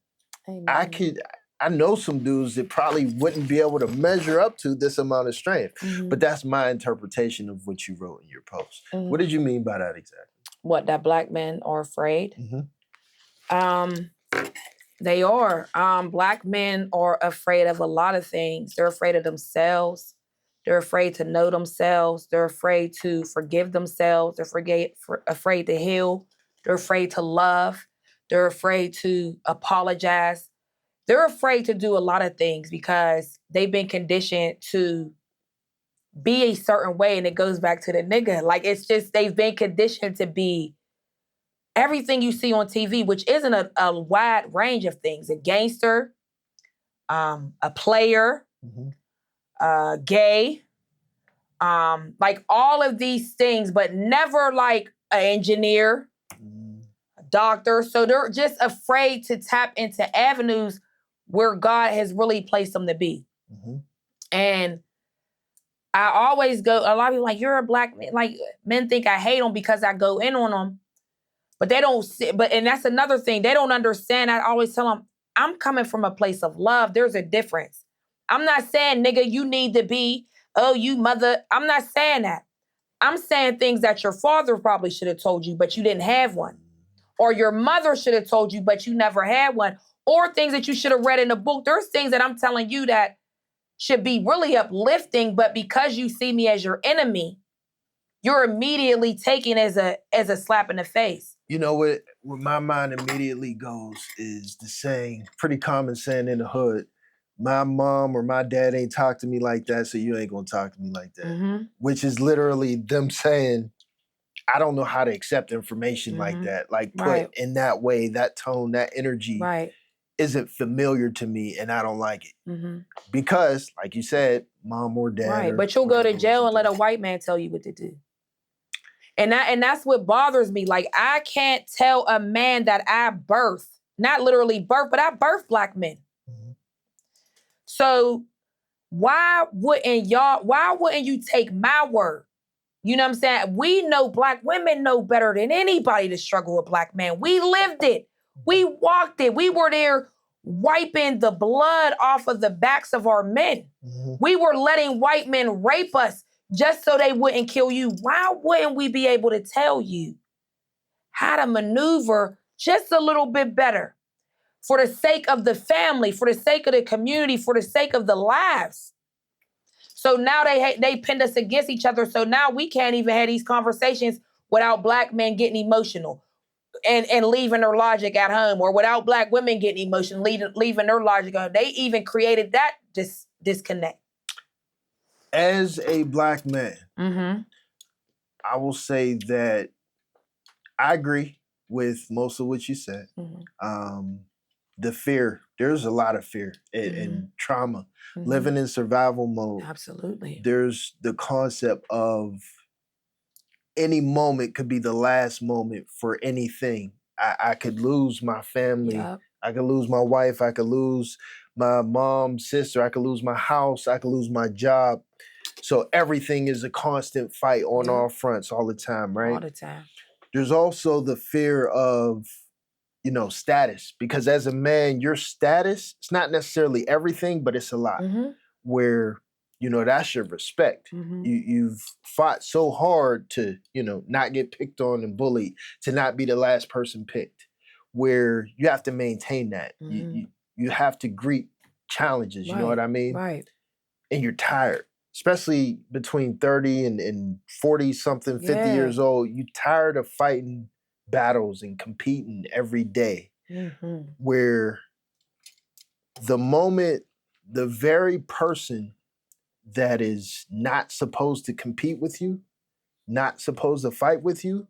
Amen. I know some dudes that probably wouldn't be able to measure up to this amount of strength, but that's my interpretation of what you wrote in your post. What did you mean by that exactly? What, that Black men are afraid? They are. Black men are afraid of a lot of things. They're afraid of themselves. They're afraid to know themselves. They're afraid to forgive themselves. They're afraid to heal. They're afraid to love. They're afraid to apologize. They're afraid to do a lot of things because they've been conditioned to be a certain way, and it goes back to the nigga. Like, it's just, they've been conditioned to be everything you see on TV, which isn't a wide range of things. A gangster, a player, gay, like all of these things, but never like an engineer, a doctor. So they're just afraid to tap into avenues where God has really placed them to be. And I always go, a lot of people like, you're a Black man. Like, men think I hate them because I go in on them. But they don't see, and that's another thing. They don't understand. I always tell them, I'm coming from a place of love. There's a difference. I'm not saying, nigga, you need to be, oh, you mother. I'm not saying that. I'm saying things that your father probably should have told you, but you didn't have one. Or your mother should have told you, but you never had one. Or things that you should have read in a book. There's things that I'm telling you that should be really uplifting, but because you see me as your enemy, you're immediately taken as a slap in the face. You know what my mind immediately goes is the saying, pretty common saying in the hood, my mom or my dad ain't talk to me like that, so you ain't gonna talk to me like that. Which is literally them saying, I don't know how to accept information like that. Like put in that way, that tone, that energy isn't familiar to me and I don't like it. Because, like you said, mom or dad. Right, but you'll go to jail and let a white man tell you what to do. And that's what bothers me. Like, I can't tell a man that I birthed, not literally birthed, but I birthed black men. So why wouldn't you take my word? You know what I'm saying? We know black women know better than anybody to struggle with black men. We lived it. We walked it. We were there wiping the blood off of the backs of our men. We were letting white men rape us just so they wouldn't kill you. Why wouldn't we be able to tell you how to maneuver just a little bit better for the sake of the family, for the sake of the community, for the sake of the lives? So now they pinned us against each other. So now we can't even have these conversations without black men getting emotional and leaving their logic at home, or without black women getting emotional, leaving their logic at home. They even created that disconnect. As a black man, I will say that I agree with most of what you said. The fear, there's a lot of fear and trauma. Living in survival mode. Absolutely. There's the concept of any moment could be the last moment for anything. I could lose my family. I could lose my wife. I could lose my mom, sister. I could lose my house. I could lose my job. So everything is a constant fight on all fronts all the time, right? All the time. There's also the fear of, status. Because as a man, your status, it's not necessarily everything, but it's a lot. Where, that's your respect. You've fought so hard to, not get picked on and bullied, to not be the last person picked, where you have to maintain that. You have to greet challenges, you know what I mean? Right. And you're tired, especially between 30 and 40 something, 50 years old. You're tired of fighting battles and competing every day, where the moment the very person that is not supposed to compete with you, not supposed to fight with you,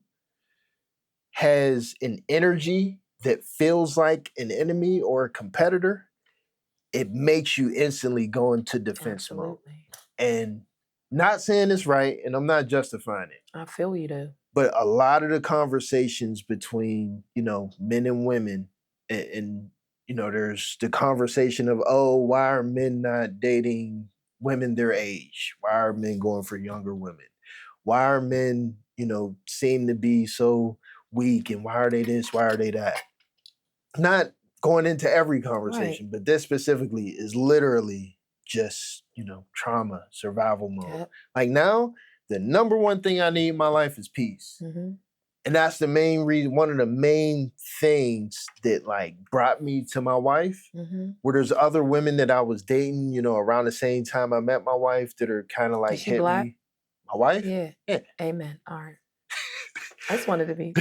has an energy that feels like an enemy or a competitor, it makes you instantly go into defense mode. And not saying it's right, and I'm not justifying it. I feel you though. But a lot of the conversations between, men and women, and there's the conversation of, why are men not dating women their age? Why are men going for younger women? Why are men, seem to be so weak, and why are they this? Why are they that? Not going into every conversation, but this specifically is literally just, trauma, survival mode. Like now, the number one thing I need in my life is peace. And that's the main reason, one of the main things that brought me to my wife, where there's other women that I was dating, around the same time I met my wife that are kind of Is she hit black? me. My wife? Yeah. Amen. All right. I just wanted to be.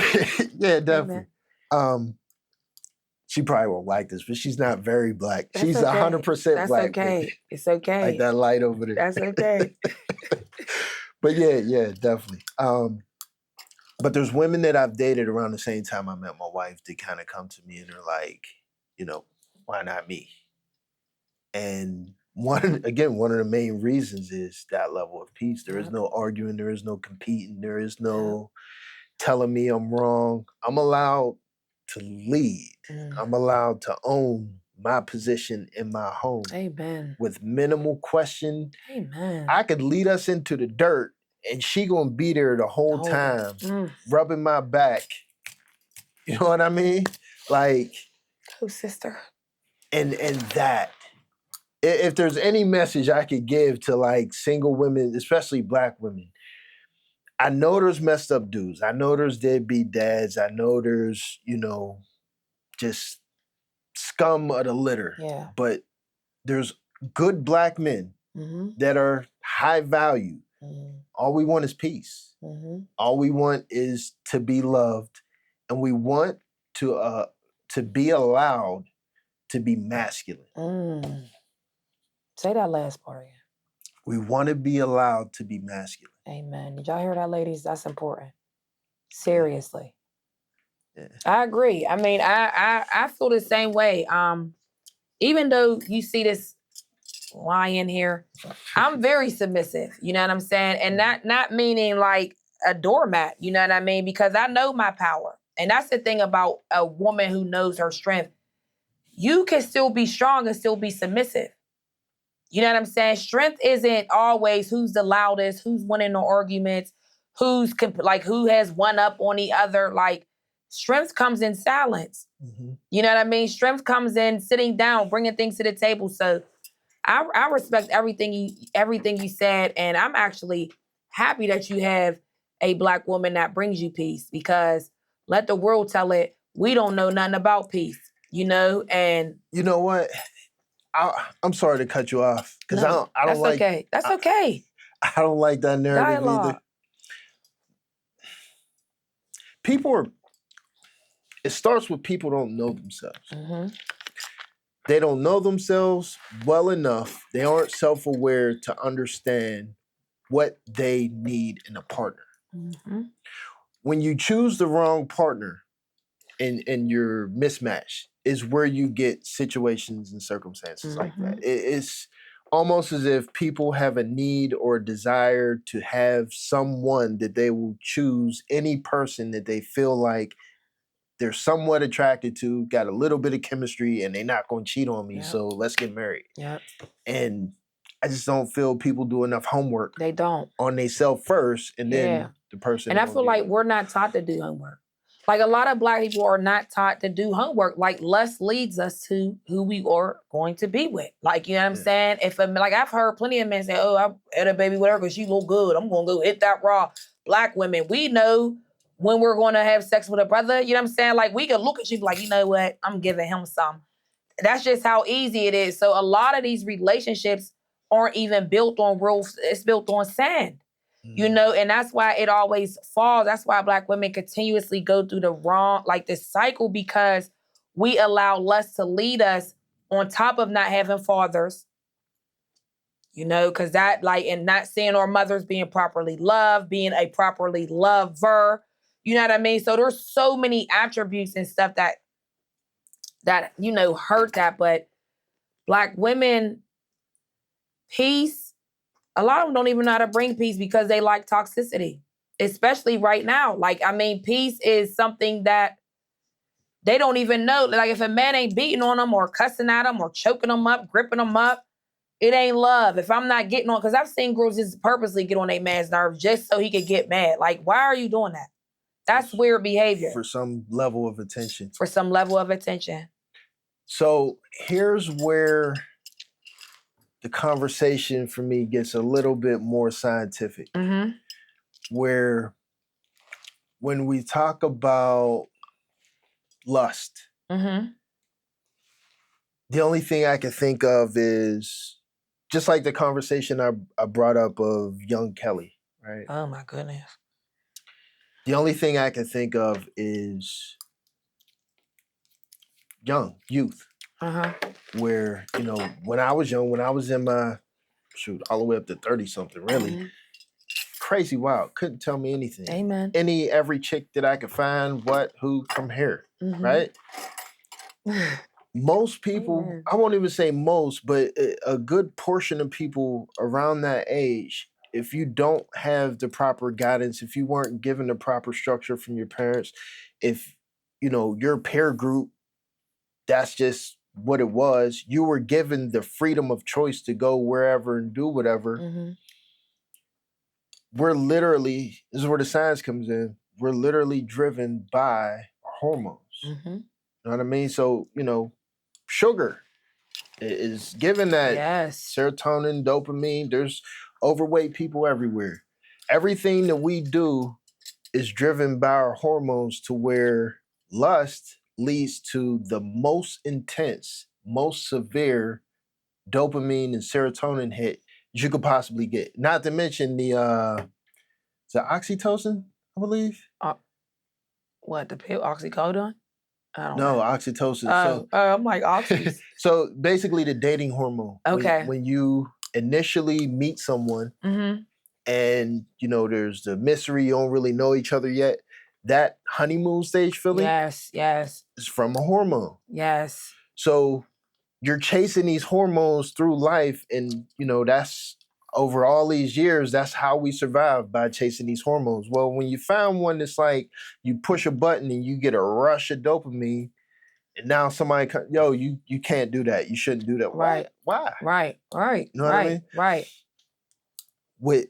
Yeah, definitely. She probably won't like this, but she's not very black. That's She's okay. 100% black. That's okay. It's okay. Like that light over there. That's okay. But yeah, definitely. But there's women that I've dated around the same time I met my wife that kind of come to me and they're like, why not me? And one of the main reasons is that level of peace. There is no arguing. There is no competing. There is no telling me I'm wrong. I'm allowed to lead. I'm allowed to own my position in my home. Amen. With minimal question. Amen. I could lead us into the dirt and she gonna be there the whole time, rubbing my back. You know what I mean? Like, oh, sister. And that, if there's any message I could give to single women, especially black women, I know there's messed up dudes. I know there's deadbeat dads. I know there's, just scum of the litter. Yeah. But there's good black men that are high value, All we want is peace. All we want is to be loved, and we want to be allowed to be masculine. Say that last part again. We want to be allowed to be masculine. Amen. Did y'all hear that, ladies? That's important. Seriously. Yeah. I agree. I mean, I feel the same way. Even though you see this lion here, I'm very submissive. You know what I'm saying? And not meaning like a doormat. You know what I mean? Because I know my power. And that's the thing about a woman who knows her strength. You can still be strong and still be submissive. You know what I'm saying? Strength isn't always who's the loudest, who's winning the arguments, who has one up on the other. Like, strength comes in silence. You know what I mean? Strength comes in sitting down, bringing things to the table. So I respect everything you said, and I'm actually happy that you have a Black woman that brings you peace, because let the world tell it, we don't know nothing about peace, you know? And you know what? I'm sorry to cut you off, because I don't that's like. Okay. That's okay. I don't like that narrative either. It starts with people don't know themselves. They don't know themselves well enough. They aren't self-aware to understand what they need in a partner. When you choose the wrong partner and you're mismatched, is where you get situations and circumstances like that. It's almost as if people have a need or a desire to have someone that they will choose, any person that they feel like they're somewhat attracted to, got a little bit of chemistry, and they're not going to cheat on me, so let's get married. And I just don't feel people do enough homework. They don't. On themselves first, and then the person. And I feel like we're not taught to do homework. Like, a lot of Black people are not taught to do homework. Like, lust leads us to who we are going to be with. Like, you know what I'm saying? I've heard plenty of men say, oh, I had a baby with her because she look good, I'm going to go hit that raw. Black women, we know when we're going to have sex with a brother, you know what I'm saying? Like, we can look at you like, you know what? I'm giving him some. That's just how easy it is. So a lot of these relationships aren't even built on rules. It's built on sand. You know, and that's why it always falls. That's why Black women continuously go through this cycle, because we allow lust to lead us, on top of not having fathers, you know, because and not seeing our mothers being properly loved, being a properly lover, you know what I mean? So there's so many attributes and stuff that, you know, hurt that. But Black women, peace, a lot of them don't even know how to bring peace because they like toxicity, especially right now. Like, I mean, peace is something that they don't even know. Like, if a man ain't beating on them or cussing at them or choking them up, gripping them up, it ain't love. If I'm not getting on, because I've seen girls just purposely get on a man's nerves just so he could get mad. Like, why are you doing that? That's weird behavior. For some level of attention. So here's where the conversation for me gets a little bit more scientific. Where when we talk about lust, the only thing I can think of is just like the conversation I brought up of young Kelly, right? Oh my goodness. The only thing I can think of is youth. Where, you know, when I was young, when I was in my, all the way up to 30-something, really, crazy wild, couldn't tell me anything. Amen. Every chick that I could find, who, from here, right? Most people, I won't even say most, but a good portion of people around that age, if you don't have the proper guidance, if you weren't given the proper structure from your parents, if, you know, your peer group, that's just what it was, you were given the freedom of choice to go wherever and do whatever. We're literally, this is where the science comes in, we're literally driven by hormones. You know what I mean? So, you know, sugar is given that serotonin, dopamine. There's overweight people everywhere. Everything that we do is driven by our hormones, to where lust leads to the most intense, most severe dopamine and serotonin hit you could possibly get. Not to mention the oxytocin, I believe. What, the pill, oxycodone? I don't No, know. oxytocin. I'm like, oxys. So basically the dating hormone. Okay. When you initially meet someone and, you know, there's the mystery, you don't really know each other yet, that honeymoon stage feeling Yes. is from a hormone. Yes. So you're chasing these hormones through life, and, you know, that's over all these years, that's how we survive, by chasing these hormones. Well, when you found one that's like, you push a button and you get a rush of dopamine, and now somebody, yo, you can't do that. You shouldn't do that. Right. Why? Right. You know what I mean? Right. What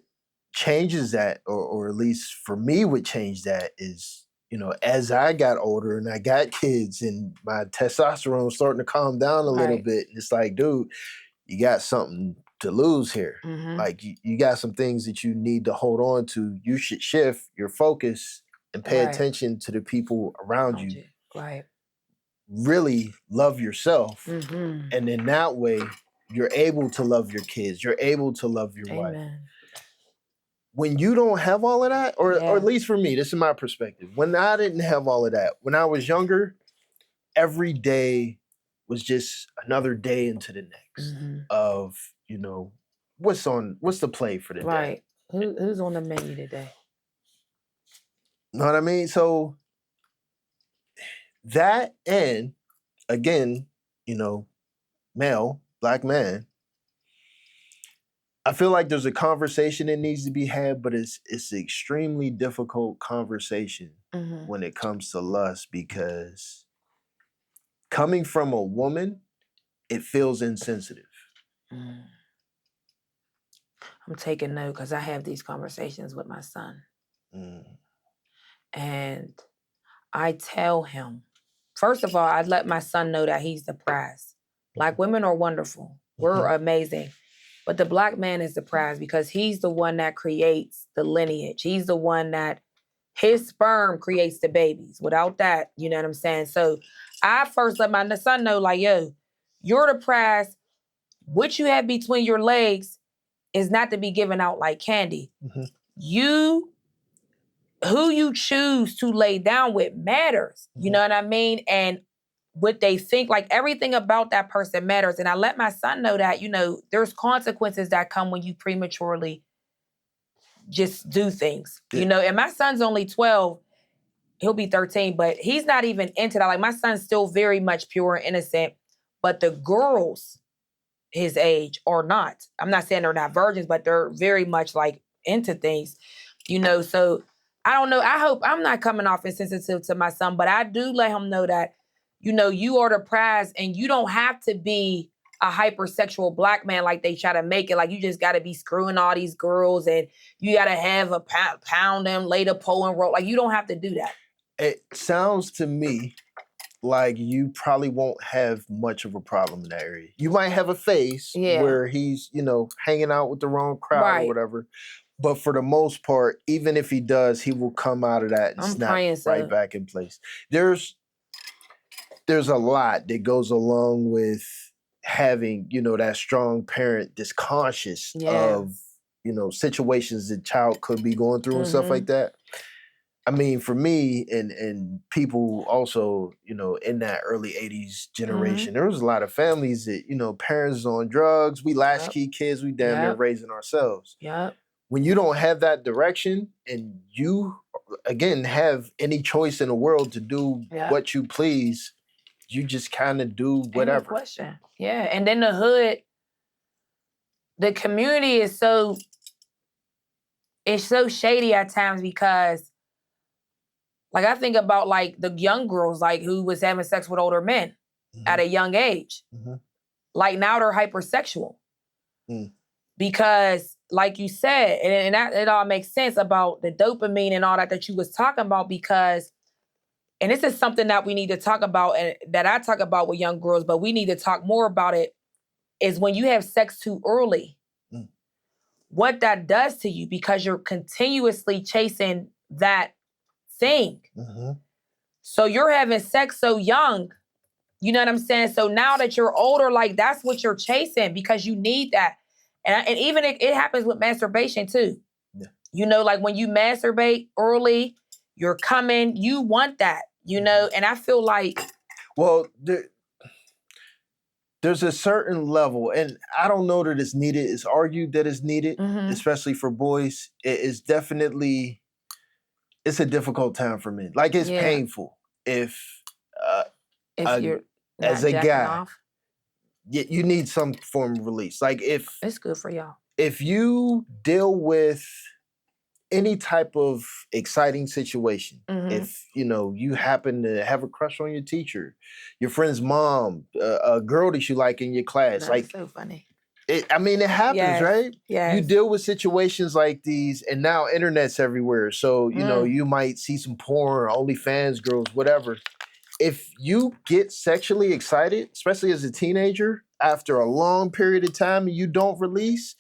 changes that, or at least for me, what changed that is, you know, as I got older and I got kids and my testosterone was starting to calm down a little bit, and it's like, dude, you got something to lose here. Like you got some things that you need to hold on to. You should shift your focus and pay attention to the people around you. Right. Really love yourself. And then that way you're able to love your kids. You're able to love your wife. When you don't have all of that, or at least for me, this is my perspective. When I didn't have all of that, when I was younger, every day was just another day into the next of, you know, what's the play for the day. Right. Who's on the menu today? Know what I mean? So that, and again, you know, male, black man, I feel like there's a conversation that needs to be had, but it's an extremely difficult conversation when it comes to lust, because coming from a woman, it feels insensitive. I'm taking note because I have these conversations with my son. And I tell him, first of all, I let my son know that he's the prize. Black women are wonderful. We're amazing. But the black man is the prize because he's the one that creates the lineage. He's the one that, his sperm creates the babies. Without that, you know what I'm saying? So I first let my son know, like, yo, you're the prize. What you have between your legs is not to be given out like candy. Who you choose to lay down with matters. You know what I mean? And what they think, like everything about that person matters. And I let my son know that, you know, there's consequences that come when you prematurely just do things, you know? And my son's only 12, he'll be 13, but he's not even into that. Like my son's still very much pure and innocent, but the girls his age are not. I'm not saying they're not virgins, but they're very much like into things, you know? So I don't know. I hope I'm not coming off insensitive to my son, but I do let him know that, you know, you are the prize and you don't have to be a hypersexual black man like they try to make it. Like you just got to be screwing all these girls and you got to have a pound them, lay the pole and roll. Like you don't have to do that. It sounds to me like you probably won't have much of a problem in that area. You might have a phase where he's, you know, hanging out with the wrong crowd or whatever. But for the most part, even if he does, he will come out of that and snap back in place. There's a lot that goes along with having, you know, that strong parent that's conscious of, you know, situations that child could be going through and stuff like that. I mean, for me and people also, you know, in that early 80s generation, there was a lot of families that, you know, parents on drugs, we latchkey kids, we damn near raising ourselves. When you don't have that direction and you, again, have any choice in the world to do what you please, you just kind of do whatever. No question. Yeah. And then the hood, the community is so shady at times because, like, I think about, like, the young girls, like, who was having sex with older men at a young age. Like, now they're hypersexual. Because, like you said, and that, it all makes sense about the dopamine and all that you was talking about because, and this is something that we need to talk about and that I talk about with young girls, but we need to talk more about it, is when you have sex too early, what that does to you because you're continuously chasing that thing. So you're having sex so young, you know what I'm saying? So now that you're older, like that's what you're chasing because you need that. And even it happens with masturbation too. Yeah. You know, like when you masturbate early, you're coming, you want that, you know? And I feel like... Well, there's a certain level, and I don't know that it's needed. It's argued that it's needed, especially for boys. It is definitely, it's a difficult time for men. Like, it's painful if you're not as a jacking guy, off. you need some form of release. Like, if it's good for y'all. If you deal with any type of exciting situation, if you happen to have a crush on your teacher, your friend's mom, a girl that you like in your class, That's like, so funny. it happens, right? Yes. You deal with situations like these, and now internet's everywhere. So, you might see some porn, OnlyFans girls, whatever. If you get sexually excited, especially as a teenager, after a long period of time and you don't release,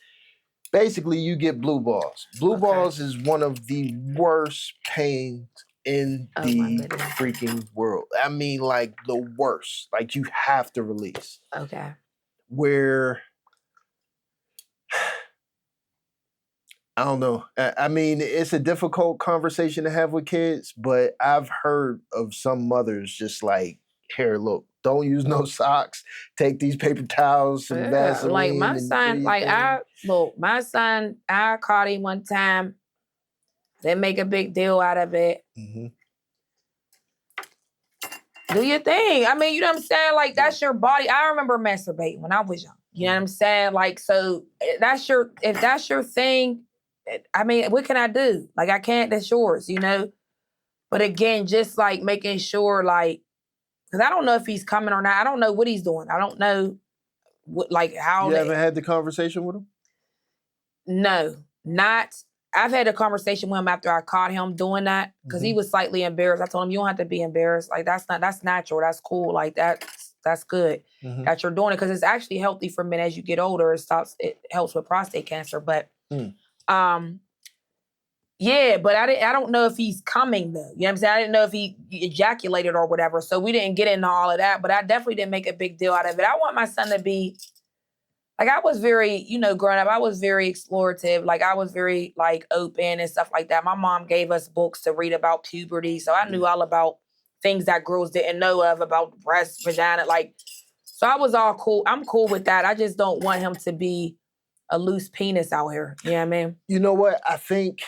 basically you get blue balls. Blue balls is one of the worst pains in the freaking world. I mean, like, the worst. Like, you have to release. Okay. Where... I don't know. I mean, it's a difficult conversation to have with kids, but I've heard of some mothers just like, here, look, don't use no socks. Take these paper towels, some Vaseline. Like my son, my son, I caught him one time. They make a big deal out of it. Do your thing. I mean, you know what I'm saying? Like, that's your body. I remember masturbating when I was young. You know what I'm saying? Like, so if that's your thing, I mean, what can I do? Like, I can't, that's yours, you know? But again, just like making sure, like, because I don't know if he's coming or not. I don't know what he's doing. I don't know how. You haven't had the conversation with him? No, I've had a conversation with him after I caught him doing that because he was slightly embarrassed. I told him, you don't have to be embarrassed. Like, that's natural. That's cool. Like, that's good that you're doing it because it's actually healthy for men as you get older. It helps with prostate cancer. But yeah, but I don't know if he's coming though. You know what I'm saying? I didn't know if he ejaculated or whatever. So we didn't get into all of that, but I definitely didn't make a big deal out of it. I want my son to be, like, I was very, growing up, I was very explorative. Like, I was very, like, open and stuff like that. My mom gave us books to read about puberty. So I knew all about things that girls didn't know of, about breast, vagina. Like, so I was all cool. I'm cool with that. I just don't want him to be a loose penis out here. You know what I mean? You know what? I think...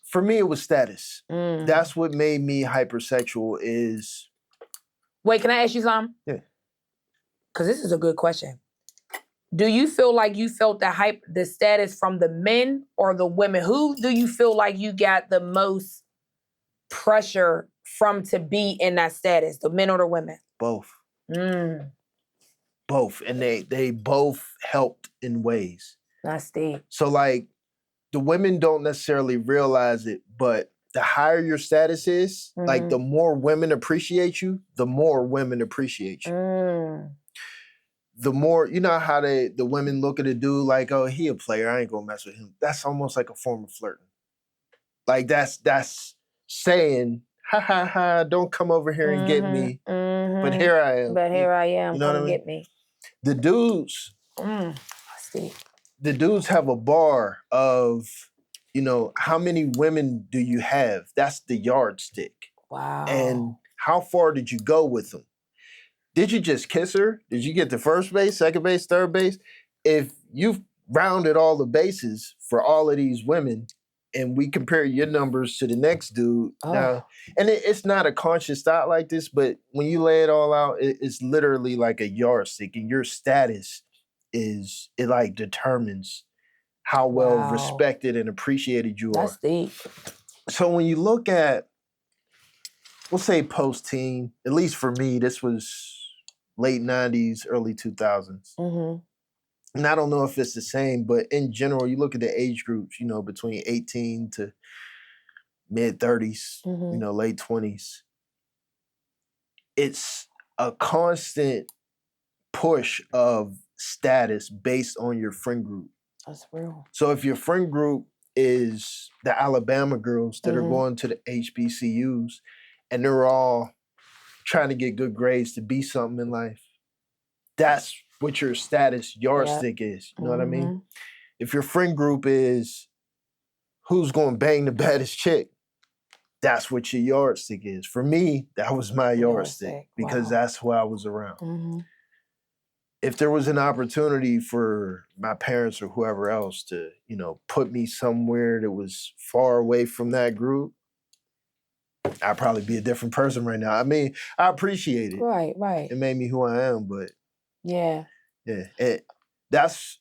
for me, it was status. That's what made me hypersexual is... Wait, can I ask you something? Yeah. Because this is a good question. Do you feel like you felt the status from the men or the women? Who do you feel like you got the most pressure from to be in that status, the men or the women? Both. Both. And they both helped in ways. That's deep. So, like, the women don't necessarily realize it, but the higher your status is, like, the more women appreciate you, the more women appreciate you. The more, you know how the women look at a dude like, oh, he a player, I ain't gonna mess with him. That's almost like a form of flirting. Like, that's saying, ha ha ha, don't come over here and get me. But here I am. But here I am, you know come what I mean? get me. The dudes, the dudes have a bar of, how many women do you have? That's the yardstick. Wow. And how far did you go with them? Did you just kiss her? Did you get to first base, second base, third base? If you've rounded all the bases for all of these women and we compare your numbers to the next dude, now, and it's not a conscious thought like this, but when you lay it all out, it's literally like a yardstick, and your status it determines how well respected and appreciated you are. That's deep. So when you look at, we'll say post-teen, at least for me, this was late 90s, early 2000s. And I don't know if it's the same, but in general, you look at the age groups, between 18 to mid-30s, late 20s. It's a constant push of status based on your friend group. That's real. So if your friend group is the Alabama girls that are going to the HBCUs and they're all trying to get good grades to be something in life, that's what your status yardstick is. You know what I mean? If your friend group is who's going to bang the baddest chick, that's what your yardstick is. For me, that was my yardstick because that's who I was around. If there was an opportunity for my parents or whoever else to, you know, put me somewhere that was far away from that group, I'd probably be a different person right now. I mean, I appreciate it. Right. It made me who I am, but yeah. That's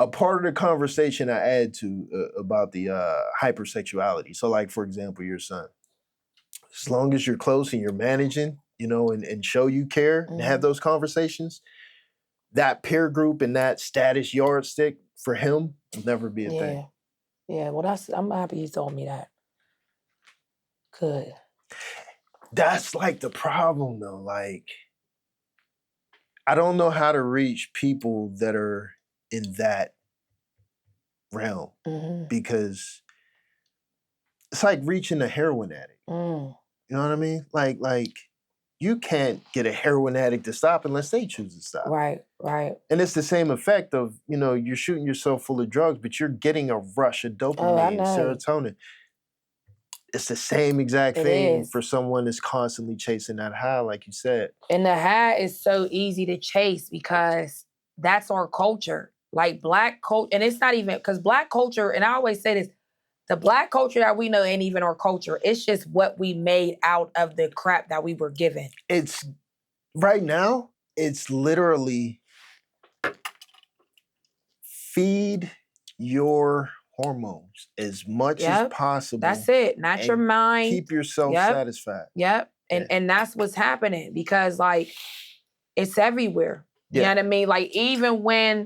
a part of the conversation I add to about the hypersexuality. So like, for example, your son, as long as you're close and you're managing, you know, and show you care and have those conversations, that peer group and that status yardstick for him will never be a thing. Yeah, well, I'm happy you told me that. Good. That's like the problem though. Like, I don't know how to reach people that are in that realm because it's like reaching a heroin addict. You know what I mean? Like you can't get a heroin addict to stop unless they choose to stop. Right. And it's the same effect of, you know, you're shooting yourself full of drugs, but you're getting a rush of dopamine and serotonin. It's the same exact thing for someone that's constantly chasing that high, like you said. And the high is so easy to chase because that's our culture. Like Black culture, and it's not even, because Black culture, and I always say this, the Black culture that we know ain't even our culture. It's just what we made out of the crap that we were given. It's, right now, it's literally feed your hormones as much as possible. That's it. Not your mind. Keep yourself satisfied. And that's what's happening because, like, it's everywhere. You know what I mean? Like, even when,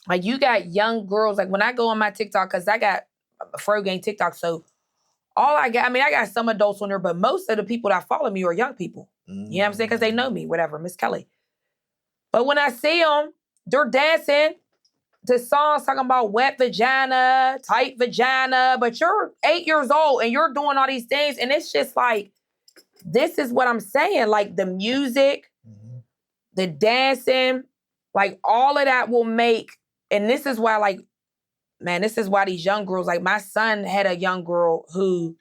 like, you got young girls, like, when I go on my TikTok, because I got a FRO Gang TikTok, so all I got, I mean, I got some adults on there, but most of the people that follow me are young people. You know what I'm saying? Because they know me, whatever, Miss Kelly. But when I see them, they're dancing to songs talking about wet vagina, tight vagina, but you're 8 years old and you're doing all these things. And it's just like, this is what I'm saying. Like the music, the dancing, like all of that will make, and this is why, like, man, this is why these young girls, like my son had a young girl who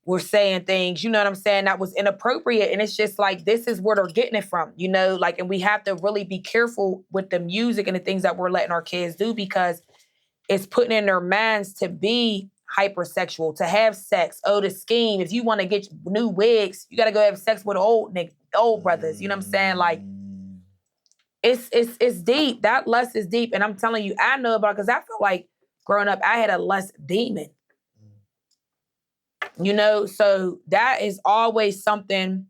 were saying things, you know what I'm saying, that was inappropriate. And it's just like, this is where they're getting it from, you know, like, and we have to really be careful with the music and the things that we're letting our kids do because it's putting in their minds to be hypersexual, to have sex, to scheme. If you want to get new wigs, you got to go have sex with old brothers, you know what I'm saying? Like, it's deep. That lust is deep. And I'm telling you, I know about it because I feel like growing up, I had a lust demon. You know, so that is always something.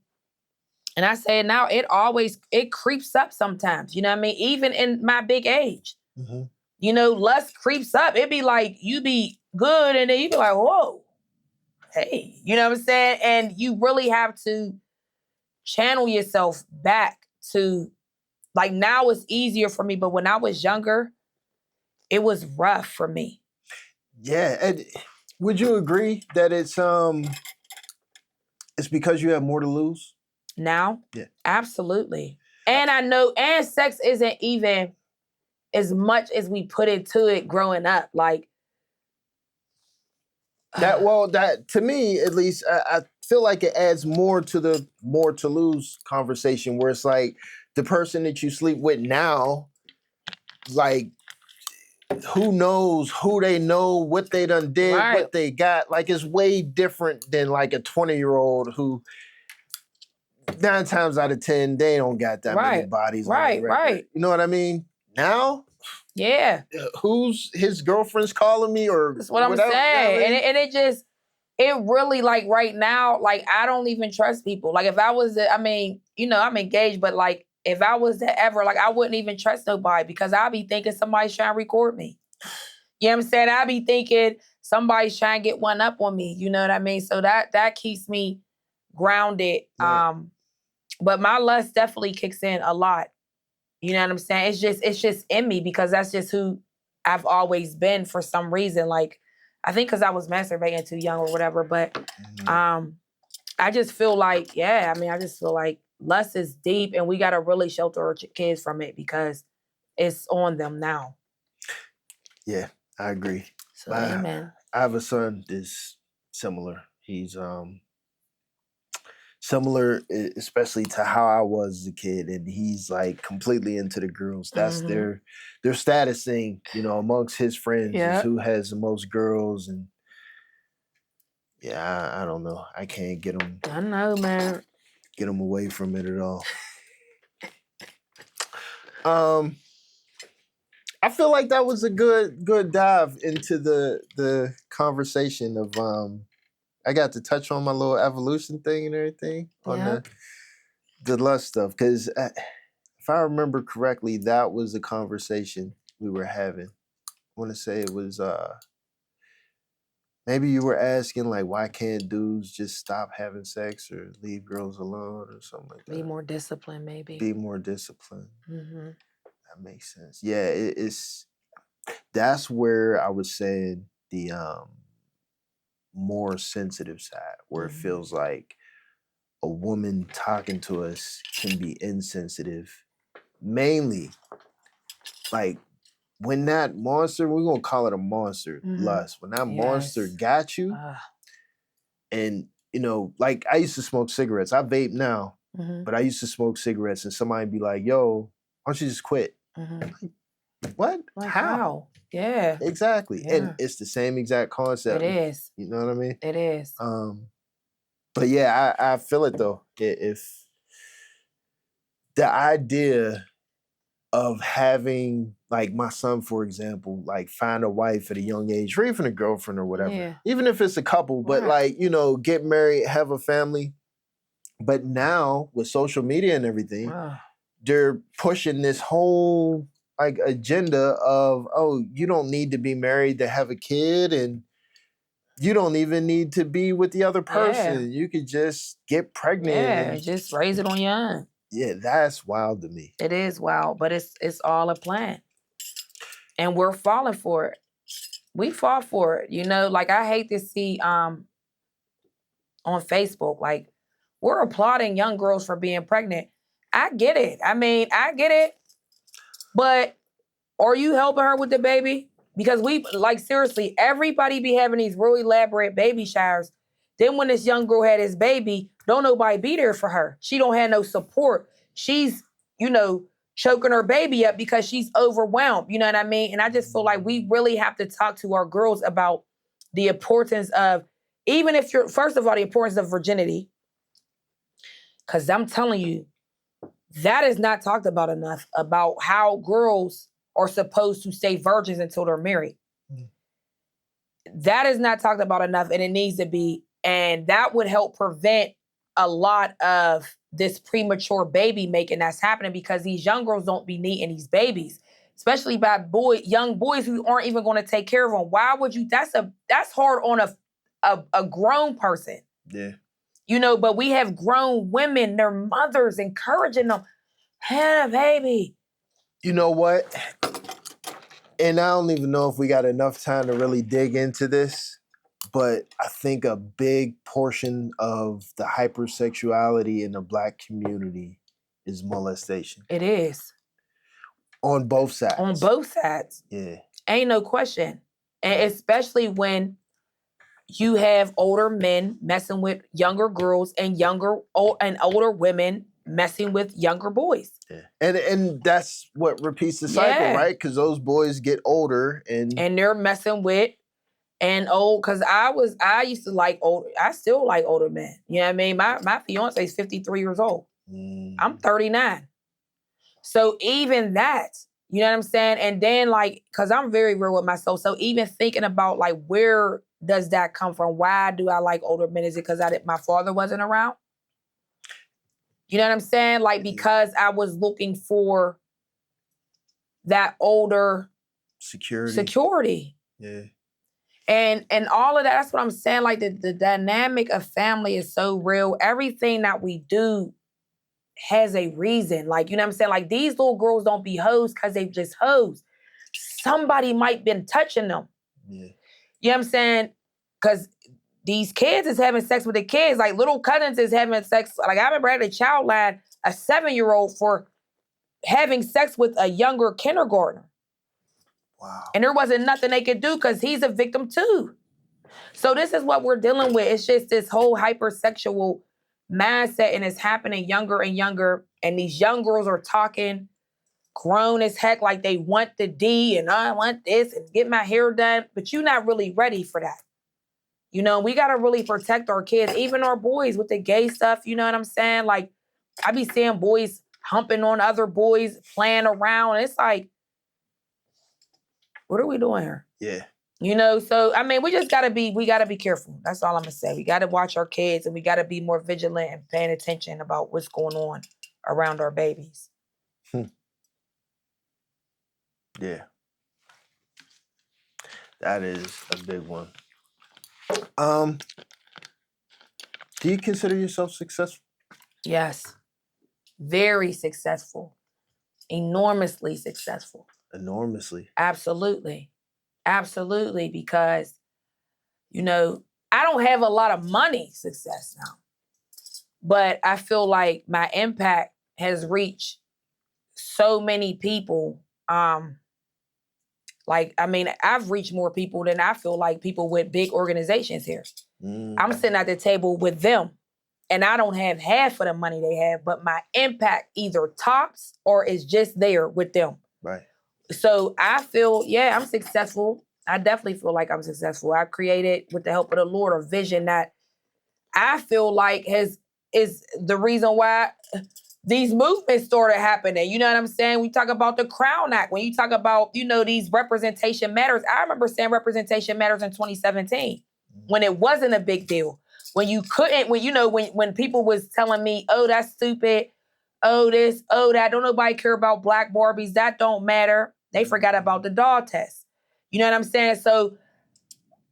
And I say it now, it creeps up sometimes. You know what I mean? Even in my big age, you know, lust creeps up. It'd be like, you be good and then you be like, whoa, hey, you know what I'm saying? And you really have to channel yourself back to, like, now it's easier for me. But when I was younger, it was rough for me. Yeah. And would you agree that it's because you have more to lose? Now? Yeah. Absolutely. And I know, and sex isn't even as much as we put into it growing up. Like that to me, at least, I feel like it adds more to the more to lose conversation where it's like the person that you sleep with now, like, who knows who they know, what they done did, what they got. Like, it's way different than like a 20-year-old who 9 times out of 10, they don't got that many bodies. Right. You know what I mean? Now, who's his girlfriend's calling me or that's what whatever, I'm saying. You know what I mean? And it just, it really, like, right now, like, I don't even trust people. Like, if I was, I mean, you know, I'm engaged, but like, if I was to ever, like, I wouldn't even trust nobody because I'd be thinking somebody's trying to record me. You know what I'm saying? I'd be thinking somebody's trying to get one up on me. You know what I mean? So that keeps me grounded. Right. But my lust definitely kicks in a lot. You know what I'm saying? It's just in me because that's just who I've always been for some reason. Like, I think because I was masturbating too young or whatever. But I just feel like, I just feel like lust is deep, and we got to really shelter our kids from it because it's on them now. Yeah, I agree. So, amen. I have a son that's similar. He's similar, especially to how I was as a kid, and he's like completely into the girls. That's their status thing, you know, amongst his friends, is who has the most girls. And yeah, I don't know. I can't get him. I know, man. Get him away from it at all. I feel like that was a good dive into the conversation of I got to touch on my little evolution thing and everything on the lust stuff, because if I remember correctly, that was the conversation we were having. I want to say it was maybe you were asking like, why can't dudes just stop having sex or leave girls alone or something like that? Be more disciplined, maybe. Be more disciplined. That makes sense. Yeah, that's where I was saying the more sensitive side, where it feels like a woman talking to us can be insensitive. Mainly, like when that monster, we're gonna call it a monster, lust. When that monster got you, and you know, like I used to smoke cigarettes. I vape now, but I used to smoke cigarettes, and somebody be like, "Yo, why don't you just quit?" Like, what? Like, how? Yeah. Exactly. Yeah. And it's the same exact concept. It is. You know what I mean? It is. But yeah, I feel it though. If the idea of having, like my son, for example, like find a wife at a young age, or even a girlfriend or whatever, even if it's a couple, but like, you know, get married, have a family. But now with social media and everything, they're pushing this whole like agenda of, oh, you don't need to be married to have a kid, and you don't even need to be with the other person. You could just get pregnant. And just raise it on your own. Yeah, that's wild to me. It is wild, but it's all a plan. And we're falling for it. We fall for it. You know, like I hate to see on Facebook, like we're applauding young girls for being pregnant. I get it. I mean, I get it. But are you helping her with the baby? Because we, like, seriously, everybody be having these really elaborate baby showers. Then when this young girl had his baby, don't nobody be there for her. She don't have no support. She's, you know, choking her baby up because she's overwhelmed. You know what I mean? And I just feel like we really have to talk to our girls about the importance of, even if you're, first of all, the importance of virginity. Because I'm telling you, that is not talked about enough, about how girls are supposed to stay virgins until they're married. That is not talked about enough, and it needs to be. And that would help prevent a lot of this premature baby making that's happening, because these young girls don't be needing these babies, especially by young boys who aren't even going to take care of them. Why would you? That's hard on a grown person. Yeah. You know, but we have grown women, their mothers, encouraging them, have a baby. You know what? And I don't even know if we got enough time to really dig into this, but I think a big portion of the hypersexuality in the Black community is molestation. It is. On both sides. On both sides. Yeah. Ain't no question. And especially when you have older men messing with younger girls and older women messing with younger boys. Yeah. And that's what repeats the cycle, right? Because those boys get older and they're messing with old. Because I used to like older. I still like older men. You know what I mean? My fiance is 53 years old. I'm 39. So even that, you know what I'm saying? And then like, because I'm very real with myself. So even thinking about like, where does that come from? Why do I like older men? Is it because my father wasn't around? You know what I'm saying? Like, because I was looking for that older security. Yeah. And all of that, that's what I'm saying. Like the dynamic of family is so real. Everything that we do has a reason. Like, you know what I'm saying? Like, these little girls don't be hoes because they just hoes. Somebody might been touching them. Yeah. You know what I'm saying? Because these kids is having sex with the kids. Like little cousins is having sex. Like I remember at a child line, a 7-year-old for having sex with a younger kindergartner. Wow. And there wasn't nothing they could do because he's a victim too. So this is what we're dealing with. It's just this whole hypersexual mindset, and it's happening younger and younger. And these young girls are talking grown as heck like they want the D and I want this and get my hair done. But you're not really ready for that. You know, we got to really protect our kids, even our boys with the gay stuff. You know what I'm saying? Like I be seeing boys humping on other boys, playing around. And it's like, what are we doing here? Yeah. You know, so, I mean, we got to be careful. That's all I'm going to say. We got to watch our kids and we got to be more vigilant and paying attention about what's going on around our babies. Yeah. That is a big one. Do you consider yourself successful? Yes. Very successful. Enormously successful. Enormously. Absolutely. Absolutely. Because, you know, I don't have a lot of money success now, but I feel like my impact has reached so many people. Like, I mean, I've reached more people than I feel like people with big organizations here. I'm sitting at the table with them and I don't have half of the money they have, but my impact either tops or is just there with them. Right. So I feel, yeah, I'm successful. I definitely feel like I'm successful. I created, with the help of the Lord, a vision that I feel like is the reason why these movements started happening. You know what I'm saying? We talk about the Crown Act. When you talk about, you know, these representation matters. I remember saying representation matters in 2017 when it wasn't a big deal. When you couldn't, when people was telling me, oh, that's stupid. Oh, this, oh, that. Don't nobody care about black Barbies. That don't matter. They forgot about the doll test. You know what I'm saying? So,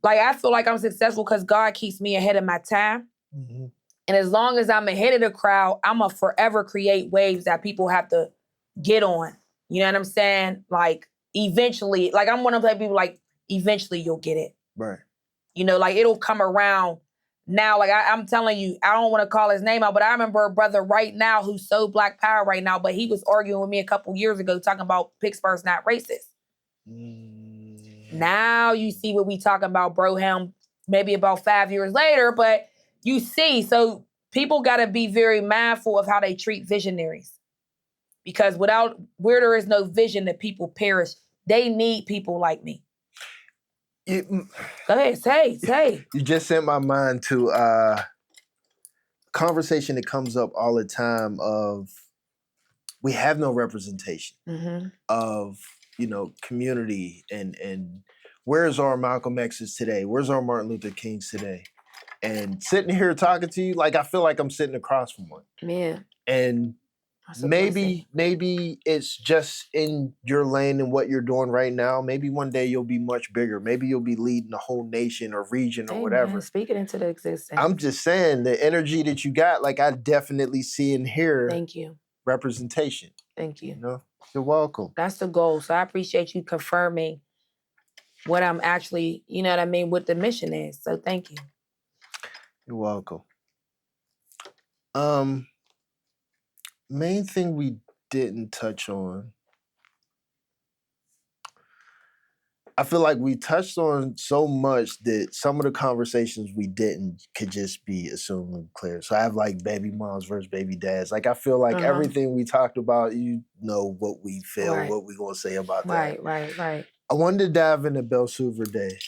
like, I feel like I'm successful because God keeps me ahead of my time. Mm-hmm. And as long as I'm ahead of the crowd, I'm going to forever create waves that people have to get on. You know what I'm saying? Like, eventually, like, I'm one of those people, like, eventually you'll get it. Right. You know, like, it'll come around now. Like, I'm telling you, I don't want to call his name out, but I remember a brother right now who's so Black Power right now, but he was arguing with me a couple years ago talking about Pittsburgh's not racist. Now you see what we talking about, Broham, maybe about 5 years later, but you see, so people got to be very mindful of how they treat visionaries, because where there is no vision, the people perish. They need people like me. Go ahead, say. You just sent my mind to a conversation that comes up all the time of we have no representation of, you know, community and where's our Malcolm X's today? Where's our Martin Luther King's today? And sitting here talking to you, like, I feel like I'm sitting across from one. Man. And maybe it's just in your lane and what you're doing right now. Maybe one day you'll be much bigger. Maybe you'll be leading the whole nation or region or whatever. Man, speak it into the existence. I'm just saying the energy that you got, like, I definitely see and hear. Thank you. Representation. Thank you. You know? You're welcome. That's the goal. So I appreciate you confirming what I'm actually, you know what I mean, what the mission is. So thank you. You're welcome. Main thing we didn't touch on. I feel like we touched on so much that some of the conversations we didn't could just be assumed and clear. So I have like baby moms versus baby dads. Like I feel like everything we talked about, you know what we feel, what we gonna say about that. Right. I wanted to dive into Belle Souvre Day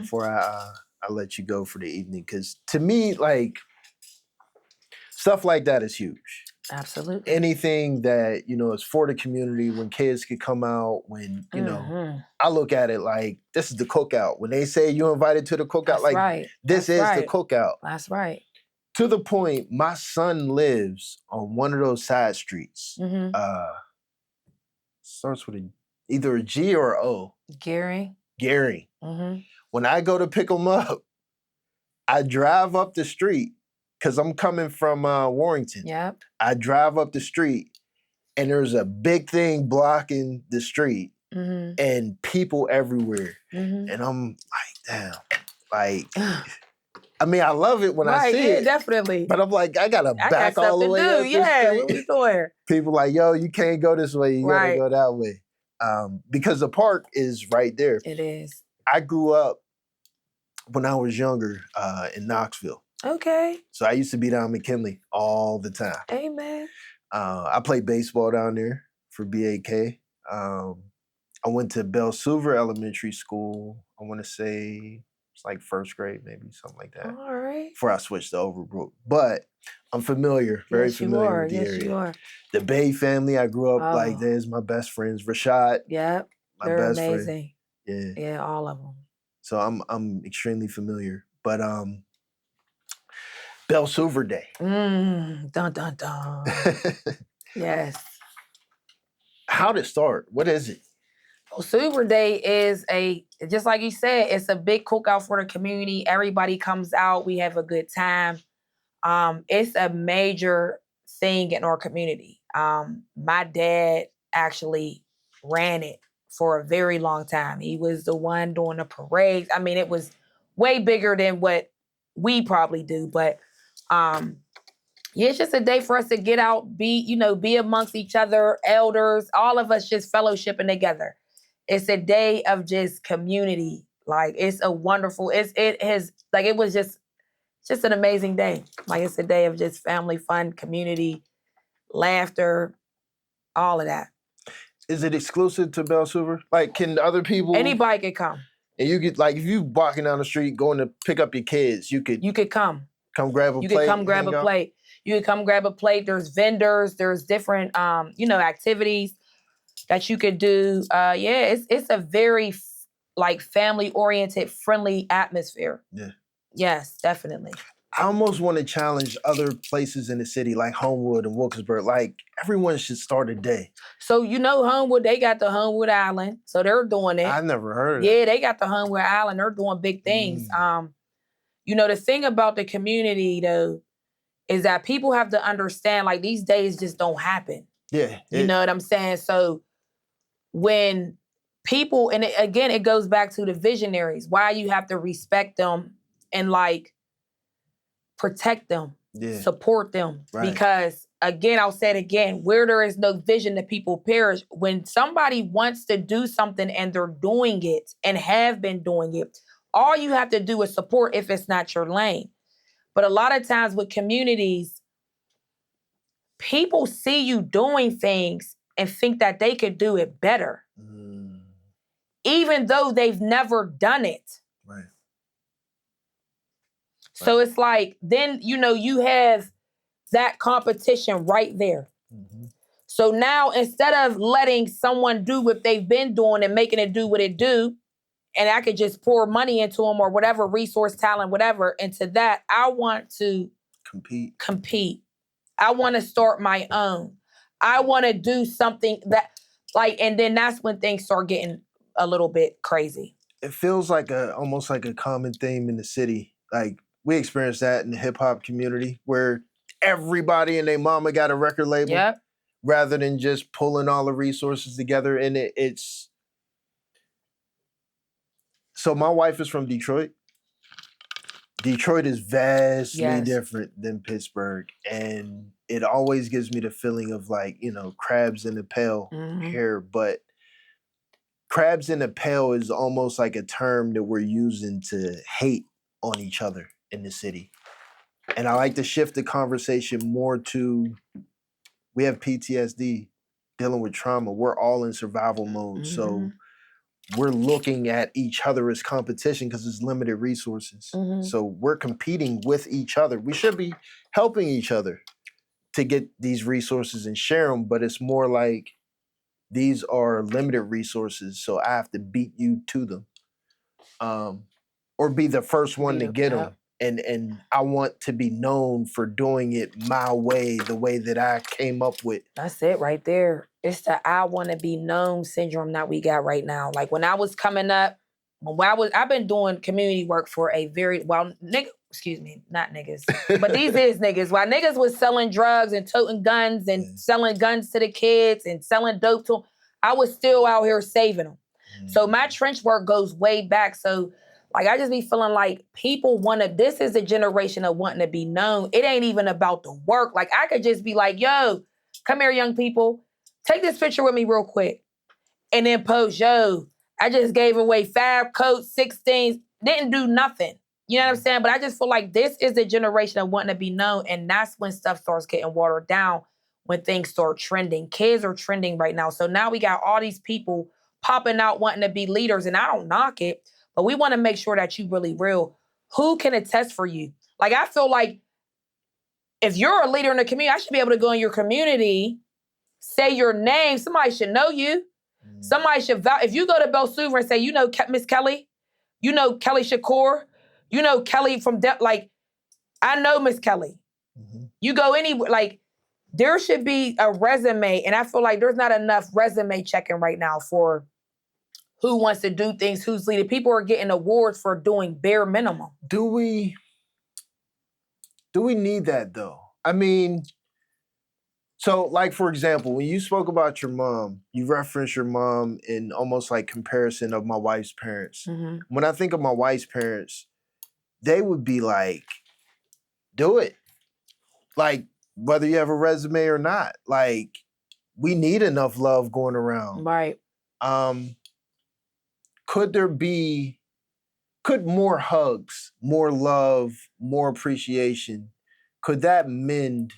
before I let you go for the evening, because to me, like, stuff like that is huge. Absolutely. Anything that, you know, is for the community, when kids could come out, when, you know, I look at it like, this is the cookout. When they say you're invited to the cookout, this is the cookout. That's right. To the point, my son lives on one of those side streets. Starts with either a G or a O. Gary. When I go to pick him up, I drive up the street, because I'm coming from Warrington. Yep. I drive up the street, and there's a big thing blocking the street, and people everywhere. And I'm like, damn. Like, I mean, I love it when I see it. Definitely. But I'm like, I gotta I back got all the something way to up do. this Yeah, street. what we doing? People like, yo, you can't go this way. You gotta Right. go that way. Because the park is right there. It is. I grew up when I was younger in Knoxville. Okay. So I used to be down McKinley all the time. Amen. I played baseball down there for BAK. I went to Belle Silver Elementary School. I want to say it's like first grade, maybe something like that. All right. Before I switched to Overbrook. But I'm familiar, very familiar with the area. Yes, you are. The Bay family, I grew up like there's my best friends. Rashad. Yep. My They're best amazing. friend. Yeah. Yeah, all of them. So I'm extremely familiar. But Belle Silver Day. Dun dun dun. Yes. How'd it start? What is it? Well, Silver Day is just like you said, it's a big cookout for the community. Everybody comes out. We have a good time. It's a major thing in our community. My dad actually ran it for a very long time. He was the one doing the parades. I mean, it was way bigger than what we probably do, but yeah, it's just a day for us to get out, be amongst each other, elders, all of us just fellowshipping together. It's a day of just community. Like it's a wonderful, it was just an amazing day. Like it's a day of just family fun, community, laughter, all of that. Is it exclusive to Belle Silver? Like, can other people? Anybody could come. And you could, like, if you walking down the street going to pick up your kids, you could come. Come grab a plate. You could come grab a plate. You could come grab a plate. There's vendors. There's different, activities that you could do. It's a very family-oriented, friendly atmosphere. Yeah. Yes, definitely. I almost want to challenge other places in the city like Homewood and Wilkinsburg. Like, everyone should start a day. So, Homewood, they got the Homewood Island. So they're doing it. I never heard of it. Yeah, they got the Homewood Island. They're doing big things. The thing about the community, though, is that people have to understand, like, these days just don't happen. Yeah. You know what I'm saying? So when people, and it goes back to the visionaries, why you have to respect them and, like, protect them, support them. Right. Because, again, I'll say it again, where there is no vision, the people perish. When somebody wants to do something and they're doing it and have been doing it, all you have to do is support if it's not your lane. But a lot of times with communities, people see you doing things and think that they could do it better, even though they've never done it. Right. So it's like, then, you have that competition right there. Mm-hmm. So now, instead of letting someone do what they've been doing and making it do what it do, and I could just pour money into them or whatever, resource, talent, whatever, into that, I want to compete. I want to start my own. I want to do something that, and then that's when things start getting a little bit crazy. It feels like almost like a common theme in the city. Like, we experienced that in the hip hop community where everybody and their mama got a record label rather than just pulling all the resources together. And it's... So my wife is from Detroit. Detroit is vastly different than Pittsburgh. And it always gives me the feeling of like, crabs in a pail here. But crabs in a pail is almost like a term that we're using to hate on each other in the city. And I like to shift the conversation more to, we have PTSD, dealing with trauma. We're all in survival mode. So we're looking at each other as competition because there's limited resources. So we're competing with each other. We should be helping each other to get these resources and share them, but it's more like these are limited resources, so I have to beat you to them. Or be the first one to get them. And I want to be known for doing it my way, the way that I came up with. That's it right there. It's the I want to be known syndrome that we got right now. Like when I was coming up, I've been doing community work for a very, not niggas, but these is niggas. While niggas was selling drugs and toting guns and selling guns to the kids and selling dope to them, I was still out here saving them. So my trench work goes way back. So Like, I just be feeling like people this is the generation of wanting to be known. It ain't even about the work. Like, I could just be like, yo, come here, young people. Take this picture with me real quick. And then post, yo, I just gave away 5 coats, 16s, didn't do nothing. You know what I'm saying? But I just feel like this is the generation of wanting to be known. And that's when stuff starts getting watered down, when things start trending. Kids are trending right now. So now we got all these people popping out wanting to be leaders. And I don't knock it, but we want to make sure that you really real. Who can attest for you? Like, I feel like if you're a leader in the community, I should be able to go in your community, say your name. Somebody should know you. Somebody should vouch. If you go to Belsuva and say, you know, Miss Kelly, you know, Kelli Shakur, you know, Kelly from, like, I know Miss Kelly. You go anywhere, like, there should be a resume. And I feel like there's not enough resume checking right now for who wants to do things, who's leading. People are getting awards for doing bare minimum. Do we need that though? I mean, so like, for example, when you spoke about your mom, you referenced your mom in almost like comparison of my wife's parents. When I think of my wife's parents, they would be like, do it. Like, whether you have a resume or not, like, we need enough love going around. Right. Could more hugs, more love, more appreciation, could that mend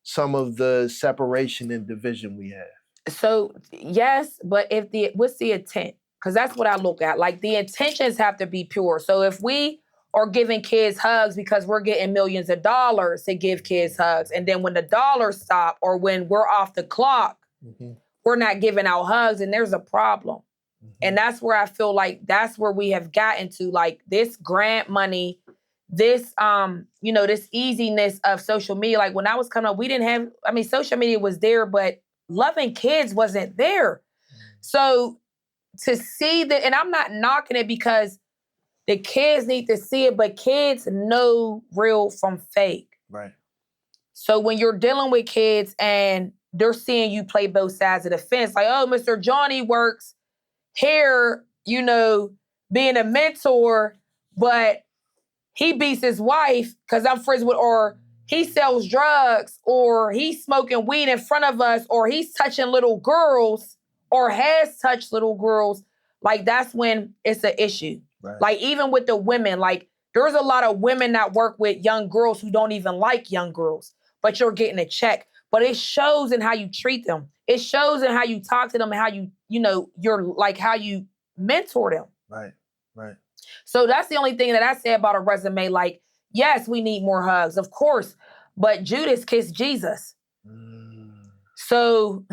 some of the separation and division we have? So yes, but what's the intent? Because that's what I look at. Like, the intentions have to be pure. So if we are giving kids hugs because we're getting millions of dollars to give kids hugs, and then when the dollars stop or when we're off the clock, we're not giving out hugs, and there's a problem. And that's where I feel like that's where we have gotten to, like, this grant money, this, you know, this easiness of social media. Like, when I was coming up, we didn't have, I mean, social media was there, but loving kids wasn't there. So to see that, and I'm not knocking it because the kids need to see it, but kids know real from fake. Right. So when you're dealing with kids and they're seeing you play both sides of the fence, like, oh, Mr. Johnny works here, you know, being a mentor, but he beats his wife because I'm friends with, or he sells drugs, or he's smoking weed in front of us, or he's touching little girls, or has touched little girls. Like, that's when it's an issue. Right. Like, even with the women, like, there's a lot of women that work with young girls who don't even like young girls, but you're getting a check. But it shows in how you treat them. It shows in how you talk to them and how you know, you're like, how you mentor them. Right, right. So that's the only thing that I say about a resume. Like, yes, we need more hugs, of course, but Judas kissed Jesus. So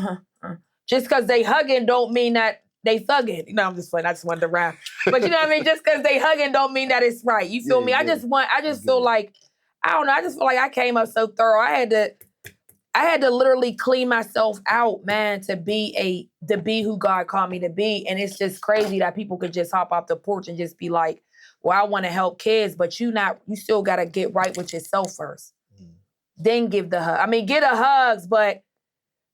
just because they hugging don't mean that they thugging. No, I'm just playing. I just wanted to rap. But you know what I mean? Just because they hugging don't mean that it's right. You feel me? I just feel like, I don't know. I just feel like I came up so thorough. I had to literally clean myself out, man, to be who God called me to be. And it's just crazy that people could just hop off the porch and just be like, well, I want to help kids, but you still got to get right with yourself first. Then give the hug. I mean, get a hugs, but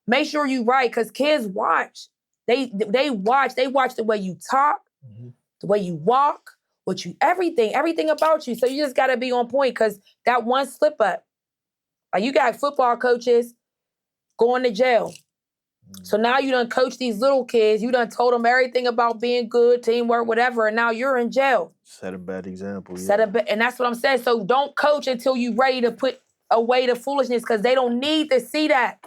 make sure you right, because kids watch. They watch the way you talk, the way you walk, everything about you. So you just got to be on point, because that one slip up, like, you got football coaches going to jail. So now you done coach these little kids. You done told them everything about being good, teamwork, whatever, and now you're in jail. Set a bad example. And that's what I'm saying. So don't coach until you're ready to put away the foolishness, because they don't need to see that.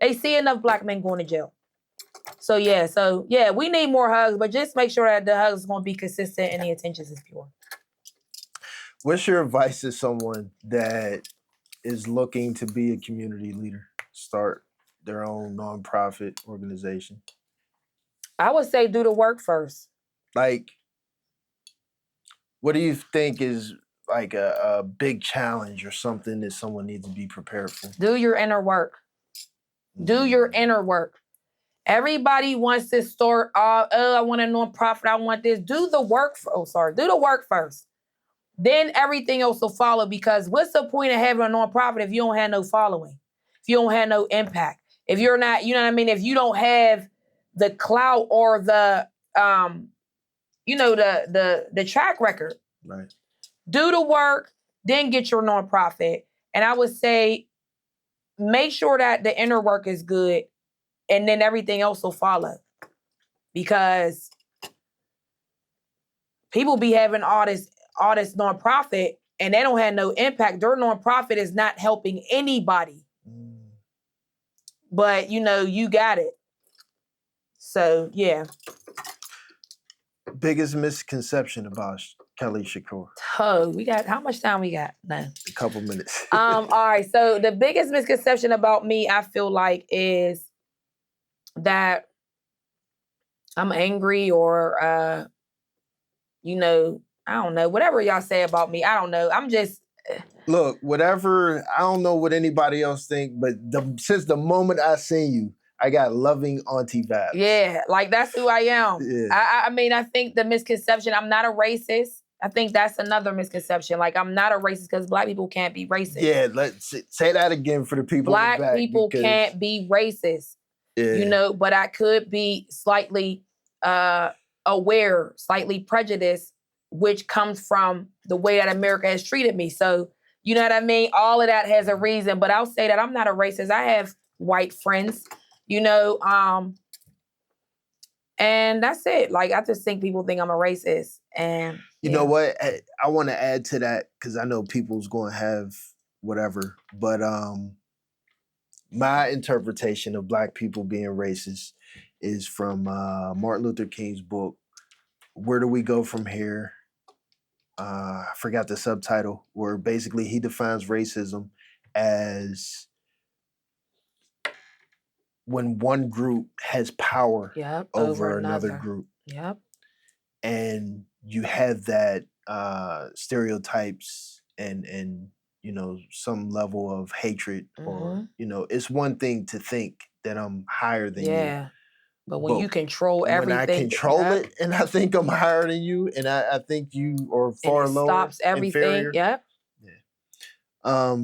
They see enough black men going to jail. So yeah, we need more hugs, but just make sure that the hugs is going to be consistent and the intentions is pure. What's your advice to someone that is looking to be a community leader, start their own nonprofit organization? I would say do the work first. Like, what do you think is like a big challenge or something that someone needs to be prepared for? Do your inner work. Do your inner work. Everybody wants to start, I want a nonprofit, I want this. Do the work first. Then everything else will follow, because what's the point of having a nonprofit if you don't have no following? If you don't have no impact? If you're not, you know what I mean? If you don't have the clout or the the track record. Right. Do the work, then get your nonprofit. And I would say, make sure that the inner work is good, and then everything else will follow. Because people be having all this nonprofit, and they don't have no impact. Their nonprofit is not helping anybody. But, you got it. So, yeah. Biggest misconception about Kelli Shakur? Oh, how much time we got? No. A couple minutes. All right. So the biggest misconception about me, I feel like, is that I'm angry or, I don't know, whatever y'all say about me. I don't know. I'm just... Look, whatever, I don't know what anybody else think, but since the moment I seen you, I got loving auntie vibes. Yeah, like that's who I am. Yeah. I think the misconception, I'm not a racist. I think that's another misconception. Like, I'm not a racist because Black people can't be racist. Yeah, let's say that again for the people in the back. Black people can't be racist. Yeah. But I could be slightly aware, slightly prejudiced, which comes from the way that America has treated me. So, you know what I mean? All of that has a reason, but I'll say that I'm not a racist. I have white friends. And that's it. Like, I just think people think I'm a racist. And you know what? I want to add to that because I know people's going to have whatever, but my interpretation of Black people being racist is from Martin Luther King's book, Where Do We Go From Here? I forgot the subtitle, where basically he defines racism as when one group has power over another group. Yep. And you have that stereotypes and some level of hatred, or it's one thing to think that I'm higher than you. But when you control everything, when I control it, and I think I'm higher than you, and I think you are far lower, stops everything. Inferior. Yep. Yeah.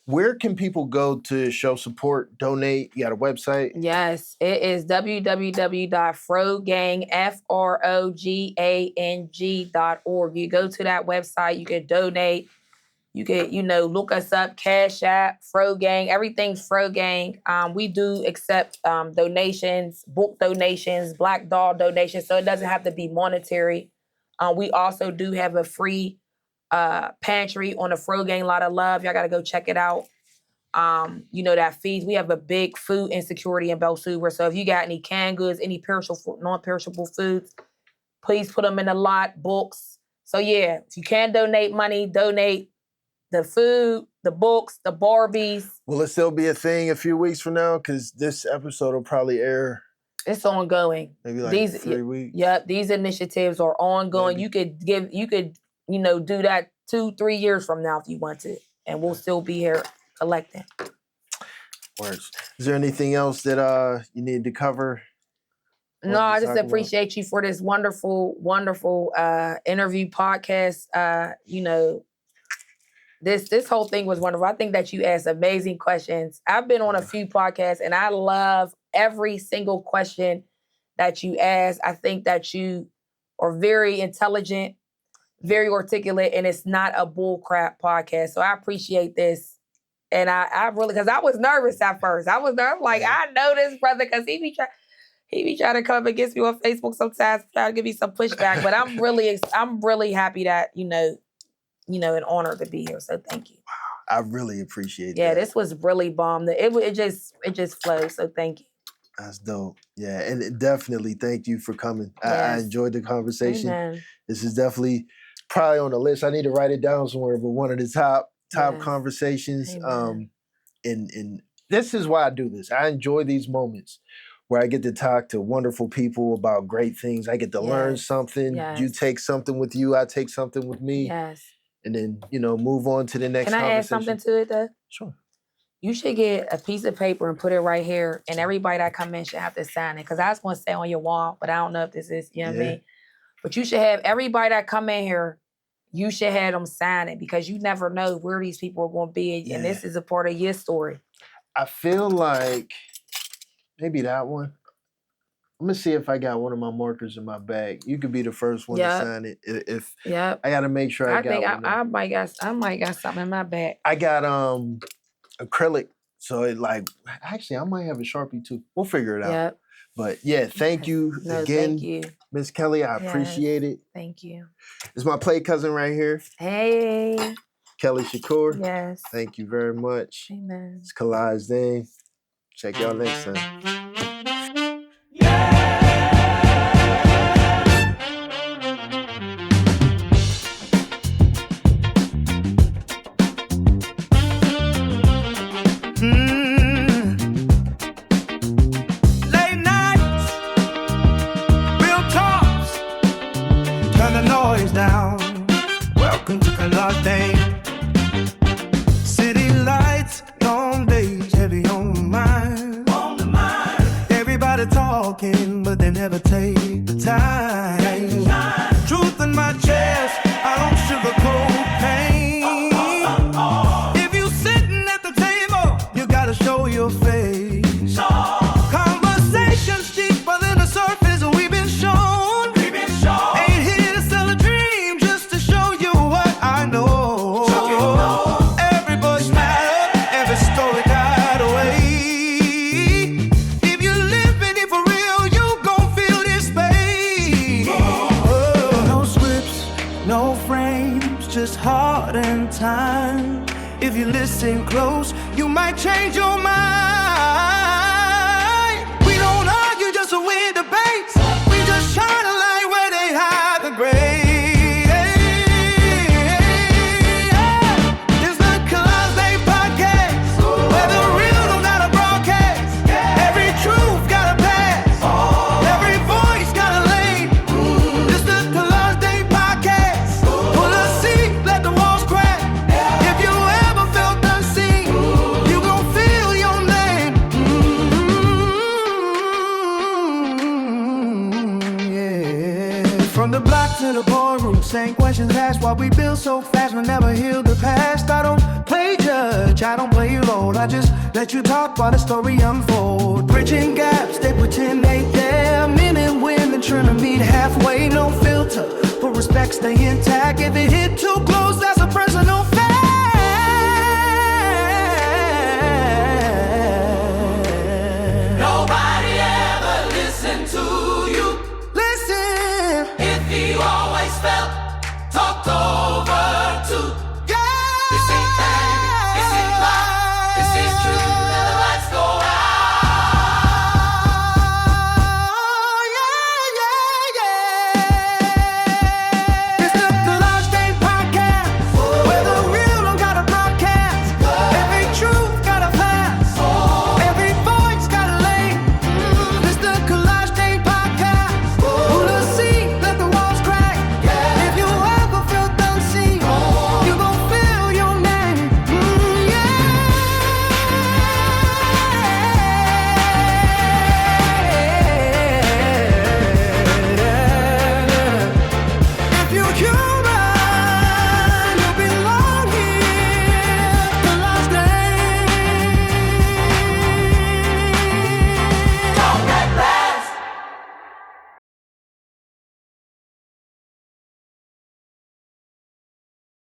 Where can people go to show support, donate? You got a website? Yes, it is www.frogang.org. You go to that website, you can donate. You can, look us up, Cash App, Fro Gang, everything's Fro Gang. We do accept donations, book donations, Black doll donations, so it doesn't have to be monetary. We also do have a free pantry on the Fro Gang Lot of Love. Y'all got to go check it out. That feeds. We have a big food insecurity in Belsuber. So if you got any canned goods, any perishable, non-perishable foods, please put them in the lot, books. So yeah, if you can donate money, donate the food, the books, the Barbies. Will it still be a thing a few weeks from now? Because this episode will probably air. It's ongoing. Maybe like 3 weeks. Yeah, these initiatives are ongoing. Maybe. You could do that 2-3 years from now if you want to, and we'll still be here collecting. Words. Is there anything else that you need to cover? No, I just appreciate you for this wonderful, wonderful interview podcast. This whole thing was wonderful. I think that you asked amazing questions. I've been on a few podcasts, and I love every single question that you ask. I think that you are very intelligent, very articulate, and it's not a bullcrap podcast. So I appreciate this. And I really, because I was nervous at first. I was nervous, like, I know this brother, because he be trying to come against me on Facebook sometimes, try to give me some pushback. But I'm really happy that, and honored to be here. So thank you. I really appreciate that. Yeah, this was really bomb. It just flowed. So thank you. That's dope. Yeah, and definitely thank you for coming. Yes. I enjoyed the conversation. Amen. This is definitely probably on the list. I need to write it down somewhere, but one of the top conversations. And this is why I do this. I enjoy these moments where I get to talk to wonderful people about great things. I get to learn something. Yes. You take something with you. I take something with me. Yes. And then, move on to the next conversation. Can I add something to it, though? Sure. You should get a piece of paper and put it right here, and everybody that come in should have to sign it. Because I was going to say on your wall, but I don't know if this is, you know what I mean? But you should have everybody that come in here, you should have them sign it, because you never know where these people are going to be, and this is a part of your story. I feel like maybe that one. I'm gonna see if I got one of my markers in my bag. You could be the first one to sign it. If I gotta make sure I got think one. I might got something in my bag. I got acrylic, so it actually I might have a Sharpie too. We'll figure it out. Yep. But yeah, thank you again. Thank you. Miss Kelly, I appreciate it. Thank you. It's my play cousin right here. Hey. Kelli Shakur. Yes. Thank you very much. Amen. It's Kalaj Dane. Check y'all next time. Late nights, real talks, turn the noise down. Welcome to Kalaj Dane. City lights, long days, heavy on the mind. Everybody talking, but they never take the time. Truth in my chest, I don't sugarcoat pain. If you sitting at the table, you gotta show your face. Conversations deeper than the surface we've been shown. Ain't here to sell a dream, just to show you what I know. Every voice matters, every story got away. If you living it for real, you gon' feel this pain. No scripts, no frames, just heart and time. If you listen close, you might change your mind. We don't argue just to win debates. We just shine a light where they hide the grave. It's the Kalaj Dane podcast, where the real don't gotta broadcast. Every truth gotta pass. Every voice got a lane. It's the Kalaj Dane podcast. Pull a seat, let the walls crack. If you ever felt unseen, you gon' feel your name. Yeah. From the block to the boardroom, same questions asked. Why we build so fast, we never heal the past. I don't play judge, I don't play your role. I just let you talk while the story unfolds. Bridging gaps, they pretend they there. Men and women trying to meet halfway, no filter, but respect stay intact. If it hit too close, that's